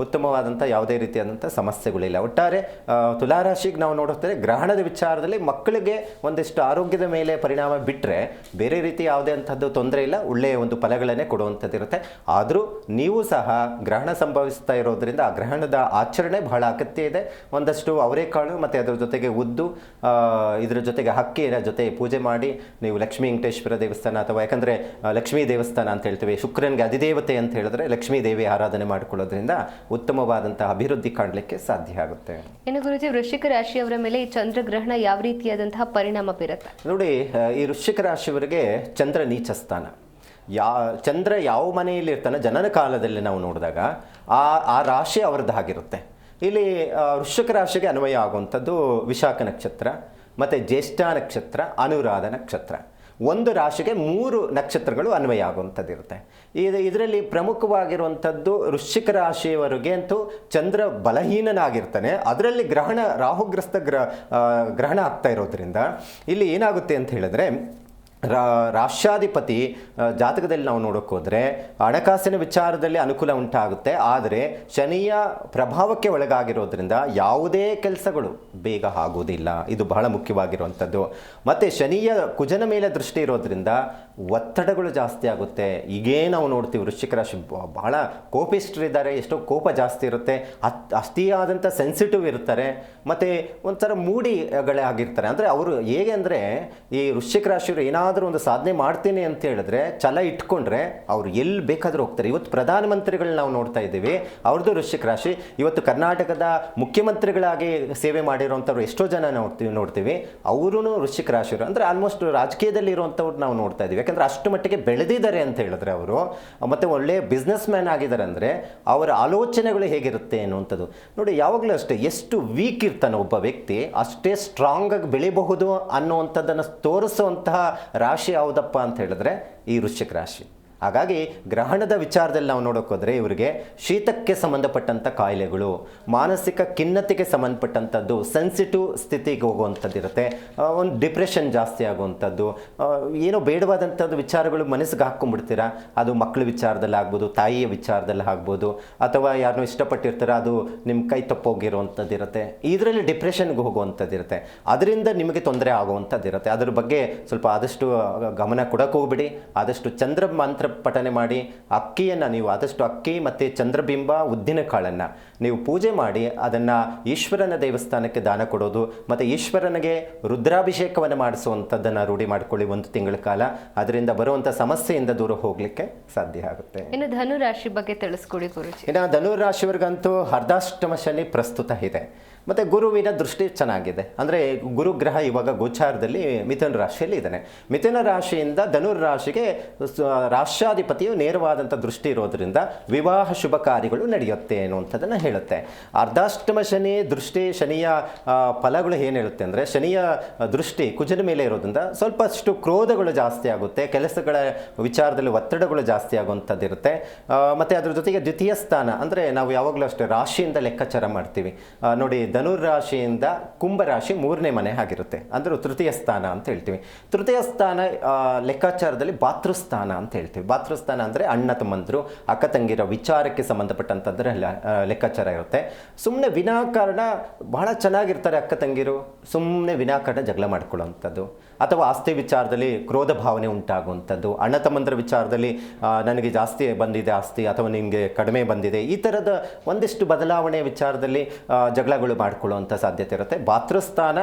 [SPEAKER 2] ಉತ್ತಮವಾದಂಥ ಯಾವುದೇ ರೀತಿಯಾದಂಥ ಸಮಸ್ಯೆಗಳಿಲ್ಲ. ಒಟ್ಟಾರೆ ತುಲಾರಾಶಿಗೆ ನಾವು ನೋಡುತ್ತಾರೆ, ಗ್ರಹಣದ ವಿಚಾರದಲ್ಲಿ ಮಕ್ಕಳಿಗೆ ಒಂದಿಷ್ಟು ಆರೋಗ್ಯದ ಮೇಲೆ ಪರಿಣಾಮ ಬಿಟ್ಟರೆ ಬೇರೆ ರೀತಿ ಯಾವುದೇ ಅಂಥದ್ದು ತೊಂದರೆ ಇಲ್ಲ, ಒಳ್ಳೆಯ ಒಂದು ಫಲಗಳನ್ನೇ ಕೊಡುವಂಥದ್ದು ಇರುತ್ತೆ. ಆದರೂ ನೀವು ಸಹ ಗ್ರಹಣ ಸಂಭವಿಸ್ತಾ ಇರೋದ್ರಿಂದ ಆ ಗ್ರಹಣದ ಆಚರಣೆ ಬಹಳ ಅಗತ್ಯ ಇದೆ. ಒಂದಷ್ಟು ಅವರೆಕಾಳು ಮತ್ತು ಅದರ ಜೊತೆಗೆ ಉದ್ದು, ಇದರ ಜೊತೆಗೆ ಹಕ್ಕಿಯ ಜೊತೆ ಪೂಜೆ ಮಾಡಿ ನೀವು ಲಕ್ಷ್ಮೀ ವೆಂಕಟೇಶ್ವರ ದೇವಸ್ಥಾನ, ಅಥವಾ ಯಾಕಂದರೆ ಲಕ್ಷ್ಮೀ ದೇವಸ್ಥಾನ ಅಂತ ಹೇಳ್ತೀವಿ, ಶುಕ್ರನಿಗೆ ಅಧಿದೇವತೆ ಅಂತ ಹೇಳಿದ್ರೆ ಲಕ್ಷ್ಮೀ ದೇವಿ ಆರಾಧನೆ ಮಾಡಿಕೊಳ್ಳೋದ್ರಿಂದ ಉತ್ತಮವಾದಂತಹ ಅಭಿವೃದ್ಧಿ ಕಾಣಲಿಕ್ಕೆ ಸಾಧ್ಯ ಆಗುತ್ತೆ.
[SPEAKER 1] ಇನ್ನು ಗುರುಜಿ, ವೃಶ್ಚಿಕ ರಾಶಿಯವರ ಮೇಲೆ ಈ ಚಂದ್ರಗ್ರಹಣ ಯಾವ ರೀತಿಯಾದಂತಹ ಪರಿಣಾಮ ಬೀರುತ್ತೆ? ನೋಡಿ,
[SPEAKER 2] ಈ ವೃಶ್ಚಿಕ ರಾಶಿಯವರಿಗೆ ಚಂದ್ರ ನೀಚ ಸ್ಥಾನ. ಚಂದ್ರ ಯಾವ ಮನೆಯಲ್ಲಿ ಇರ್ತಾನೆ ಜನನ ಕಾಲದಲ್ಲಿ ನಾವು ನೋಡಿದಾಗ ಆ ರಾಶಿ ಅವರದ್ದಾಗಿರುತ್ತೆ. ಇಲ್ಲಿ ವೃಶ್ಚಿಕ ರಾಶಿಗೆ ಅನ್ವಯ ಆಗುವಂಥದ್ದು ವಿಶಾಖ ನಕ್ಷತ್ರ ಮತ್ತು ಜ್ಯೇಷ್ಠ ನಕ್ಷತ್ರ, ಅನುರಾಧ ನಕ್ಷತ್ರ. ಒಂದು ರಾಶಿಗೆ 3 ನಕ್ಷತ್ರಗಳು ಅನ್ವಯ ಆಗುವಂಥದ್ದು ಇರುತ್ತೆ. ಇದರಲ್ಲಿ ಪ್ರಮುಖವಾಗಿರುವಂಥದ್ದು ವೃಶ್ಚಿಕ ರಾಶಿಯವರೆಗೆ ಅಂತೂ ಚಂದ್ರ ಬಲಹೀನನಾಗಿರ್ತಾನೆ. ಅದರಲ್ಲಿ ರಾಹುಗ್ರಸ್ತ ಗ್ರಹಣ ಆಗ್ತಾ ಇರೋದ್ರಿಂದ ಇಲ್ಲಿ ಏನಾಗುತ್ತೆ ಅಂತ ಹೇಳಿದ್ರೆ, ರಾಷ್ಟ್ರಾಧಿಪತಿ ಜಾತಕದಲ್ಲಿ ನಾವು ನೋಡೋಕೆ ಹೋದರೆ ಹಣಕಾಸಿನ ವಿಚಾರದಲ್ಲಿ ಅನುಕೂಲ ಉಂಟಾಗುತ್ತೆ. ಆದರೆ ಶನಿಯ ಪ್ರಭಾವಕ್ಕೆ ಒಳಗಾಗಿರೋದ್ರಿಂದ ಯಾವುದೇ ಕೆಲಸಗಳು ಬೇಗ ಆಗೋದಿಲ್ಲ. ಇದು ಬಹಳ ಮುಖ್ಯವಾಗಿರುವಂಥದ್ದು. ಮತ್ತು ಶನಿಯ ಕುಜನ ಮೇಲೆ ದೃಷ್ಟಿ ಇರೋದ್ರಿಂದ ಒತ್ತಡಗಳು ಜಾಸ್ತಿ ಆಗುತ್ತೆ. ಈಗೇ ನಾವು ನೋಡ್ತೀವಿ ವೃಶ್ಚಿಕ ರಾಶಿ ಬಹಳ ಕೋಪಿಷ್ಠರಿದ್ದಾರೆ, ಎಷ್ಟೋ ಕೋಪ ಜಾಸ್ತಿ ಇರುತ್ತೆ, ಅತಿಯಾದಂಥ ಸೆನ್ಸಿಟಿವ್ ಇರ್ತಾರೆ, ಮತ್ತು ಒಂಥರ ಮೂಡಿಗಳೇ ಆಗಿರ್ತಾರೆ. ಅಂದರೆ ಅವರು ಹೇಗೆ ಅಂದರೆ ಈ ವೃಶ್ಚಿಕ ರಾಶಿಯವರು ಏನಾದರೂ ಒಂದು ಸಾಧನೆ ಮಾಡ್ತೀನಿ ಅಂತ ಹೇಳಿದ್ರೆ ಛಲ ಇಟ್ಕೊಂಡ್ರೆ ಅವ್ರು ಎಲ್ಲಿ ಬೇಕಾದರೂ ಹೋಗ್ತಾರೆ. ಇವತ್ತು ಪ್ರಧಾನಮಂತ್ರಿಗಳನ್ನ ನಾವು ನೋಡ್ತಾ ಇದ್ದೀವಿ, ಅವ್ರದ್ದು ವೃಶ್ಚಿಕ ರಾಶಿ. ಇವತ್ತು ಕರ್ನಾಟಕದ ಮುಖ್ಯಮಂತ್ರಿಗಳಾಗಿ ಸೇವೆ ಮಾಡಿರೋಂಥವ್ರು ಎಷ್ಟೋ ಜನ ನೋಡ್ತೀವಿ ಅವರು ವೃಶ್ಚಿಕ ರಾಶಿಯವರು. ಅಂದರೆ ಆಲ್ಮೋಸ್ಟ್ ರಾಜಕೀಯದಲ್ಲಿ ಇರುವಂಥವ್ರು ನಾವು ನೋಡ್ತಾ ಇದ್ದೀವಿ. ಯಾಕಂದರೆ ಅಷ್ಟು ಮಟ್ಟಿಗೆ ಬೆಳೆದಿದ್ದಾರೆ ಅಂತ ಹೇಳಿದ್ರೆ ಅವರು, ಮತ್ತು ಒಳ್ಳೆಯ ಬಿಸ್ನೆಸ್ ಮ್ಯಾನ್ ಆಗಿದ್ದಾರೆ. ಅಂದರೆ ಅವರ ಆಲೋಚನೆಗಳು ಹೇಗಿರುತ್ತೆ ಅನ್ನುವಂಥದ್ದು ನೋಡಿ. ಯಾವಾಗಲೂ ಅಷ್ಟೇ, ಎಷ್ಟು ವೀಕ್ ಇರ್ತಾನೆ ಒಬ್ಬ ವ್ಯಕ್ತಿ ಅಷ್ಟೇ ಸ್ಟ್ರಾಂಗ್ ಆಗಿ ಬೆಳಿಬಹುದು ಅನ್ನುವಂಥದ್ದನ್ನು ತೋರಿಸುವಂತಹ ರಾಶಿ ಯಾವುದಪ್ಪ ಅಂತ ಹೇಳಿದ್ರೆ ಈ ವೃಶ್ಚಿಕ ರಾಶಿ. ಹಾಗಾಗಿ ಗ್ರಹಣದ ವಿಚಾರದಲ್ಲಿ ನಾವು ನೋಡೋಕ್ಕೋದ್ರೆ ಇವರಿಗೆ ಶೀತಕ್ಕೆ ಸಂಬಂಧಪಟ್ಟಂಥ ಕಾಯಿಲೆಗಳು, ಮಾನಸಿಕ ಖಿನ್ನತೆಗೆ ಸಂಬಂಧಪಟ್ಟಂಥದ್ದು, ಸೆನ್ಸಿಟಿವ್ ಸ್ಥಿತಿಗೆ ಹೋಗುವಂಥದ್ದು ಇರುತ್ತೆ. ಒಂದು ಡಿಪ್ರೆಷನ್ ಜಾಸ್ತಿ ಆಗುವಂಥದ್ದು, ಏನೋ ಬೇಡವಾದಂಥದ್ದು ವಿಚಾರಗಳು ಮನಸ್ಸಿಗೆ ಹಾಕ್ಕೊಂಡ್ಬಿಡ್ತೀರಾ. ಅದು ಮಕ್ಕಳ ವಿಚಾರದಲ್ಲಿ ಆಗ್ಬೋದು, ತಾಯಿಯ ವಿಚಾರದಲ್ಲಿ ಆಗ್ಬೋದು, ಅಥವಾ ಯಾರನ್ನೋ ಇಷ್ಟಪಟ್ಟಿರ್ತಾರೆ ಅದು ನಿಮ್ಮ ಕೈ ತಪ್ಪೋಗಿರುವಂಥದ್ದು ಇರುತ್ತೆ. ಇದರಲ್ಲಿ ಡಿಪ್ರೆಷನ್ಗೆ ಹೋಗುವಂಥದ್ದು ಇರುತ್ತೆ. ಅದರಿಂದ ನಿಮಗೆ ತೊಂದರೆ ಆಗುವಂಥದ್ದು ಇರುತ್ತೆ. ಅದ್ರ ಬಗ್ಗೆ ಸ್ವಲ್ಪ ಆದಷ್ಟು ಗಮನ ಕೊಡೋಕೆ ಹೋಗ್ಬಿಡಿ. ಆದಷ್ಟು ಚಂದ್ರ ಮಂತ್ರ ಪಠನೆ ಮಾಡಿ, ಅಕ್ಕಿಯನ್ನು ನೀವು ಆದಷ್ಟು ಅಕ್ಕಿ ಮತ್ತು ಚಂದ್ರಬಿಂಬ ಉದ್ದಿನ ಕಾಳನ್ನು ನೀವು ಪೂಜೆ ಮಾಡಿ ಅದನ್ನು ಈಶ್ವರನ ದೇವಸ್ಥಾನಕ್ಕೆ ದಾನ ಕೊಡೋದು, ಮತ್ತು ಈಶ್ವರನಿಗೆ ರುದ್ರಾಭಿಷೇಕವನ್ನು ಮಾಡಿಸುವಂಥದ್ದನ್ನು ರೂಢಿ ಮಾಡ್ಕೊಳ್ಳಿ 1 ತಿಂಗಳ ಕಾಲ. ಅದರಿಂದ ಬರುವಂಥ ಸಮಸ್ಯೆಯಿಂದ ದೂರ ಹೋಗಲಿಕ್ಕೆ ಸಾಧ್ಯ ಆಗುತ್ತೆ.
[SPEAKER 1] ಇನ್ನು ಧನು ರಾಶಿ ಬಗ್ಗೆ ತಿಳಿಸ್ಕೊಡಿ ಗುರುಜಿ.
[SPEAKER 2] ಇನ್ನು ಧನು ರಾಶಿಯವರಿಗಂತೂ ಅರ್ಧಾಷ್ಟಮ ಶನಿ ಪ್ರಸ್ತುತ ಇದೆ, ಮತ್ತು ಗುರುವಿನ ದೃಷ್ಟಿ ಚೆನ್ನಾಗಿದೆ. ಅಂದರೆ ಗುರುಗ್ರಹ ಇವಾಗ ಗೋಚಾರದಲ್ಲಿ ಮಿಥುನ ರಾಶಿಯಲ್ಲಿ ಇದ್ದಾನೆ. ಮಿಥುನ ರಾಶಿಯಿಂದ ಧನು ರಾಶಿಗೆ ರಾಷ್ಟ್ರಾಧಿಪತಿಯು ನೇರವಾದಂಥ ದೃಷ್ಟಿ ಇರೋದ್ರಿಂದ ವಿವಾಹ ಶುಭ ಕಾರ್ಯಗಳು ನಡೆಯುತ್ತೆ ಅನ್ನುವಂಥದ್ದನ್ನು ಹೇಳುತ್ತೆ. ಅರ್ಧಾಷ್ಟಮ ಶನಿ ದೃಷ್ಟಿ, ಶನಿಯ ಫಲಗಳು ಏನು ಹೇಳುತ್ತೆ ಅಂದರೆ, ಶನಿಯ ದೃಷ್ಟಿ ಕುಜನ ಮೇಲೆ ಇರೋದ್ರಿಂದ ಸ್ವಲ್ಪಷ್ಟು ಕ್ರೋಧಗಳು ಜಾಸ್ತಿ ಆಗುತ್ತೆ, ಕೆಲಸಗಳ ವಿಚಾರದಲ್ಲಿ ಒತ್ತಡಗಳು ಜಾಸ್ತಿ ಆಗುವಂಥದ್ದು ಇರುತ್ತೆ. ಮತ್ತು ಅದ್ರ ಜೊತೆಗೆ ದ್ವಿತೀಯ ಸ್ಥಾನ ಅಂದರೆ ನಾವು ಯಾವಾಗಲೂ ಅಷ್ಟೇ ರಾಶಿಯಿಂದ ಲೆಕ್ಕಾಚಾರ ಮಾಡ್ತೀವಿ ನೋಡಿ. ಧನುರಾಶಿಯಿಂದ ಕುಂಭರಾಶಿ 3ನೇ ಮನೆ ಆಗಿರುತ್ತೆ, ಅಂದರೆ ತೃತೀಯ ಸ್ಥಾನ ಅಂತ ಹೇಳ್ತೀವಿ. ತೃತೀಯ ಸ್ಥಾನ ಲೆಕ್ಕಾಚಾರದಲ್ಲಿ ಭಾತೃಸ್ಥಾನ ಅಂತ ಹೇಳ್ತೀವಿ. ಭಾತೃಸ್ಥಾನ ಅಂದರೆ ಅಣ್ಣ ತಮ್ಮಂದರು ಅಕ್ಕ ತಂಗಿರ ವಿಚಾರಕ್ಕೆ ಸಂಬಂಧಪಟ್ಟಂಥದ್ರ ಲೆಕ್ಕಾಚಾರ ಇರುತ್ತೆ. ಸುಮ್ಮನೆ ವಿನಾಕಾರಣ ಬಹಳ ಚೆನ್ನಾಗಿರ್ತಾರೆ ಅಕ್ಕ ತಂಗಿರು, ಸುಮ್ಮನೆ ವಿನಾಕಾರಣ ಜಗಳ ಮಾಡ್ಕೊಳ್ಳೋವಂಥದ್ದು, ಅಥವಾ ಆಸ್ತಿ ವಿಚಾರದಲ್ಲಿ ಕ್ರೋಧ ಭಾವನೆ ಉಂಟಾಗುವಂಥದ್ದು, ಅಣ್ಣ ತಮ್ಮಂದರ ವಿಚಾರದಲ್ಲಿ ನನಗೆ ಜಾಸ್ತಿ ಬಂದಿದೆ ಆಸ್ತಿ ಅಥವಾ ನಿಮಗೆ ಕಡಿಮೆ ಬಂದಿದೆ, ಈ ಥರದ ಒಂದಿಷ್ಟು ಬದಲಾವಣೆ ವಿಚಾರದಲ್ಲಿ ಜಗಳಗಳು ಮಾಡ್ಕೊಳ್ಳುವಂಥ ಸಾಧ್ಯತೆ ಇರುತ್ತೆ. ಭಾತೃಸ್ಥಾನ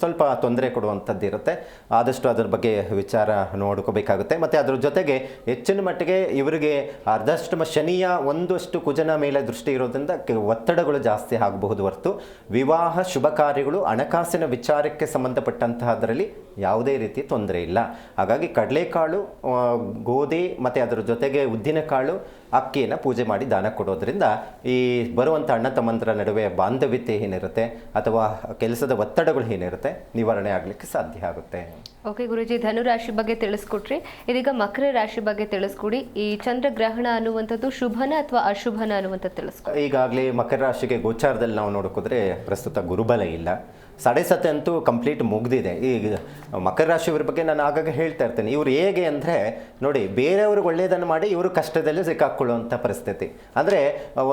[SPEAKER 2] ಸ್ವಲ್ಪ ತೊಂದರೆ ಕೊಡುವಂಥದ್ದು ಇರುತ್ತೆ. ಆದಷ್ಟು ಅದರ ಬಗ್ಗೆ ವಿಚಾರ ನೋಡ್ಕೋಬೇಕಾಗುತ್ತೆ. ಮತ್ತು ಅದರ ಜೊತೆಗೆ ಹೆಚ್ಚಿನ ಮಟ್ಟಿಗೆ ಇವರಿಗೆ ಅರ್ಧಾಷ್ಟಮ ಶನಿಯ ಒಂದಷ್ಟು ಕುಜನ ಮೇಲೆ ದೃಷ್ಟಿ ಇರೋದ್ರಿಂದ ಒತ್ತಡಗಳು ಜಾಸ್ತಿ ಆಗಬಹುದು ಹೊರತು ವಿವಾಹ ಶುಭ ಕಾರ್ಯಗಳು ಹಣಕಾಸಿನ ವಿಚಾರಕ್ಕೆ ಸಂಬಂಧಪಟ್ಟಂತಹದರಲ್ಲಿ ಯಾವುದೇ ರೀತಿ ತೊಂದರೆ ಇಲ್ಲ. ಹಾಗಾಗಿ ಕಡಲೆಕಾಳು, ಗೋಧಿ ಮತ್ತು ಅದರ ಜೊತೆಗೆ ಉದ್ದಿನಕಾಳು, ಅಕ್ಕಿಯನ್ನು ಪೂಜೆ ಮಾಡಿ ದಾನ ಕೊಡೋದ್ರಿಂದ ಈ ಬರುವಂಥ ಅಣ್ಣ ತಮ್ಮಂದರ ನಡುವೆ ಬಾಂಧವ್ಯತೆ ಏನಿರುತ್ತೆ ಅಥವಾ ಕೆಲಸದ ಒತ್ತಡಗಳು ಏನಿರುತ್ತೆ ನಿವಾರಣೆ ಆಗಲಿಕ್ಕೆ ಸಾಧ್ಯ ಆಗುತ್ತೆ.
[SPEAKER 1] ಓಕೆ ಗುರುಜಿ, ಧನುರಾಶಿ ಬಗ್ಗೆ ತಿಳಿಸ್ಕೊಟ್ರಿ. ಇದೀಗ ಮಕರ ರಾಶಿ ಬಗ್ಗೆ ತಿಳಿಸ್ಕೊಡಿ. ಈ ಚಂದ್ರಗ್ರಹಣ ಅನ್ನುವಂಥದ್ದು ಶುಭನ ಅಥವಾ ಅಶುಭನ ಅನ್ನುವಂಥದ್ದು ತಿಳಿಸ್ಕೊಡಿ.
[SPEAKER 2] ಈಗಾಗಲೇ ಮಕರ ರಾಶಿಗೆ ಗೋಚಾರದಲ್ಲಿ ನಾವು ನೋಡೋಕೋದ್ರೆ ಪ್ರಸ್ತುತ ಗುರುಬಲ ಇಲ್ಲ. 7.5 ಅಂತೂ ಕಂಪ್ಲೀಟ್ ಮುಗ್ದಿದೆ. ಈಗ ಮಕರ ರಾಶಿಯವರ ಬಗ್ಗೆ ನಾನು ಆಗಾಗ ಹೇಳ್ತಾ ಇರ್ತೇನೆ, ಇವರು ಹೇಗೆ ಅಂದರೆ ನೋಡಿ, ಬೇರೆಯವ್ರಿಗೆ ಒಳ್ಳೆಯದನ್ನು ಮಾಡಿ ಇವರು ಕಷ್ಟದಲ್ಲಿ ಸಿಕ್ಕಾಕೊಳ್ಳುವಂಥ ಪರಿಸ್ಥಿತಿ. ಅಂದರೆ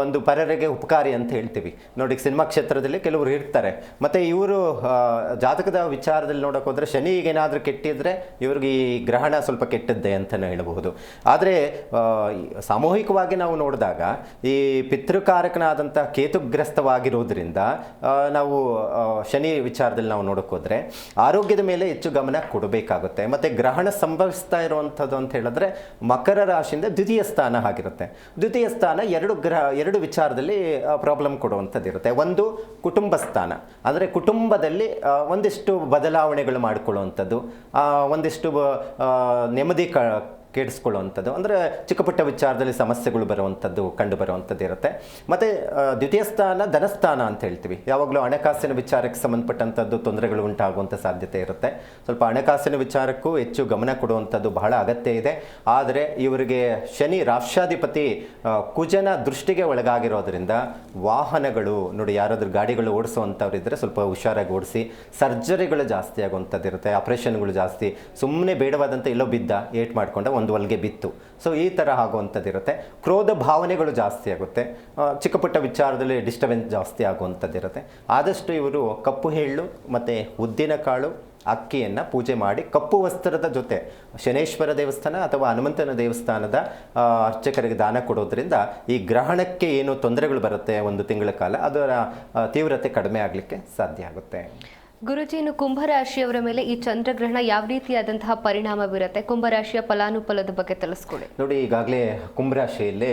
[SPEAKER 2] ಒಂದು ಪರರಿಗೆ ಉಪಕಾರಿ ಅಂತ ಹೇಳ್ತೀವಿ ನೋಡಿ. ಸಿನಿಮಾ ಕ್ಷೇತ್ರದಲ್ಲಿ ಕೆಲವರು ಇರ್ತಾರೆ. ಮತ್ತು ಇವರು ಜಾತಕದ ವಿಚಾರದಲ್ಲಿ ನೋಡೋಕೆ ಹೋದರೆ ಶನಿಗೆ ಏನಾದರೂ ಕೆಟ್ಟಿದ್ರೆ ಇವ್ರಿಗೆ ಈ ಗ್ರಹಣ ಸ್ವಲ್ಪ ಕೆಟ್ಟದ್ದೇ ಅಂತಲೇ ಹೇಳಬಹುದು. ಆದರೆ ಸಾಮೂಹಿಕವಾಗಿ ನಾವು ನೋಡಿದಾಗ ಈ ಪಿತೃಕಾರಕನಾದಂಥ ಕೇತುಗ್ರಸ್ತವಾಗಿರೋದ್ರಿಂದ ನಾವು ಶನಿ ವಿಚಾರದಲ್ಲಿ ನಾವು ನೋಡೋಕೋದ್ರೆ ಆರೋಗ್ಯದ ಮೇಲೆ ಹೆಚ್ಚು ಗಮನ ಕೊಡಬೇಕಾಗುತ್ತೆ. ಮತ್ತು ಗ್ರಹಣ ಸಂಭವಿಸ್ತಾ ಇರುವಂಥದ್ದು ಅಂತ ಹೇಳಿದ್ರೆ ಮಕರ ರಾಶಿಯಿಂದ ದ್ವಿತೀಯ ಸ್ಥಾನ ಆಗಿರುತ್ತೆ. ದ್ವಿತೀಯ ಸ್ಥಾನ ಎರಡು ವಿಚಾರದಲ್ಲಿ ಪ್ರಾಬ್ಲಮ್ ಕೊಡುವಂಥದ್ದು ಇರುತ್ತೆ. ಒಂದು ಕುಟುಂಬ ಸ್ಥಾನ, ಅಂದರೆ ಕುಟುಂಬದಲ್ಲಿ ಒಂದಿಷ್ಟು ಬದಲಾವಣೆಗಳು ಮಾಡಿಕೊಳ್ಳುವಂಥದ್ದು, ಒಂದಿಷ್ಟು ನೆಮ್ಮದಿ ಕೆಡಿಸ್ಕೊಳ್ಳುವಂಥದ್ದು, ಅಂದರೆ ಚಿಕ್ಕ ಪುಟ್ಟ ವಿಚಾರದಲ್ಲಿ ಸಮಸ್ಯೆಗಳು ಬರುವಂಥದ್ದು ಕಂಡು ಬರುವಂಥದ್ದು ಇರುತ್ತೆ. ಮತ್ತು ದ್ವಿತೀಯ ಸ್ಥಾನ ಧನಸ್ಥಾನ ಅಂತ ಹೇಳ್ತೀವಿ. ಯಾವಾಗಲೂ ಹಣಕಾಸಿನ ವಿಚಾರಕ್ಕೆ ಸಂಬಂಧಪಟ್ಟಂಥದ್ದು ತೊಂದರೆಗಳು ಉಂಟಾಗುವಂಥ ಸಾಧ್ಯತೆ ಇರುತ್ತೆ. ಸ್ವಲ್ಪ ಹಣಕಾಸಿನ ವಿಚಾರಕ್ಕೂ ಹೆಚ್ಚು ಗಮನ ಕೊಡುವಂಥದ್ದು ಬಹಳ ಅಗತ್ಯ ಇದೆ. ಆದರೆ ಇವರಿಗೆ ಶನಿ ರಾಷ್ಟ್ರಾಧಿಪತಿ ಕುಜನ ದೃಷ್ಟಿಗೆ ಒಳಗಾಗಿರೋದ್ರಿಂದ ವಾಹನಗಳು ನೋಡಿ, ಯಾರಾದರೂ ಗಾಡಿಗಳು ಓಡಿಸುವಂಥವ್ರು ಇದ್ದರೆ ಸ್ವಲ್ಪ ಹುಷಾರಾಗಿ ಓಡಿಸಿ. ಸರ್ಜರಿಗಳು ಜಾಸ್ತಿ ಆಗುವಂಥದ್ದು ಇರುತ್ತೆ, ಆಪರೇಷನ್ಗಳು ಜಾಸ್ತಿ. ಸುಮ್ಮನೆ ಬೇಡವಾದಂಥ ಎಲ್ಲೋ ಬಿದ್ದ ಏಟ್ ಮಾಡಿಕೊಂಡ ಒಂದು ಹೊಲಿಗೆ ಬಿತ್ತು, ಸೊ ಈ ಥರ ಆಗುವಂಥದ್ದು ಇರುತ್ತೆ. ಕ್ರೋಧ ಭಾವನೆಗಳು ಜಾಸ್ತಿ ಆಗುತ್ತೆ, ಚಿಕ್ಕ ಪುಟ್ಟ ವಿಚಾರದಲ್ಲಿ ಡಿಸ್ಟರ್ಬೆನ್ಸ್ ಜಾಸ್ತಿ ಆಗುವಂಥದ್ದು ಇರುತ್ತೆ. ಆದಷ್ಟು ಇವರು ಕಪ್ಪು ಎಳ್ಳು ಮತ್ತು ಉದ್ದಿನ ಕಾಳು ಅಕ್ಕಿಯನ್ನು ಪೂಜೆ ಮಾಡಿ ಕಪ್ಪು ವಸ್ತ್ರದ ಜೊತೆ ಶನೇಶ್ವರ ದೇವಸ್ಥಾನ ಅಥವಾ ಹನುಮಂತನ ದೇವಸ್ಥಾನದ ಅರ್ಚಕರಿಗೆ ದಾನ ಕೊಡೋದ್ರಿಂದ ಈ ಗ್ರಹಣಕ್ಕೆ ಏನು ತೊಂದರೆಗಳು ಬರುತ್ತೆ ಒಂದು ತಿಂಗಳ ಕಾಲ, ಅದರ ತೀವ್ರತೆ ಕಡಿಮೆ ಆಗಲಿಕ್ಕೆ ಸಾಧ್ಯ ಆಗುತ್ತೆ.
[SPEAKER 1] ಗುರುಜಿ, ಇನ್ನು ಕುಂಭರಾಶಿಯವರ ಮೇಲೆ ಈ ಚಂದ್ರಗ್ರಹಣ ಯಾವ ರೀತಿಯಾದಂತಹ ಪರಿಣಾಮ ಬೀರುತ್ತೆ? ಕುಂಭರಾಶಿಯ ಫಲಾನುಫಲದ ಬಗ್ಗೆ ತಿಳಿಸ್ಕೊಡಿ.
[SPEAKER 2] ನೋಡಿ, ಈಗಾಗಲೇ ಕುಂಭರಾಶಿಯಲ್ಲೇ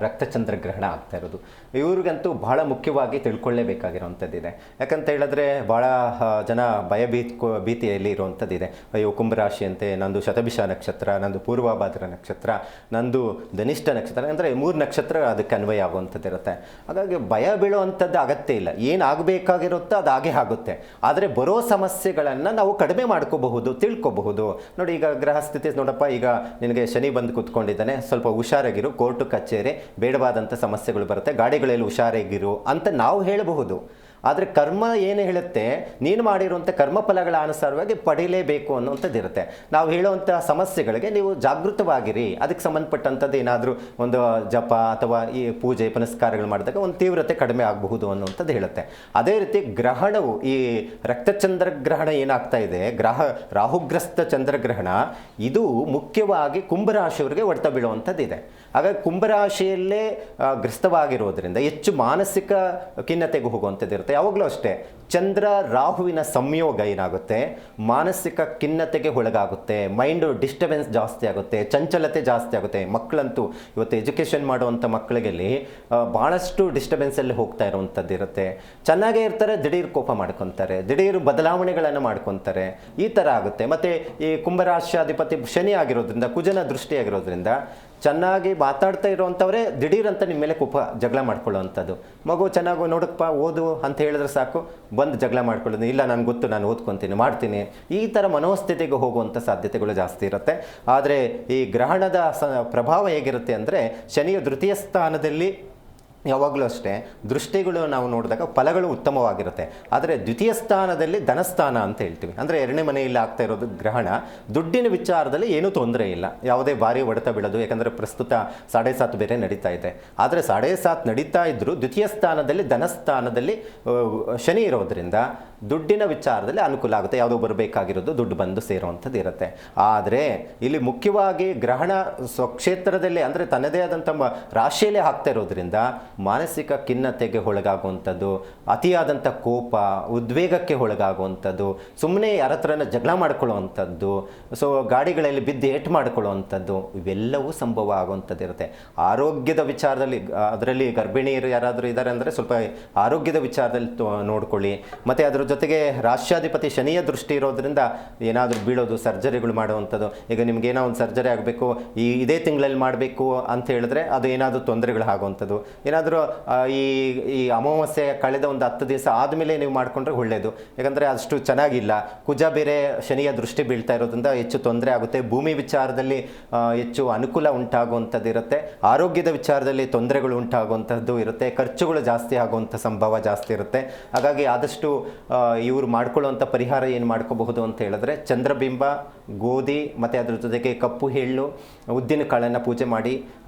[SPEAKER 2] ರಕ್ತಚಂದ್ರಗ್ರಹಣ ಆಗ್ತಾ ಇರೋದು. ಇವ್ರಿಗಂತೂ ಬಹಳ ಮುಖ್ಯವಾಗಿ ತಿಳ್ಕೊಳ್ಳೇಬೇಕಾಗಿರೋವಂಥದ್ದಿದೆ. ಯಾಕಂತ ಹೇಳಿದ್ರೆ ಭಾಳ ಜನ ಭೀತಿಯಲ್ಲಿ ಇರುವಂಥದ್ದಿದೆ. ಅಯ್ಯೋ, ಕುಂಭರಾಶಿ ಅಂತೆ, ನಂದು ಶತಭಿಷ ನಕ್ಷತ್ರ, ನಂದು ಪೂರ್ವಭಾದ್ರ ನಕ್ಷತ್ರ, ನಂದು ಧನಿಷ್ಠ ನಕ್ಷತ್ರ, ಅಂದರೆ 3 ನಕ್ಷತ್ರ ಅದಕ್ಕೆ ಅನ್ವಯ ಆಗುವಂಥದ್ದಿರುತ್ತೆ. ಹಾಗಾಗಿ ಭಯ ಬೀಳುವಂಥದ್ದು ಅಗತ್ಯ ಇಲ್ಲ. ಏನಾಗಬೇಕಾಗಿರುತ್ತೋ ಅದು ಹಾಗೆ ಆಗುತ್ತೆ. ಆದರೆ ಬರೋ ಸಮಸ್ಯೆಗಳನ್ನು ನಾವು ಕಡಿಮೆ ಮಾಡ್ಕೋಬಹುದು, ತಿಳ್ಕೊಬಹುದು. ನೋಡಿ, ಈಗ ಗ್ರಹ ಸ್ಥಿತಿ ನೋಡಪ್ಪ, ಈಗ ನಿನಗೆ ಶನಿ ಬಂದು ಕೂತ್ಕೊಂಡಿದ್ದಾನೆ, ಸ್ವಲ್ಪ ಹುಷಾರಾಗಿರು, ಕೋರ್ಟು ಕಚೇರಿ ಬೇಡವಾದಂಥ ಸಮಸ್ಯೆಗಳು ಬರುತ್ತೆ, ಗಾಡಿಗಳಲ್ಲಿ ಹುಷಾರಾಗಿರು ಅಂತ ನಾವು ಹೇಳಬಹುದು. ಆದರೆ ಕರ್ಮ ಏನು ಹೇಳುತ್ತೆ, ನೀನು ಮಾಡಿರುವಂಥ ಕರ್ಮಫಲಗಳ ಅನುಸಾರವಾಗಿ ಪಡೀಲೇಬೇಕು ಅನ್ನುವಂಥದ್ದು ಇರುತ್ತೆ. ನಾವು ಹೇಳುವಂಥ ಸಮಸ್ಯೆಗಳಿಗೆ ನೀವು ಜಾಗೃತವಾಗಿರಿ. ಅದಕ್ಕೆ ಸಂಬಂಧಪಟ್ಟಂಥದ್ದು ಏನಾದರೂ ಒಂದು ಜಪ ಅಥವಾ ಈ ಪೂಜೆ ಪುನಸ್ಕಾರಗಳು ಮಾಡಿದಾಗ ಒಂದು ತೀವ್ರತೆ ಕಡಿಮೆ ಆಗಬಹುದು ಅನ್ನುವಂಥದ್ದು ಹೇಳುತ್ತೆ. ಅದೇ ರೀತಿ ಗ್ರಹಣವು, ಈ ರಕ್ತಚಂದ್ರಗ್ರಹಣ ಏನಾಗ್ತಾ ಇದೆ, ರಾಹುಗ್ರಸ್ತ ಚಂದ್ರಗ್ರಹಣ, ಇದು ಮುಖ್ಯವಾಗಿ ಕುಂಭರಾಶಿಯವರಿಗೆ ಹೊಡೆತ ಬೀಳುವಂಥದ್ದಿದೆ. ಹಾಗಾಗಿ ಕುಂಭರಾಶಿಯಲ್ಲೇ ಗ್ರಸ್ತವಾಗಿರೋದ್ರಿಂದ ಹೆಚ್ಚು ಮಾನಸಿಕ ಖಿನ್ನತೆಗೆ ಹೋಗುವಂಥದ್ದು ಇರುತ್ತೆ. ಯಾವಾಗಲೂ ಅಷ್ಟೇ, ಚಂದ್ರ ರಾಹುವಿನ ಸಂಯೋಗ ಏನಾಗುತ್ತೆ, ಮಾನಸಿಕ ಖಿನ್ನತೆಗೆ ಒಳಗಾಗುತ್ತೆ, ಮೈಂಡು ಡಿಸ್ಟರ್ಬೆನ್ಸ್ ಜಾಸ್ತಿ ಆಗುತ್ತೆ, ಚಂಚಲತೆ ಜಾಸ್ತಿ ಆಗುತ್ತೆ. ಮಕ್ಕಳಂತೂ ಇವತ್ತು ಎಜುಕೇಷನ್ ಮಾಡುವಂಥ ಮಕ್ಕಳಿಗೆ ಭಾಳಷ್ಟು ಡಿಸ್ಟರ್ಬೆನ್ಸಲ್ಲಿ ಹೋಗ್ತಾ ಇರುವಂಥದ್ದು ಇರುತ್ತೆ. ಚೆನ್ನಾಗೇ ಇರ್ತಾರೆ, ದಿಢೀರ್ ಕೋಪ ಮಾಡ್ಕೊತಾರೆ, ದಿಢೀರ್ ಬದಲಾವಣೆಗಳನ್ನು ಮಾಡ್ಕೊತಾರೆ, ಈ ಥರ ಆಗುತ್ತೆ. ಮತ್ತು ಈ ಕುಂಭರಾಶ್ಯಾಧಿಪತಿ ಶನಿ ಆಗಿರೋದ್ರಿಂದ, ಕುಜನ ದೃಷ್ಟಿ ಆಗಿರೋದ್ರಿಂದ ಚೆನ್ನಾಗಿ ಮಾತಾಡ್ತಾ ಇರೋವಂಥವರೇ ದಿಢೀರಂತ ನಿಮ್ಮ ಮೇಲೆ ಕೋಪ ಜಗಳ ಮಾಡ್ಕೊಳ್ಳೋವಂಥದ್ದು. ಮಗು ಚೆನ್ನಾಗಿ ನೋಡಪ್ಪ, ಓದು ಅಂತ ಹೇಳಿದ್ರೆ ಸಾಕು, ಬಂದು ಜಗಳ ಮಾಡ್ಕೊಳ್ಳೋದು, ಇಲ್ಲ ನನಗೆ ಗೊತ್ತು, ನಾನು ಓದ್ಕೊತೀನಿ, ಮಾಡ್ತೀನಿ, ಈ ಥರ ಮನೋಸ್ಥಿತಿಗೆ ಹೋಗುವಂಥ ಸಾಧ್ಯತೆಗಳು ಜಾಸ್ತಿ ಇರುತ್ತೆ. ಆದರೆ ಈ ಗ್ರಹಣದ ಪ್ರಭಾವ ಹೇಗಿರುತ್ತೆ ಅಂದರೆ, ಶನಿಯ ತೃತೀಯ ಸ್ಥಾನದಲ್ಲಿ ಯಾವಾಗಲೂ ಅಷ್ಟೇ ದೃಷ್ಟಿಗಳು ನಾವು ನೋಡಿದಾಗ ಫಲಗಳು ಉತ್ತಮವಾಗಿರುತ್ತೆ. ಆದರೆ ದ್ವಿತೀಯ ಸ್ಥಾನದಲ್ಲಿ ಧನಸ್ಥಾನ ಅಂತ ಹೇಳ್ತೀವಿ, ಅಂದರೆ 2ನೇ ಮನೆಯಲ್ಲಿ ಆಗ್ತಾ ಇರೋದು ಗ್ರಹಣ. ದುಡ್ಡಿನ ವಿಚಾರದಲ್ಲಿ ಏನೂ ತೊಂದರೆ ಇಲ್ಲ, ಯಾವುದೇ ಭಾರಿ ಹೊಡೆತ ಬೀಳೋದು. ಯಾಕಂದರೆ ಪ್ರಸ್ತುತ 7.5 ಬೇರೆ ನಡೀತಾ ಇದೆ. ಆದರೆ 7.5 ನಡೀತಾ ಇದ್ದರೂ ದ್ವಿತೀಯ ಸ್ಥಾನದಲ್ಲಿ ಧನಸ್ಥಾನದಲ್ಲಿ ಶನಿ ಇರೋದ್ರಿಂದ ದುಡ್ಡಿನ ವಿಚಾರದಲ್ಲಿ ಅನುಕೂಲ ಆಗುತ್ತೆ. ಯಾವುದೋ ಬರಬೇಕಾಗಿರೋದು ದುಡ್ಡು ಬಂದು ಸೇರುವಂಥದ್ದು ಇರುತ್ತೆ. ಆದರೆ ಇಲ್ಲಿ ಮುಖ್ಯವಾಗಿ ಗ್ರಹಣ ಸ್ವಕ್ಷೇತ್ರದಲ್ಲಿ, ಅಂದರೆ ತನ್ನದೇ ಆದಂಥ ರಾಶಿಯಲ್ಲೇ ಆಗ್ತಾ ಇರೋದ್ರಿಂದ ಮಾನಸಿಕ ಖಿನ್ನತೆಗೆ ಒಳಗಾಗುವಂಥದ್ದು, ಅತಿಯಾದಂಥ ಕೋಪ, ಉದ್ವೇಗಕ್ಕೆ ಒಳಗಾಗುವಂಥದ್ದು, ಸುಮ್ಮನೆ ಯಾರ ಹತ್ರನ ಜಗಳ ಮಾಡ್ಕೊಳ್ಳುವಂಥದ್ದು, ಸೊ ಗಾಡಿಗಳಲ್ಲಿ ಬಿದ್ದು ಏಟು ಮಾಡ್ಕೊಳ್ಳುವಂಥದ್ದು, ಇವೆಲ್ಲವೂ ಸಂಭವ ಆಗುವಂಥದ್ದು ಇರುತ್ತೆ. ಆರೋಗ್ಯದ ವಿಚಾರದಲ್ಲಿ, ಅದರಲ್ಲಿ ಗರ್ಭಿಣಿಯರು ಯಾರಾದರೂ ಇದ್ದಾರೆ ಅಂದರೆ ಸ್ವಲ್ಪ ಆರೋಗ್ಯದ ವಿಚಾರದಲ್ಲಿ ನೋಡ್ಕೊಳ್ಳಿ. ಮತ್ತು ಅದರ ಜೊತೆಗೆ ರಾಷ್ಟ್ರಾಧಿಪತಿ ಶನಿಯ ದೃಷ್ಟಿ ಇರೋದ್ರಿಂದ ಏನಾದರೂ ಬೀಳೋದು, ಸರ್ಜರಿಗಳು ಮಾಡುವಂಥದ್ದು. ಈಗ ನಿಮ್ಗೇನೋ ಒಂದು ಸರ್ಜರಿ ಆಗಬೇಕು, ಇದೇ ತಿಂಗಳಲ್ಲಿ ಮಾಡಬೇಕು ಅಂತ ಹೇಳಿದ್ರೆ ಅದು ಏನಾದರೂ ತೊಂದರೆಗಳು ಆಗುವಂಥದ್ದು. ಏನಾದರೂ ಈ ಅಮಾವಾಸ್ಯೆ ಕಳೆದ ಒಂದು 10 ದಿವಸ ಆದಮೇಲೆ ನೀವು ಮಾಡಿಕೊಂಡ್ರೆ ಒಳ್ಳೆಯದು. ಯಾಕಂದರೆ ಅಷ್ಟು ಚೆನ್ನಾಗಿಲ್ಲ, ಕುಜ ಬೇರೆ ಶನಿಯ ದೃಷ್ಟಿ ಬೀಳ್ತಾ ಇರೋದ್ರಿಂದ ಹೆಚ್ಚು ತೊಂದರೆ ಆಗುತ್ತೆ. ಭೂಮಿ ವಿಚಾರದಲ್ಲಿ ಹೆಚ್ಚು ಅನುಕೂಲ ಉಂಟಾಗುವಂಥದ್ದು ಇರುತ್ತೆ. ಆರೋಗ್ಯದ ವಿಚಾರದಲ್ಲಿ ತೊಂದರೆಗಳು ಉಂಟಾಗುವಂಥದ್ದು ಇರುತ್ತೆ. ಖರ್ಚುಗಳು ಜಾಸ್ತಿ ಆಗುವಂಥ ಸಂಭವ ಜಾಸ್ತಿ ಇರುತ್ತೆ. ಹಾಗಾಗಿ ಆದಷ್ಟು ಇವರು ಮಾಡ್ಕೊಳ್ಳುವಂಥ ಪರಿಹಾರ ಏನು ಮಾಡ್ಕೋಬಹುದು ಅಂತ ಹೇಳಿದ್ರೆ, ಚಂದ್ರಬಿಂಬ, ಗೋಧಿ ಮತ್ತು ಅದರ ಜೊತೆಗೆ ಕಪ್ಪು ಎಳ್ಳು, ಉದ್ದಿನ ಕಾಳನ್ನು ಪೂಜೆ ಮಾಡಿ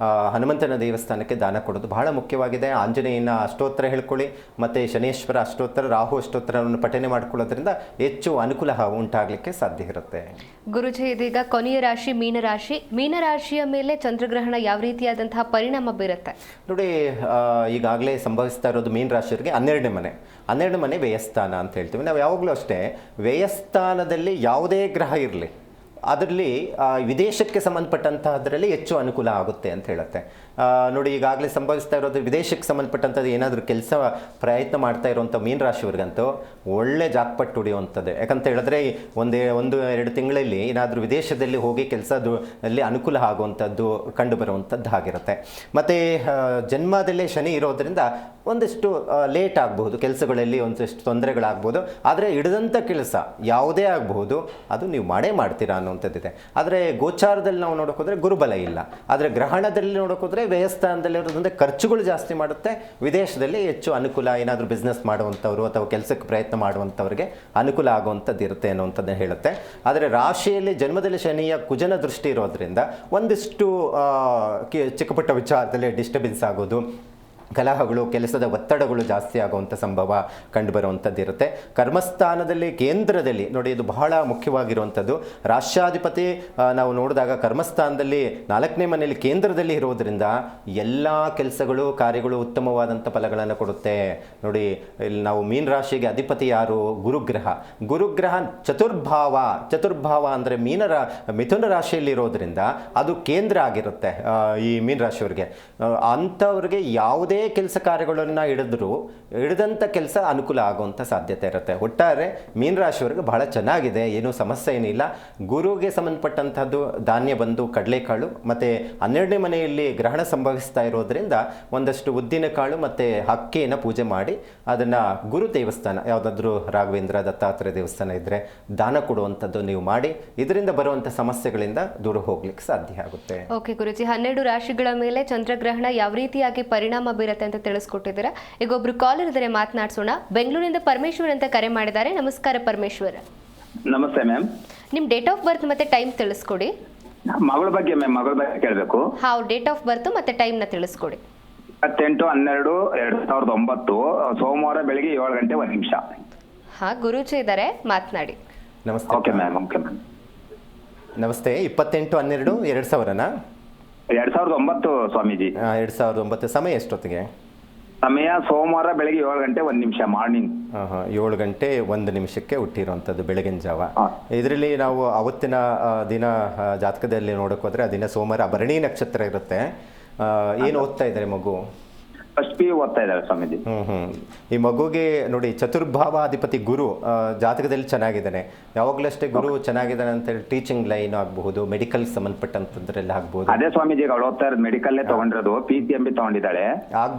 [SPEAKER 2] ಹನುಮಂತನ ದೇವಸ್ಥಾನಕ್ಕೆ ದಾನ ಕೊಡೋದು ಬಹಳ ಮುಖ್ಯವಾಗಿದೆ. ಆಂಜನೇಯನ ಅಷ್ಟೋತ್ತರ ಹೇಳ್ಕೊಳ್ಳಿ, ಮತ್ತು ಶನೇಶ್ವರ ಅಷ್ಟೋತ್ತರ, ರಾಹು ಅಷ್ಟೋತ್ತರವನ್ನು ಪಠನೆ ಮಾಡ್ಕೊಳ್ಳೋದ್ರಿಂದ ಹೆಚ್ಚು ಅನುಕೂಲ ಉಂಟಾಗಲಿಕ್ಕೆ ಸಾಧ್ಯ ಇರುತ್ತೆ.
[SPEAKER 1] ಗುರುಜಿ, ಇದೀಗ ಕೊನೆಯ ರಾಶಿ ಮೀನರಾಶಿ. ಮೀನರಾಶಿಯ ಮೇಲೆ ಚಂದ್ರಗ್ರಹಣ ಯಾವ ರೀತಿಯಾದಂತಹ ಪರಿಣಾಮ ಬೀರುತ್ತೆ?
[SPEAKER 2] ನೋಡಿ, ಈಗಾಗಲೇ ಸಂಭವಿಸ್ತಾ ಇರೋದು ಮೀನರಾಶಿಯವರಿಗೆ 12ನೇ ಮನೆ ವ್ಯಯಸ್ಥಾನ ಅಂತ ಹೇಳ್ತೀವಿ ನಾವು. ಯಾವಾಗಲೂ ಅಷ್ಟೇ ವ್ಯಯಸ್ಥಾನದಲ್ಲಿ ಯಾವುದೇ ಗ್ರಹ ಇರಲಿ, ಅದರಲ್ಲಿ ವಿದೇಶಕ್ಕೆ ಸಂಬಂಧಪಟ್ಟಂತಹದ್ರಲ್ಲಿ ಹೆಚ್ಚು ಅನುಕೂಲ ಆಗುತ್ತೆ ಅಂತ ಹೇಳುತ್ತೆ. ನೋಡಿ, ಈಗಾಗಲೇ ಸಂಭವಿಸ್ತಾ ಇರೋದು ವಿದೇಶಕ್ಕೆ ಸಂಬಂಧಪಟ್ಟಂಥದ್ದು ಏನಾದರೂ ಕೆಲಸ ಪ್ರಯತ್ನ ಮಾಡ್ತಾ ಇರುವಂಥ ಮೀನ ರಾಶಿಯವ್ರಿಗಂತೂ ಒಳ್ಳೆ ಜಾಕ್ಪಟ್ ಹೊಡೆಯುವಂಥದ್ದು. ಯಾಕಂತ ಹೇಳಿದ್ರೆ ಒಂದು ಎರಡು ತಿಂಗಳಲ್ಲಿ ಏನಾದರೂ ವಿದೇಶದಲ್ಲಿ ಹೋಗಿ ಕೆಲಸದಲ್ಲಿ ಅನುಕೂಲ ಆಗುವಂಥದ್ದು ಕಂಡು ಬರುವಂಥದ್ದು ಆಗಿರುತ್ತೆ. ಮತ್ತು ಜನ್ಮದಲ್ಲೇ ಶನಿ ಇರೋದ್ರಿಂದ ಒಂದಿಷ್ಟು ಲೇಟ್ ಆಗಬಹುದು, ಕೆಲಸಗಳಲ್ಲಿ ಒಂದಷ್ಟು ತೊಂದರೆಗಳಾಗ್ಬೋದು. ಆದರೆ ಹಿಡಿದಂಥ ಕೆಲಸ ಯಾವುದೇ ಆಗಬಹುದು, ಅದು ನೀವು ಮಾಡೇ ಮಾಡ್ತೀರಾ ಅನ್ನುವಂಥದ್ದಿದೆ. ಆದರೆ ಗೋಚಾರದಲ್ಲಿ ನಾವು ನೋಡೋಕೋದ್ರೆ ಗುರುಬಲ ಇಲ್ಲ. ಆದರೆ ಗ್ರಹಣದಲ್ಲಿ ನೋಡೋಕೋದ್ರೆ ವ್ಯಯಸ್ಥಾನದಲ್ಲಿರೋದ್ರಿಂದ ಖರ್ಚುಗಳು ಜಾಸ್ತಿ ಮಾಡುತ್ತೆ. ವಿದೇಶದಲ್ಲಿ ಹೆಚ್ಚು ಅನುಕೂಲ, ಏನಾದರೂ ಬಿಸ್ನೆಸ್ ಮಾಡುವಂಥವ್ರು ಅಥವಾ ಕೆಲಸಕ್ಕೆ ಪ್ರಯತ್ನ ಮಾಡುವಂಥವ್ರಿಗೆ ಅನುಕೂಲ ಆಗುವಂಥದ್ದು ಇರುತ್ತೆ ಅನ್ನುವಂಥದ್ದನ್ನು ಹೇಳುತ್ತೆ. ಆದರೆ ರಾಶಿಯಲ್ಲಿ ಜನ್ಮದಲ್ಲಿ ಶನಿಯ ಕುಜನ ದೃಷ್ಟಿ ಇರೋದ್ರಿಂದ ಒಂದಿಷ್ಟು ಚಿಕ್ಕಪುಟ್ಟ ವಿಚಾರದಲ್ಲಿ ಡಿಸ್ಟರ್ಬೆನ್ಸ್ ಆಗೋದು, ಕಲಹಗಳು, ಕೆಲಸದ ಒತ್ತಡಗಳು ಜಾಸ್ತಿ ಆಗುವಂಥ ಸಂಭವ ಕಂಡುಬರುವಂಥದ್ದು ಇರುತ್ತೆ. ಕರ್ಮಸ್ಥಾನದಲ್ಲಿ ಕೇಂದ್ರದಲ್ಲಿ ನೋಡಿ, ಇದು ಬಹಳ ಮುಖ್ಯವಾಗಿರುವಂಥದ್ದು. ರಾಷ್ಟ್ರಾಧಿಪತಿ ನಾವು ನೋಡಿದಾಗ ಕರ್ಮಸ್ಥಾನದಲ್ಲಿ 4ನೇ ಮನೆಯಲ್ಲಿ ಕೇಂದ್ರದಲ್ಲಿ ಇರೋದ್ರಿಂದ ಎಲ್ಲ ಕೆಲಸಗಳು ಕಾರ್ಯಗಳು ಉತ್ತಮವಾದಂಥ ಫಲಗಳನ್ನು ಕೊಡುತ್ತೆ. ನೋಡಿ, ಇಲ್ಲಿ ನಾವು ಮೀನ ರಾಶಿಗೆ ಅಧಿಪತಿ ಯಾರು? ಗುರುಗ್ರಹ. ಗುರುಗ್ರಹ ಚತುರ್ಭಾವ ಅಂದರೆ ಮಿಥುನ ರಾಶಿಯಲ್ಲಿ ಇರೋದ್ರಿಂದ ಅದು ಕೇಂದ್ರ ಆಗಿರುತ್ತೆ ಈ ಮೀನ ರಾಶಿಯವರಿಗೆ. ಅಂಥವ್ರಿಗೆ ಯಾವುದೇ ಕೆಲಸ ಕಾರ್ಯಗಳನ್ನು ಹಿಡಿದಂಥ ಕೆಲಸ ಅನುಕೂಲ ಆಗುವಂಥ ಸಾಧ್ಯತೆ ಇರುತ್ತೆ. ಒಟ್ಟಾರೆ ಮೀನ ರಾಶಿಯವರಿಗೆ ಬಹಳ ಚೆನ್ನಾಗಿದೆ, ಏನೂ ಸಮಸ್ಯೆ ಏನಿಲ್ಲ. ಗುರುಗೆ ಸಂಬಂಧಪಟ್ಟಂಥದ್ದು ಧಾನ್ಯ ಬಂದು ಕಡಲೆಕಾಳು, ಮತ್ತು 12ನೇ ಮನೆಯಲ್ಲಿ ಗ್ರಹಣ ಸಂಭವಿಸ್ತಾ ಇರೋದ್ರಿಂದ ಒಂದಷ್ಟು ಉದ್ದಿನ ಕಾಳು ಮತ್ತು ಅಕ್ಕಿಯನ್ನು ಪೂಜೆ ಮಾಡಿ ಅದನ್ನು ಗುರು ದೇವಸ್ಥಾನ, ಯಾವುದಾದ್ರೂ ರಾಘವೇಂದ್ರ ದತ್ತಾತ್ರೇಯ ದೇವಸ್ಥಾನ ಇದ್ದರೆ ದಾನ ಕೊಡುವಂಥದ್ದು ನೀವು ಮಾಡಿ, ಇದರಿಂದ ಬರುವಂಥ ಸಮಸ್ಯೆಗಳಿಂದ ದೂರ ಹೋಗ್ಲಿಕ್ಕೆ ಸಾಧ್ಯ ಆಗುತ್ತೆ.
[SPEAKER 1] ಓಕೆ ಗುರುಜಿ, 12 ರಾಶಿಗಳ ಮೇಲೆ ಚಂದ್ರಗ್ರಹಣ ಯಾವ ರೀತಿಯಾಗಿ ಪರಿಣಾಮ ಬೀರುತ್ತೆ ಅಂತ ತಿಳಿಸ್ಕೊಟ್ಟಿದ್ದೀರಾ. ಈಗ ಒಬ್ರು ಕಾಲರ್ ಇದ್ದಾರೆ, ಮಾತನಾಡ್ಸೋಣ. ಬೆಂಗಳೂರಿನಿಂದ ಪರಮೇಶ್ವರ್ ಅಂತ ಕರೆ ಮಾಡಿದ್ದಾರೆ. ನಮಸ್ಕಾರ ಪರಮೇಶ್ವರ್.
[SPEAKER 5] ನಮಸ್ತೆ ಮ್ಯಾಮ್.
[SPEAKER 1] ನಿಮ್ ಡೇಟ್ ಆಫ್ ಬರ್ತ್ ಮತ್ತೆ ಟೈಮ್ ತಿಳಿಸ್ಕೊಡಿ.
[SPEAKER 5] ಮಗಳ ಬಗ್ಗೆ ಮ್ಯಾಮ್, ಮಗಳ ಬಗ್ಗೆ ಕೇಳಬೇಕು.
[SPEAKER 1] ಅವ್ರ ಡೇಟ್ ಆಫ್ ಬರ್ತ್ ಮತ್ತೆ ಟೈಮ್ ನ ತಿಳಿಸ್ಕೊಡಿ.
[SPEAKER 5] 28/12/2009 ಸೋಮವಾರ ಬೆಳಿಗ್ಗೆ 7 ಗಂಟೆ 1 ನಿಮಿಷ.
[SPEAKER 1] ಹಾ, ಗುರೂಜಿ ಇದ್ದಾರೆ, ಮಾತನಾಡಿ.
[SPEAKER 2] ನಮಸ್ತೆ.
[SPEAKER 5] Okay ma'am. Okay ma'am.
[SPEAKER 2] ನಮಸ್ತೆ. 28/12/2000ನಾ?
[SPEAKER 5] 2009 ಸ್ವಾಮೀಜಿ.
[SPEAKER 2] 2009. ಸಮಯ ಎಷ್ಟೊತ್ತಿಗೆ?
[SPEAKER 5] ಸಮಯ ಸೋಮವಾರ ಬೆಳಿಗ್ಗೆ 7 ಗಂಟೆ 1 ನಿಮಿಷ, ಮಾರ್ನಿಂಗ್.
[SPEAKER 2] 7 ಗಂಟೆ 1 ನಿಮಿಷಕ್ಕೆ ಹುಟ್ಟಿರುವಂಥದ್ದು, ಬೆಳಗಿನ ಜಾವ. ಇದರಲ್ಲಿ ನಾವು ಅವತ್ತಿನ ದಿನ ಜಾತಕದಲ್ಲಿ ನೋಡೋಕೆ ಹೋದರೆ ಆ ದಿನ ಸೋಮವಾರ ಭರಣಿ ನಕ್ಷತ್ರ ಇರುತ್ತೆ. ಏನು ಓದ್ತಾ ಇದ್ದಾರೆ ಮಗು?
[SPEAKER 5] ಫಸ್ಟ್ PU ಓದ್ತಾ ಇದ್ದಾರೆ ಸ್ವಾಮೀಜಿ.
[SPEAKER 2] ಈ ಮಗುಗೆ ನೋಡಿ, ಚತುರ್ಭಾವಾಧಿಪತಿ ಗುರು ಜಾತಕದಲ್ಲಿ ಚೆನ್ನಾಗಿದ್ದಾನೆ. ಯಾವಾಗಲೂ ಅಷ್ಟೇ ಗುರು ಚೆನ್ನಾಗಿದ್ದಾನೆ ಅಂತೇಳಿ ಟೀಚಿಂಗ್ ಲೈನ್ ಆಗಬಹುದು, ಮೆಡಿಕಲ್ ಸಂಬಂಧಪಟ್ಟಂತದ್ರೆಲ್ಲ ಆಗ್ಬಹುದು.
[SPEAKER 5] ಅದೇ ಸ್ವಾಮೀಜಿ ಅವಳು ಓದ್ತಾ ಇರೋದು ಮೆಡಿಕಲ್ಲೇ ತಗೊಂಡಿರೋದು, PCMB ತಗೊಂಡಿದ್ದಾಳೆ.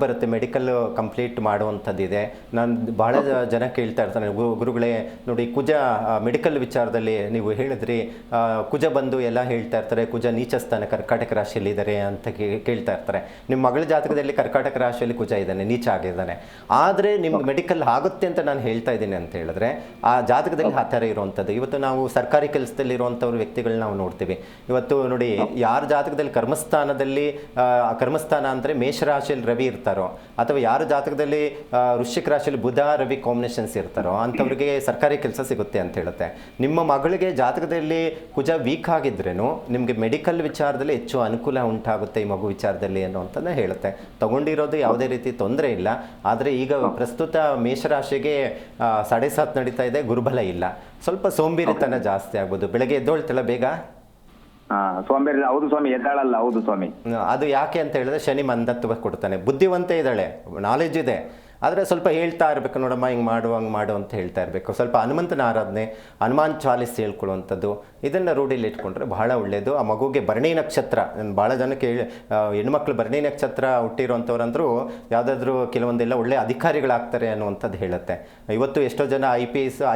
[SPEAKER 2] ಬರುತ್ತೆ, ಮೆಡಿಕಲ್ ಕಂಪ್ಲೀಟ್ ಮಾಡುವಂಥದ್ದಿದೆ. ನಾನು ಬಹಳ ಜನ ಕೇಳ್ತಾ ಇರ್ತಾನೆ, ಗುರುಗಳೇ ನೋಡಿ ಕುಜ ಮೆಡಿಕಲ್ ವಿಚಾರದಲ್ಲಿ ನೀವು ಹೇಳಿದ್ರಿ, ಕುಜ ಬಂದು ಎಲ್ಲ ಹೇಳ್ತಾ ಇರ್ತಾರೆ, ಕುಜ ನೀಚ ಸ್ಥಾನ ಕರ್ಕಾಟಕ ರಾಶಿಯಲ್ಲಿ ಇದ್ದಾರೆ ಅಂತ ಕೇಳ್ತಾ ಇರ್ತಾರೆ. ನಿಮ್ಮ ಮಗಳ ಜಾತಕದಲ್ಲಿ ಕರ್ಕಾಟಕ ರಾಶಿ ಕುಜ ಇದ್ದಾನೆ, ನೀಚ ಆಗಿದ್ದಾನೆ. ಆದರೆ ನಿಮ್ಗೆ ಮೆಡಿಕಲ್ ಆಗುತ್ತೆ ಅಂತ ನಾನು ಹೇಳ್ತಾ ಇದ್ದೀನಿ ಅಂತ ಹೇಳಿದ್ರೆ ಆ ಜಾತಕದಲ್ಲಿ ಆ ಥರ ಇರುವಂಥದ್ದು. ಇವತ್ತು ನಾವು ಸರ್ಕಾರಿ ಕೆಲಸದಲ್ಲಿ ಇರುವಂಥವ್ರ ವ್ಯಕ್ತಿಗಳನ್ನ ನಾವು ನೋಡ್ತೀವಿ. ಇವತ್ತು ನೋಡಿ, ಯಾರ ಜಾತಕದಲ್ಲಿ ಕರ್ಮಸ್ಥಾನ ಅಂದರೆ ಮೇಷರಾಶಿಯಲ್ಲಿ ರವಿ ಇರ್ತಾರೋ, ಅಥವಾ ಯಾರ ಜಾತಕದಲ್ಲಿ ವೃಶ್ಚಿಕ ರಾಶಿಯಲ್ಲಿ ಬುಧ ರವಿ ಕಾಂಬಿನೇಷನ್ಸ್ ಇರ್ತಾರೋ ಅಂಥವ್ರಿಗೆ ಸರ್ಕಾರಿ ಕೆಲಸ ಸಿಗುತ್ತೆ ಅಂತ ಹೇಳುತ್ತೆ. ನಿಮ್ಮ ಮಗಳಿಗೆ ಜಾತಕದಲ್ಲಿ ಕುಜ ವೀಕ್ ಆಗಿದ್ರೇನು ನಿಮಗೆ ಮೆಡಿಕಲ್ ವಿಚಾರದಲ್ಲಿ ಹೆಚ್ಚು ಅನುಕೂಲ ಉಂಟಾಗುತ್ತೆ ಈ ಮಗು ವಿಚಾರದಲ್ಲಿ ಅನ್ನೋಂಥದ್ದು ಹೇಳುತ್ತೆ. ತಗೊಂಡಿರೋದು ಯಾವುದೇ ರೀತಿ ತೊಂದರೆ ಇಲ್ಲ. ಆದರೆ ಈಗ ಪ್ರಸ್ತುತ ಮೇಷರಾಶಿಗೆ 7.5 ನಡೀತಾ ಇದೆ, ಗುರುಬಲ ಇಲ್ಲ. ಸ್ವಲ್ಪ ಸೋಂಬೇರಿತನ ಜಾಸ್ತಿ ಆಗ್ಬೋದು. ಬೆಳಗ್ಗೆ ಎದ್ದೊಳ್ತಾಳ ಬೇಗ?
[SPEAKER 5] ಸೋಂಬೇರಿ. ಹೌದು ಸ್ವಾಮಿ, ಎದ್ದಾಳಲ್ಲ. ಹೌದು ಸ್ವಾಮಿ.
[SPEAKER 2] ಅದು ಯಾಕೆ ಅಂತ ಹೇಳಿದ್ರೆ ಶನಿ ಮಂದತ್ವ ಕೊಡ್ತಾನೆ. ಬುದ್ಧಿವಂತ ಇದ್ದಾಳೆ, ನಾಲೆಜ್ ಇದೆ, ಆದರೆ ಸ್ವಲ್ಪ ಹೇಳ್ತಾ ಇರಬೇಕು, ನೋಡಮ್ಮ ಹಿಂಗೆ ಮಾಡು ಹಂಗೆ ಮಾಡು ಅಂತ ಹೇಳ್ತಾ ಇರಬೇಕು. ಸ್ವಲ್ಪ ಹನುಮಂತನ ಆರಾಧನೆ, ಹನುಮಾನ್ ಚಾಲಿಸ್ ಹೇಳ್ಕೊಳ್ಳುವಂಥದ್ದು, ಇದನ್ನು ರೂಢಿಯಲ್ಲಿ ಇಟ್ಕೊಂಡ್ರೆ ಬಹಳ ಒಳ್ಳೆಯದು. ಆ ಮಗುಗೆ ಭರಣಿ ನಕ್ಷತ್ರ, ಭಾಳ ಜನಕ್ಕೆ ಹೆಣ್ಮಕ್ಳು ಭರಣಿ ನಕ್ಷತ್ರ ಹುಟ್ಟಿರೋಂಥವ್ರಂದ್ರೂ ಯಾವುದಾದ್ರೂ ಕೆಲವೊಂದೆಲ್ಲ ಒಳ್ಳೆ ಅಧಿಕಾರಿಗಳಾಗ್ತಾರೆ ಅನ್ನುವಂಥದ್ದು ಹೇಳುತ್ತೆ. ಇವತ್ತು ಎಷ್ಟೋ ಜನ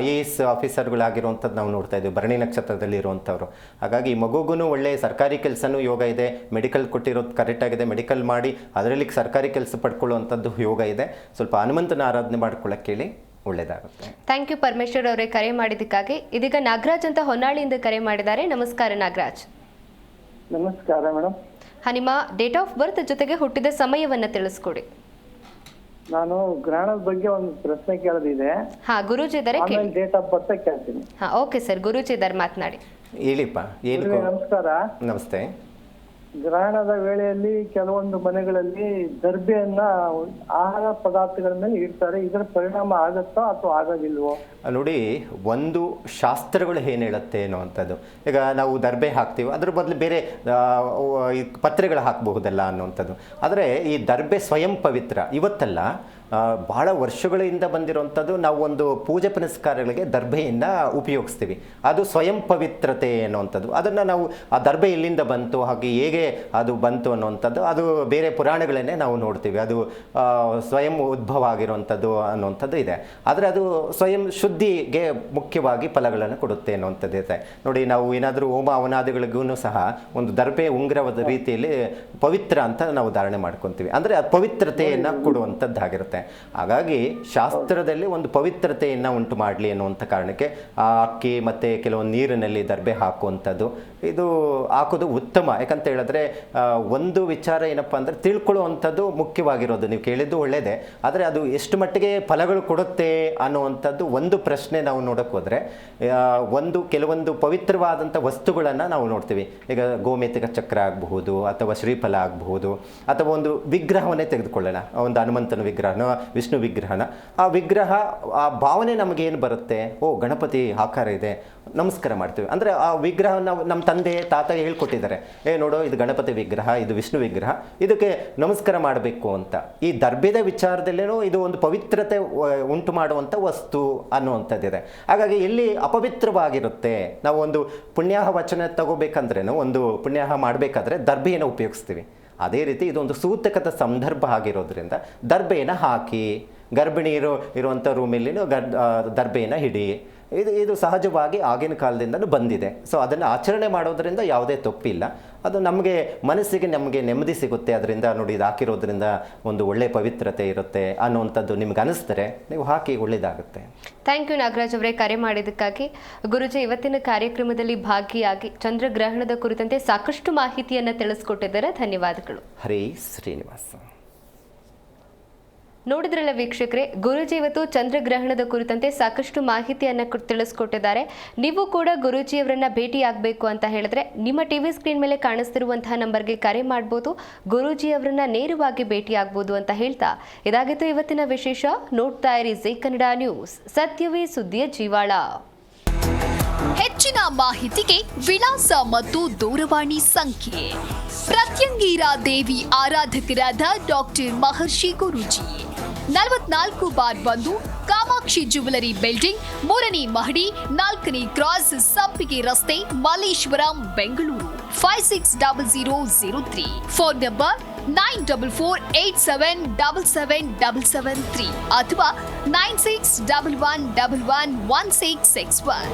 [SPEAKER 2] IAS ಆಫೀಸರ್ಗಳಾಗಿರುವಂಥದ್ದು ನಾವು ನೋಡ್ತಾ ಇದ್ದೀವಿ ಭರಣಿ ನಕ್ಷತ್ರದಲ್ಲಿ ಇರುವಂಥವ್ರು. ಹಾಗಾಗಿ ಈ ಮಗುಗೂ ಒಳ್ಳೆ ಸರ್ಕಾರಿ ಕೆಲಸನೂ ಯೋಗ ಇದೆ. ಮೆಡಿಕಲ್ ಕೊಟ್ಟಿರೋದು ಕರೆಕ್ಟಾಗಿದೆ, ಮೆಡಿಕಲ್ ಮಾಡಿ ಅದರಲ್ಲಿ ಸರ್ಕಾರಿ ಕೆಲಸ ಪಡ್ಕೊಳ್ಳುವಂಥದ್ದು ಯೋಗ ಇದೆ. ಸ್ವಲ್ಪ ಹನುಮಂತನ ಆರಾಧನೆ ಮಾಡ್ಕೊಳ್ಳೋಕೆ ಹೇಳಿ, ಒಳ್ಳೆಯದಾಗುತ್ತೆ.
[SPEAKER 1] ಥ್ಯಾಂಕ್ ಯು ಪರಮೇಶ್ವರ್ ಅವರೇ ಕರೆ ಮಾಡಿದ್ದಕ್ಕಾಗಿ. ಇದೀಗ ನಾಗರಾಜ್ ಅಂತ ಹೊನ್ನಾಳಿಯಿಂದ ಕರೆ ಮಾಡಿದ್ದಾರೆ. ನಮಸ್ಕಾರ ನಾಗರಾಜ್.
[SPEAKER 3] ನಮಸ್ಕಾರ ಮೇಡಮ್.
[SPEAKER 1] ನಿಮ್ಮ ಡೇಟ್ ಆಫ್ ಬರ್ತ್ ಜೊತೆಗೆ ಹುಟ್ಟಿದ ಸಮಯವನ್ನ ತಿಳಿಸ್ಕೊಡಿ.
[SPEAKER 3] ನಾನು ಗ್ರಹಣದ ಬಗ್ಗೆ ಒಂದು ಪ್ರಶ್ನೆ ಕೇಳೋದಿದೆ.
[SPEAKER 1] ಗುರೂಜಿ ಇದ್ದಾರೆ,
[SPEAKER 3] ಡೇಟ್ ಆಫ್ ಬರ್ತ್ ಕೇಳ್ತೀನಿ.
[SPEAKER 1] ಓಕೆ ಸರ್, ಗುರೂಜಿ ಇದ್ದಾರೆ, ಮಾತನಾಡಿ.
[SPEAKER 2] ಹೇಳಿಪ್ಪ. ಏನು?
[SPEAKER 3] ನಮಸ್ಕಾರ.
[SPEAKER 2] ನಮಸ್ತೆ.
[SPEAKER 3] ಗ್ರಹಣದ ವೇಳೆಯಲ್ಲಿ ಕೆಲವೊಂದು ಮನೆಗಳಲ್ಲಿ ದರ್ಬೆಯನ್ನ ಆಹಾರ ಪದಾರ್ಥಗಳ ಮೇಲೆ ಇಡ್ತಾರೆ. ಇದರ ಪರಿಣಾಮ ಆಗತ್ತೋ ಅಥವಾ ಆಗೋದಿಲ್ವೋ?
[SPEAKER 2] ನೋಡಿ, ಒಂದು ಶಾಸ್ತ್ರಗಳು ಏನು ಹೇಳುತ್ತೆ ಅನ್ನುವಂಥದ್ದು. ಈಗ ನಾವು ದರ್ಬೆ ಹಾಕ್ತೀವಿ, ಅದ್ರ ಬದಲು ಬೇರೆ ಈ ಪತ್ರೆಗಳು ಹಾಕಬಹುದಲ್ಲ ಅನ್ನುವಂಥದ್ದು. ಆದರೆ ಈ ದರ್ಬೆ ಸ್ವಯಂ ಪವಿತ್ರ ಇವತ್ತಲ್ಲ, ಬಹಳ ವರ್ಷಗಳಿಂದ ಬಂದಿರುವಂಥದ್ದು. ನಾವು ಒಂದು ಪೂಜೆ ಪುನಸ್ಕಾರಗಳಿಗೆ ದರ್ಬೆಯನ್ನು ಉಪಯೋಗಿಸ್ತೀವಿ. ಅದು ಸ್ವಯಂ ಪವಿತ್ರತೆ ಅನ್ನುವಂಥದ್ದು. ಅದನ್ನು ನಾವು ಆ ದರ್ಬೆ ಎಲ್ಲಿಂದ ಬಂತು, ಹಾಗೆ ಹೇಗೆ ಅದು ಬಂತು ಅನ್ನುವಂಥದ್ದು, ಅದು ಬೇರೆ ಪುರಾಣಗಳನ್ನೇ ನಾವು ನೋಡ್ತೀವಿ. ಅದು ಸ್ವಯಂ ಉದ್ಭವ ಆಗಿರುವಂಥದ್ದು ಅನ್ನುವಂಥದ್ದು ಇದೆ. ಆದರೆ ಅದು ಸ್ವಯಂ ಶುದ್ಧಿಗೆ ಮುಖ್ಯವಾಗಿ ಫಲಗಳನ್ನು ಕೊಡುತ್ತೆ ಅನ್ನುವಂಥದ್ದು ಇದೆ. ನೋಡಿ, ನಾವು ಏನಾದರೂ ಹೋಮ ಹವನಾದಿಗಳಿಗೂ ಸಹ ಒಂದು ದರ್ಬೆ ಉಂಗುರದ ರೀತಿಯಲ್ಲಿ ಪವಿತ್ರ ಅಂತ ನಾವು ಧಾರಣೆ ಮಾಡ್ಕೊತೀವಿ. ಅಂದರೆ ಅದು ಪವಿತ್ರತೆಯನ್ನು ಕೊಡುವಂಥದ್ದಾಗಿರುತ್ತೆ. ಹಾಗಾಗಿ ಶಾಸ್ತ್ರದಲ್ಲಿ ಒಂದು ಪವಿತ್ರತೆಯನ್ನು ಉಂಟು ಮಾಡಲಿ ಅನ್ನುವಂಥ ಕಾರಣಕ್ಕೆ ಆ ಅಕ್ಕಿ ಮತ್ತು ಕೆಲವೊಂದು ನೀರಿನಲ್ಲಿ ದರ್ಬೆ ಹಾಕುವಂಥದ್ದು, ಇದು ಹಾಕೋದು ಉತ್ತಮ. ಯಾಕಂತ ಹೇಳಿದ್ರೆ ಒಂದು ವಿಚಾರ ಏನಪ್ಪ ಅಂದರೆ ತಿಳ್ಕೊಳ್ಳುವಂಥದ್ದು ಮುಖ್ಯವಾಗಿರೋದು. ನೀವು ಕೇಳಿದ್ದು ಒಳ್ಳೆಯದೇ, ಆದರೆ ಅದು ಎಷ್ಟು ಮಟ್ಟಿಗೆ ಫಲಗಳು ಕೊಡುತ್ತೆ ಅನ್ನುವಂಥದ್ದು ಒಂದು ಪ್ರಶ್ನೆ ನಾವು ನೋಡೋಕೆ ಹೋದರೆ, ಕೆಲವೊಂದು ಪವಿತ್ರವಾದಂಥ ವಸ್ತುಗಳನ್ನು ನಾವು ನೋಡ್ತೀವಿ. ಈಗ ಗೋಮೇತಿಕ ಚಕ್ರ ಆಗಬಹುದು, ಅಥವಾ ಶ್ರೀಫಲ ಆಗಬಹುದು, ಅಥವಾ ಒಂದು ವಿಗ್ರಹವನ್ನೇ ತೆಗೆದುಕೊಳ್ಳೋಣ, ಒಂದು ಹನುಮಂತನ ವಿಗ್ರಹನ, ವಿಷ್ಣು ವಿಗ್ರಹನ. ಆ ವಿಗ್ರಹ, ಆ ಭಾವನೆ ನಮಗೇನು ಬರುತ್ತೆ, ಓ ಗಣಪತಿ ಆಕಾರ ಇದೆ, ನಮಸ್ಕಾರ ಮಾಡ್ತೀವಿ. ಅಂದರೆ ಆ ವಿಗ್ರಹ ನಮ್ಮ ತಂದೆ ತಾತ ಹೇಳ್ಕೊಟ್ಟಿದ್ದಾರೆ, ನೋಡೋ ಇದು ಗಣಪತಿ ವಿಗ್ರಹ, ಇದು ವಿಷ್ಣು ವಿಗ್ರಹ, ಇದಕ್ಕೆ ನಮಸ್ಕಾರ ಮಾಡಬೇಕು ಅಂತ. ಈ ದರ್ಬೆದ ವಿಚಾರದಲ್ಲೇನೋ ಇದು ಒಂದು ಪವಿತ್ರತೆ ಉಂಟು ಮಾಡುವಂಥ ವಸ್ತು ಅನ್ನುವಂಥದ್ದಿದೆ. ಹಾಗಾಗಿ ಎಲ್ಲಿ ಅಪವಿತ್ರವಾಗಿರುತ್ತೆ, ನಾವು ಒಂದು ಪುಣ್ಯಾಹ ವಚನ ತಗೋಬೇಕಂದ್ರೇನು, ಒಂದು ಪುಣ್ಯಾಹ ಮಾಡಬೇಕಾದ್ರೆ ದರ್ಬೆಯನ್ನು ಉಪಯೋಗಿಸ್ತೀವಿ. ಅದೇ ರೀತಿ ಇದೊಂದು ಸೂತಕದ ಸಂದರ್ಭ ಆಗಿರೋದ್ರಿಂದ ದರ್ಬೆಯನ್ನು ಹಾಕಿ, ಗರ್ಭಿಣಿಯರು ಇರುವಂಥ ರೂಮಲ್ಲಿ ದರ್ಬೆಯನ್ನು ಹಿಡಿ, ಇದು ಸಹಜವಾಗಿ ಆಗಿನ ಕಾಲದಿಂದಲೂ ಬಂದಿದೆ. ಸೊ ಅದನ್ನು ಆಚರಣೆ ಮಾಡೋದ್ರಿಂದ ಯಾವುದೇ ತಪ್ಪಿಲ್ಲ. ಅದು ನಮಗೆ ಮನಸ್ಸಿಗೆ ನಮಗೆ ನೆಮ್ಮದಿ ಸಿಗುತ್ತೆ. ಅದರಿಂದ ನೋಡಿ, ಇದು ಹಾಕಿರೋದ್ರಿಂದ ಒಂದು ಒಳ್ಳೆಯ ಪವಿತ್ರತೆ ಇರುತ್ತೆ ಅನ್ನುವಂಥದ್ದು ನಿಮ್ಗೆ ಅನಿಸಿದ್ರೆ ನೀವು ಹಾಕಿ, ಒಳ್ಳೆಯದಾಗುತ್ತೆ.
[SPEAKER 1] ಥ್ಯಾಂಕ್ ಯು ನಾಗರಾಜ್ ಅವರೇ, ಕರೆ ಮಾಡಿದ್ದಕ್ಕಾಗಿ. ಗುರುಜಿ, ಇವತ್ತಿನ ಕಾರ್ಯಕ್ರಮದಲ್ಲಿ ಭಾಗಿಯಾಗಿ ಚಂದ್ರಗ್ರಹಣದ ಕುರಿತಂತೆ ಸಾಕಷ್ಟು ಮಾಹಿತಿಯನ್ನು ತಿಳಿಸ್ಕೊಟ್ಟಿದ್ದಾರೆ. ಧನ್ಯವಾದಗಳು.
[SPEAKER 2] ಹರೇ ಶ್ರೀನಿವಾಸ.
[SPEAKER 1] ನೋಡಿದ್ರಲ್ಲ ವೀಕ್ಷಕರೇ, ಗುರೂಜಿ ಇವತ್ತು ಚಂದ್ರಗ್ರಹಣದ ಕುರಿತಂತೆ ಸಾಕಷ್ಟು ಮಾಹಿತಿಯನ್ನು ತಿಳಿಸ್ಕೊಟ್ಟಿದ್ದಾರೆ. ನೀವು ಕೂಡ ಗುರೂಜಿಯವರನ್ನ ಭೇಟಿಯಾಗಬೇಕು ಅಂತ ಹೇಳಿದ್ರೆ ನಿಮ್ಮ ಟಿವಿ ಸ್ಕ್ರೀನ್ ಮೇಲೆ ಕಾಣಿಸ್ತಿರುವಂತಹ ನಂಬರ್ಗೆ ಕರೆ ಮಾಡಬಹುದು, ಗುರೂಜಿಯವರನ್ನ ನೇರವಾಗಿ ಭೇಟಿಯಾಗಬಹುದು ಅಂತ ಹೇಳ್ತಾ ಇದಾಗಿತ್ತು ಇವತ್ತಿನ ವಿಶೇಷ. ನೋಡ್ತಾ ಇರಿ ಜೀ ಕನ್ನಡ ನ್ಯೂಸ್, ಸತ್ಯವೇ ಸುದ್ದಿಯ ಜೀವಾಳ.
[SPEAKER 6] ಹೆಚ್ಚಿನ ಮಾಹಿತಿಗೆ ವಿಳಾಸ ಮತ್ತು ದೂರವಾಣಿ ಸಂಖ್ಯೆ. ಪ್ರತ್ಯಂಗಿರ ದೇವಿ ಆರಾಧಕರಾದ ಡಾಕ್ಟರ್ ಮಹರ್ಷಿ ಗುರೂಜಿ, 44/1 ಕಾಮಾಕ್ಷಿ ಜ್ಯುವೆಲರಿ ಬಿಲ್ಡಿಂಗ್, 3ನೇ ಮಹಡಿ, 4ನೇ ಕ್ರಾಸ್, ಸಂಪಿಗೆ ರಸ್ತೆ, ಮಲ್ಲೇಶ್ವರಂ, ಬೆಂಗಳೂರು 560003. ಫೋನ್ ನಂಬರ್ 9448777773 ಅಥವಾ 9611111661.